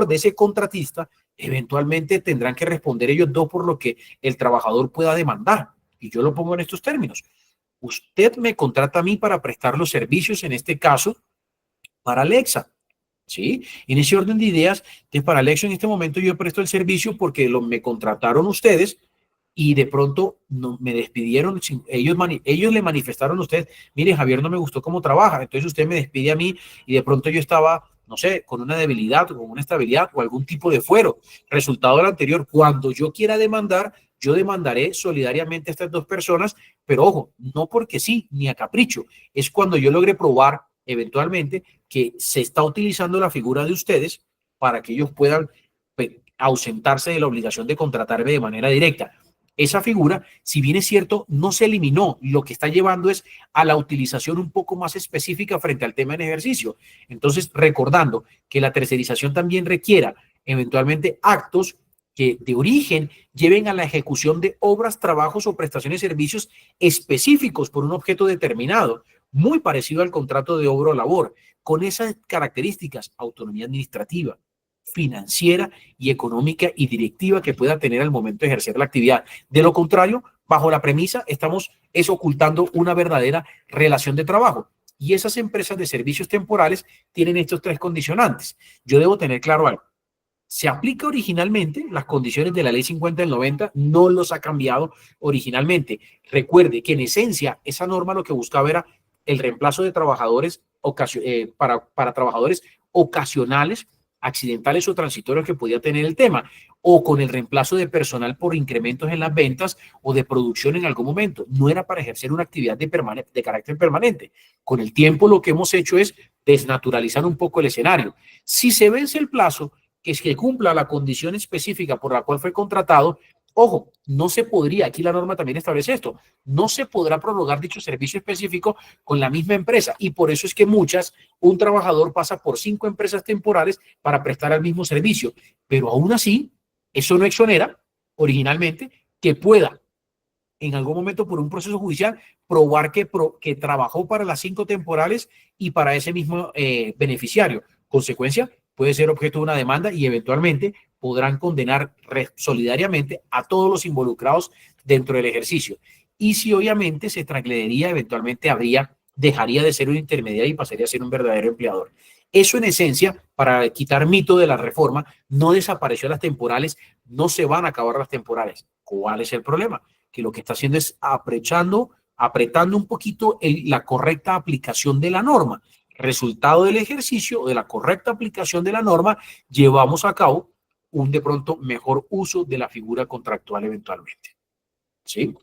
de ese contratista, eventualmente tendrán que responder ellos dos por lo que el trabajador pueda demandar. Y yo lo pongo en estos términos. Usted me contrata a mí para prestar los servicios, en este caso, para Alexa. ¿Sí? En ese orden de ideas, para Alexa en este momento yo presto el servicio porque me contrataron ustedes y de pronto me despidieron. Ellos le manifestaron a usted, mire, Javier, no me gustó cómo trabaja, entonces usted me despide a mí y de pronto yo estaba, no sé, con una debilidad, con una estabilidad o algún tipo de fuero. Resultado del anterior, cuando yo quiera demandar, yo demandaré solidariamente a estas dos personas, pero ojo, no porque sí, ni a capricho, es cuando yo logre probar eventualmente que se está utilizando la figura de ustedes para que ellos puedan ausentarse de la obligación de contratarme de manera directa. Esa figura, si bien es cierto, no se eliminó, lo que está llevando es a la utilización un poco más específica frente al tema en ejercicio. Entonces, recordando que la tercerización también requiera eventualmente actos que de origen lleven a la ejecución de obras, trabajos o prestaciones de servicios específicos por un objeto determinado, muy parecido al contrato de obra o labor, con esas características: autonomía administrativa, financiera y económica y directiva que pueda tener al momento de ejercer la actividad. De lo contrario, bajo la premisa, estamos ocultando una verdadera relación de trabajo. Y esas empresas de servicios temporales tienen estos tres condicionantes. Yo debo tener claro algo. Se aplica originalmente las condiciones de la ley 50 del 90, no los ha cambiado originalmente. Recuerde que en esencia esa norma lo que buscaba era el reemplazo de trabajadores para trabajadores ocasionales, accidentales o transitorios que podía tener el tema, o con el reemplazo de personal por incrementos en las ventas o de producción en algún momento. No era para ejercer una actividad de carácter permanente. Con el tiempo lo que hemos hecho es desnaturalizar un poco el escenario. Si se vence el plazo, que es que cumpla la condición específica por la cual fue contratado, ojo, no se podría, aquí la norma también establece esto, no se podrá prorrogar dicho servicio específico con la misma empresa, y por eso es que un trabajador pasa por 5 empresas temporales para prestar el mismo servicio, pero aún así, eso no exonera originalmente que pueda en algún momento por un proceso judicial probar que trabajó para las 5 temporales y para ese mismo beneficiario. Consecuencia, puede ser objeto de una demanda y eventualmente podrán condenar solidariamente a todos los involucrados dentro del ejercicio. Y si obviamente se transgrediría, eventualmente dejaría de ser un intermediario y pasaría a ser un verdadero empleador. Eso en esencia, para quitar mito de la reforma, no desapareció las temporales, no se van a acabar las temporales. ¿Cuál es el problema? Que lo que está haciendo es apretando un poquito la correcta aplicación de la norma. Resultado del ejercicio, de la correcta aplicación de la norma, llevamos a cabo un de pronto mejor uso de la figura contractual eventualmente. ¿Sí?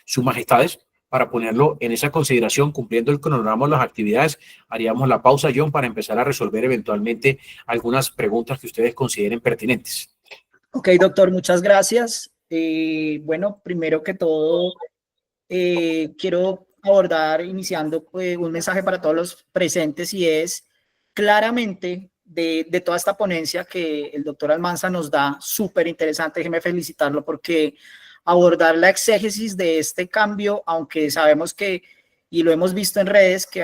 Sus majestades, para ponerlo en esa consideración, cumpliendo el cronograma de las actividades, haríamos la pausa, John, para empezar a resolver eventualmente algunas preguntas que ustedes consideren pertinentes. Ok, doctor, muchas gracias. Bueno, primero que todo, quiero abordar, iniciando un mensaje para todos los presentes, y es claramente de toda esta ponencia que el doctor Almanza nos da, súper interesante. Déjeme felicitarlo porque abordar la exégesis de este cambio, aunque sabemos que, y lo hemos visto en redes, que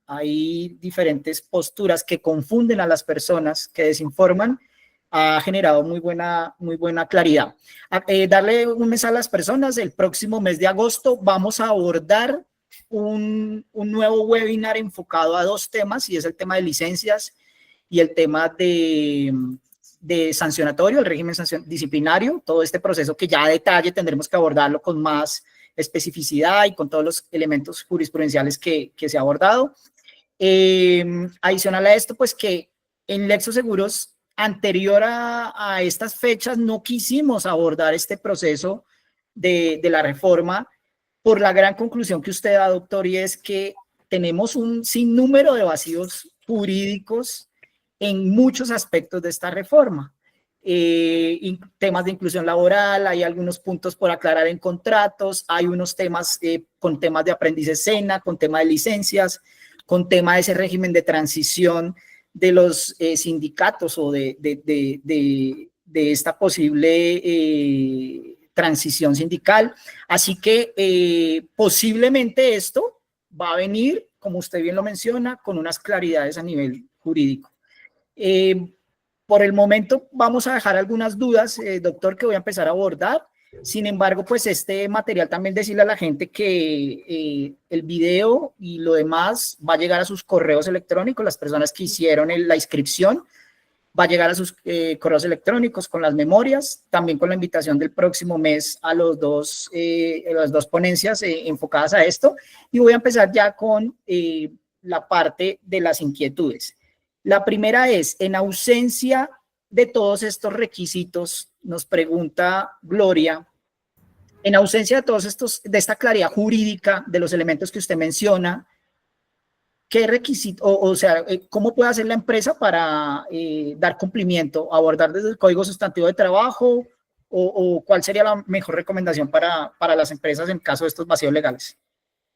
hay diferentes posturas que confunden a las personas, que desinforman, ha generado muy buena claridad. Darle un mensaje a las personas: el próximo mes de agosto vamos a abordar un nuevo webinar enfocado a 2 temas, y es el tema de licencias y el tema de sancionatorio, el régimen disciplinario, todo este proceso que ya a detalle tendremos que abordarlo con más especificidad y con todos los elementos jurisprudenciales que se ha abordado. Adicional a esto, pues que en Lexo Seguros, anterior a estas fechas, no quisimos abordar este proceso de la reforma por la gran conclusión que usted da, doctor, y es que tenemos un sinnúmero de vacíos jurídicos en muchos aspectos de esta reforma. Temas de inclusión laboral, hay algunos puntos por aclarar en contratos, hay unos temas con temas de aprendiz escena, con tema de licencias, con tema de ese régimen de transición de los sindicatos o de esta posible transición sindical. Así que posiblemente esto va a venir, como usted bien lo menciona, con unas claridades a nivel jurídico. Por el momento vamos a dejar algunas dudas, doctor, que voy a empezar a abordar. Sin embargo, pues este material también decirle a la gente que el video y lo demás va a llegar a sus correos electrónicos. Las personas que hicieron la inscripción va a llegar a sus correos electrónicos con las memorias, también con la invitación del próximo mes a las dos ponencias enfocadas a esto. Y voy a empezar ya con la parte de las inquietudes. La primera es: en ausencia de todos estos requisitos, nos pregunta Gloria, en ausencia de todos estos, de esta claridad jurídica de los elementos que usted menciona, ¿qué requisito, o sea, cómo puede hacer la empresa para dar cumplimiento, abordar desde el Código Sustantivo de Trabajo, o cuál sería la mejor recomendación para las empresas en caso de estos vacíos legales?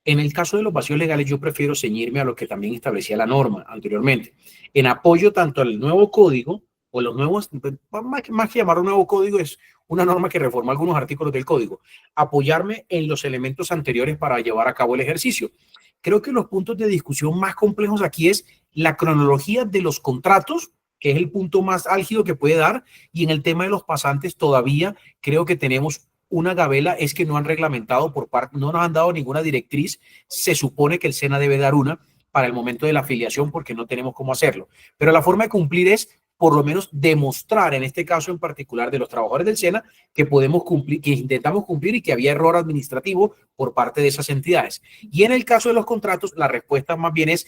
En el caso de los vacíos legales, yo prefiero ceñirme a lo que también establecía la norma anteriormente, en apoyo tanto al nuevo código o los nuevos, más que llamar un nuevo código, es una norma que reforma algunos artículos del código, apoyarme en los elementos anteriores para llevar a cabo el ejercicio. Creo que los puntos de discusión más complejos aquí es la cronología de los contratos, que es el punto más álgido que puede dar, y en el tema de los pasantes todavía creo que tenemos una gabela, es que no han reglamentado no nos han dado ninguna directriz. Se supone que el SENA debe dar una para el momento de la afiliación porque no tenemos cómo hacerlo. Pero la forma de cumplir es por lo menos demostrar, en este caso en particular de los trabajadores del SENA, que podemos cumplir, que intentamos cumplir y que había error administrativo por parte de esas entidades. Y en el caso de los contratos, la respuesta más bien es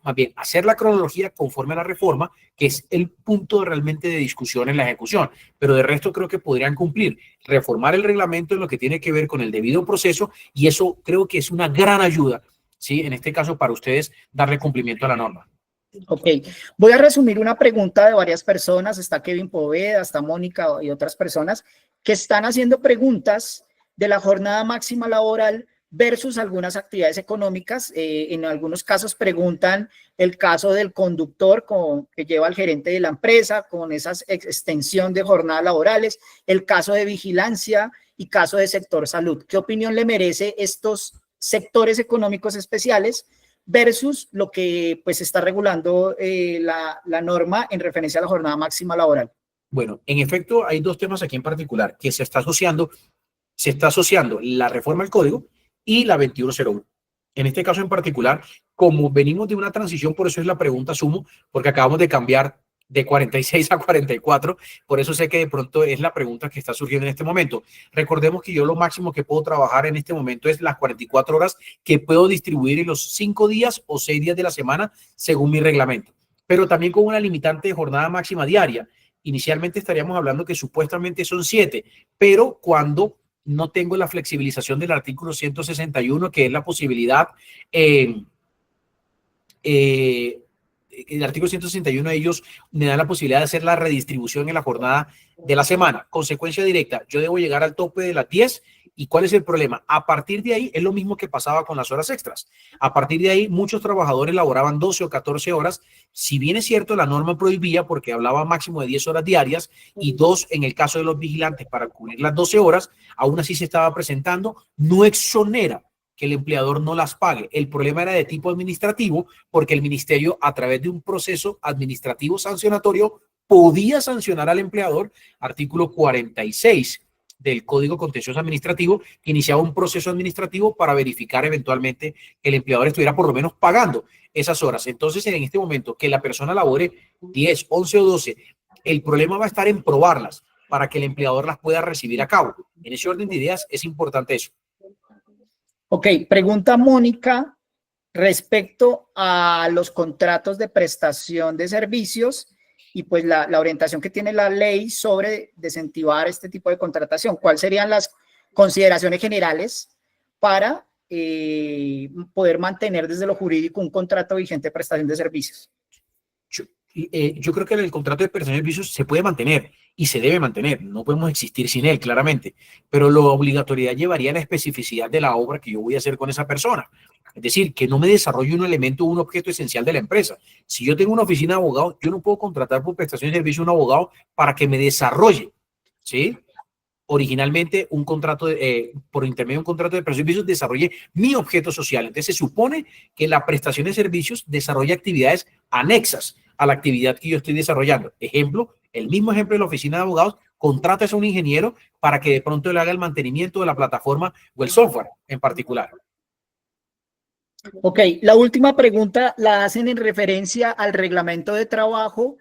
más bien hacer la cronología conforme a la reforma, que es el punto realmente de discusión en la ejecución. Pero de resto creo que podrían cumplir, reformar el reglamento en lo que tiene que ver con el debido proceso, y eso creo que es una gran ayuda, ¿sí? En este caso, para ustedes darle cumplimiento a la norma. Ok, voy a resumir una pregunta de varias personas. Está Kevin Poveda, está Mónica y otras personas que están haciendo preguntas de la jornada máxima laboral versus algunas actividades económicas. En algunos casos preguntan el caso del conductor que lleva al gerente de la empresa con esa extensión de jornadas laborales, el caso de vigilancia y caso de sector salud. ¿Qué opinión le merece estos sectores económicos especiales versus lo que pues está regulando la norma en referencia a la jornada máxima laboral? Bueno, en efecto, hay dos temas aquí en particular que se está asociando la reforma al código y la 2101. En este caso en particular, como venimos de una transición, por eso es la pregunta sumo, porque acabamos de cambiar de 46 a 44, por eso sé que de pronto es la pregunta que está surgiendo en este momento. Recordemos que yo lo máximo que puedo trabajar en este momento es las 44 horas que puedo distribuir en los 5 días o 6 días de la semana según mi reglamento, pero también con una limitante de jornada máxima diaria. Inicialmente estaríamos hablando que supuestamente son 7, pero cuando no tengo la flexibilización del artículo 161, que es la posibilidad, el artículo 161 de ellos me dan la posibilidad de hacer la redistribución en la jornada de la semana. Consecuencia directa, yo debo llegar al tope de las 10. ¿Y cuál es el problema? A partir de ahí es lo mismo que pasaba con las horas extras. A partir de ahí muchos trabajadores laboraban 12 o 14 horas. Si bien es cierto, la norma prohibía porque hablaba máximo de 10 horas diarias y 2 en el caso de los vigilantes para cubrir las 12 horas, aún así se estaba presentando, no exonera que el empleador no las pague. El problema era de tipo administrativo porque el ministerio, a través de un proceso administrativo sancionatorio, podía sancionar al empleador, artículo 46 del Código Contencioso Administrativo, que iniciaba un proceso administrativo para verificar eventualmente que el empleador estuviera por lo menos pagando esas horas. Entonces, en este momento, que la persona labore 10, 11 o 12, el problema va a estar en probarlas para que el empleador las pueda recibir a cabo. En ese orden de ideas es importante eso. Ok, pregunta Mónica respecto a los contratos de prestación de servicios y pues la orientación que tiene la ley sobre desincentivar este tipo de contratación. ¿Cuáles serían las consideraciones generales para poder mantener desde lo jurídico un contrato vigente de prestación de servicios? Yo creo que el contrato de prestación de servicios se puede mantener y se debe mantener, no podemos existir sin él, claramente, pero la obligatoriedad llevaría a la especificidad de la obra que yo voy a hacer con esa persona. Es decir, que no me desarrolle un elemento, un objeto esencial de la empresa. Si yo tengo una oficina de abogados, yo no puedo contratar por prestación de servicio a un abogado para que me desarrolle, ¿sí? Originalmente un contrato, por intermedio de un contrato de prestación de servicios, desarrolle mi objeto social. Entonces se supone que la prestación de servicios desarrolla actividades anexas a la actividad que yo estoy desarrollando. Ejemplo, el mismo ejemplo de la oficina de abogados, contratas a un ingeniero para que de pronto le haga el mantenimiento de la plataforma o el software en particular. Ok, la última pregunta la hacen en referencia al reglamento de trabajo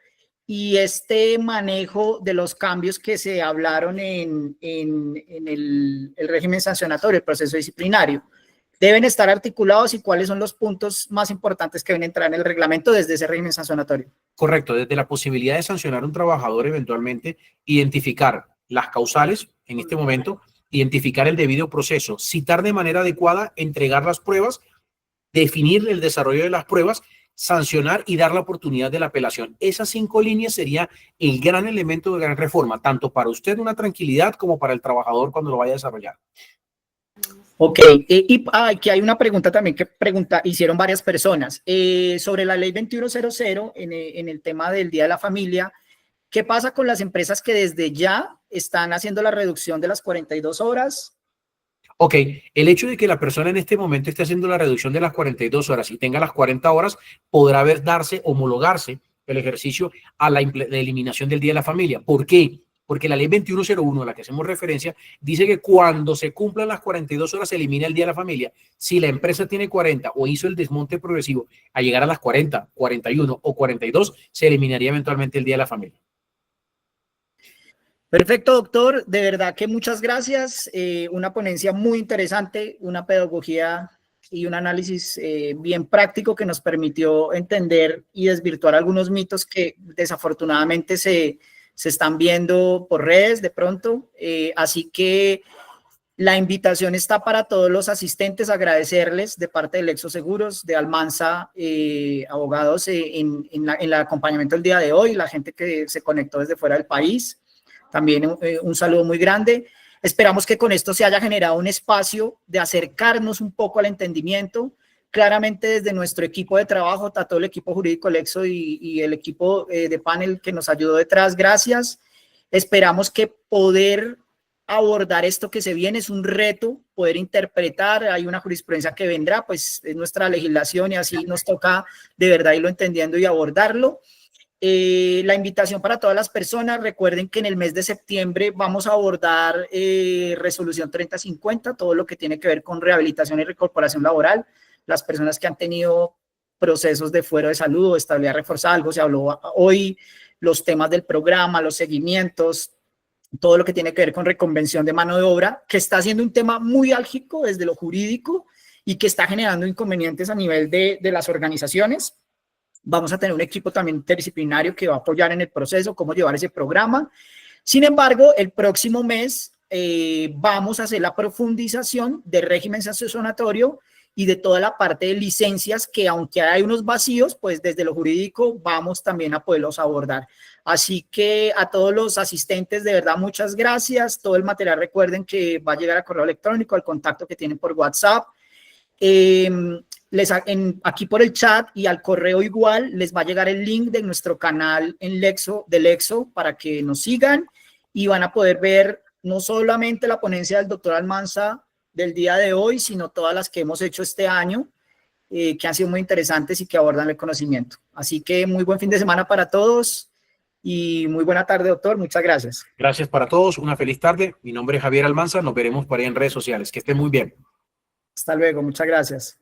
y este manejo de los cambios que se hablaron en el régimen sancionatorio, el proceso disciplinario. ¿Deben estar articulados y cuáles son los puntos más importantes que deben entrar en el reglamento desde ese régimen sancionatorio? Correcto, desde la posibilidad de sancionar a un trabajador eventualmente, identificar las causales en este momento, identificar el debido proceso, citar de manera adecuada, entregar las pruebas, definir el desarrollo de las pruebas, sancionar y dar la oportunidad de la apelación. Esas 5 líneas sería el gran elemento de gran reforma, tanto para usted una tranquilidad como para el trabajador cuando lo vaya a desarrollar. Ok, aquí hay una pregunta también que hicieron varias personas sobre la ley 2100 en el tema del Día de la Familia. ¿Qué pasa con las empresas que desde ya están haciendo la reducción de las 42 horas? Ok, el hecho de que la persona en este momento esté haciendo la reducción de las 42 horas y tenga las 40 horas, podrá homologarse el ejercicio a la eliminación del Día de la Familia. ¿Por qué? porque la ley 2101 a la que hacemos referencia dice que cuando se cumplan las 42 horas se elimina el Día de la Familia. Si la empresa tiene 40 o hizo el desmonte progresivo a llegar a las 40, 41 o 42, se eliminaría eventualmente el Día de la Familia. Perfecto, doctor. De verdad que muchas gracias. Una ponencia muy interesante, una pedagogía y un análisis bien práctico que nos permitió entender y desvirtuar algunos mitos que desafortunadamente se están viendo por redes de pronto. Así que la invitación está para todos los asistentes, agradecerles de parte de Lexo Seguros, de Almanza, abogados en el acompañamiento del día de hoy, la gente que se conectó desde fuera del país. También un saludo muy grande. Esperamos que con esto se haya generado un espacio de acercarnos un poco al entendimiento. Claramente desde nuestro equipo de trabajo, a todo el equipo jurídico Lexo y el equipo de panel que nos ayudó detrás, gracias. Esperamos que poder abordar esto que se viene es un reto, poder interpretar, hay una jurisprudencia que vendrá, pues es nuestra legislación y así nos toca de verdad irlo entendiendo y abordarlo. La invitación para todas las personas, recuerden que en el mes de septiembre vamos a abordar resolución 3050, todo lo que tiene que ver con rehabilitación y reincorporación laboral, las personas que han tenido procesos de fuero de salud o estabilidad reforzada, algo se habló hoy, los temas del programa, los seguimientos, todo lo que tiene que ver con reconvención de mano de obra, que está siendo un tema muy álgico desde lo jurídico y que está generando inconvenientes a nivel de las organizaciones. Vamos a tener un equipo también interdisciplinario que va a apoyar en el proceso, cómo llevar ese programa. Sin embargo, el próximo mes vamos a hacer la profundización del régimen sancionatorio y de toda la parte de licencias que, aunque hay unos vacíos, pues desde lo jurídico vamos también a poderlos abordar. Así que a todos los asistentes, de verdad, muchas gracias. Todo el material, recuerden que va a llegar a correo electrónico, al contacto que tienen por WhatsApp. Aquí por el chat y al correo igual les va a llegar el link de nuestro canal en Lexo, de Lexo, para que nos sigan y van a poder ver no solamente la ponencia del doctor Almanza del día de hoy, sino todas las que hemos hecho este año, que han sido muy interesantes y que abordan el conocimiento. Así que muy buen fin de semana para todos y muy buena tarde, doctor. Muchas gracias. Gracias para todos, una feliz tarde. Mi nombre es Javier Almanza, nos veremos por ahí en redes sociales. Que estén muy bien. Hasta luego, muchas gracias.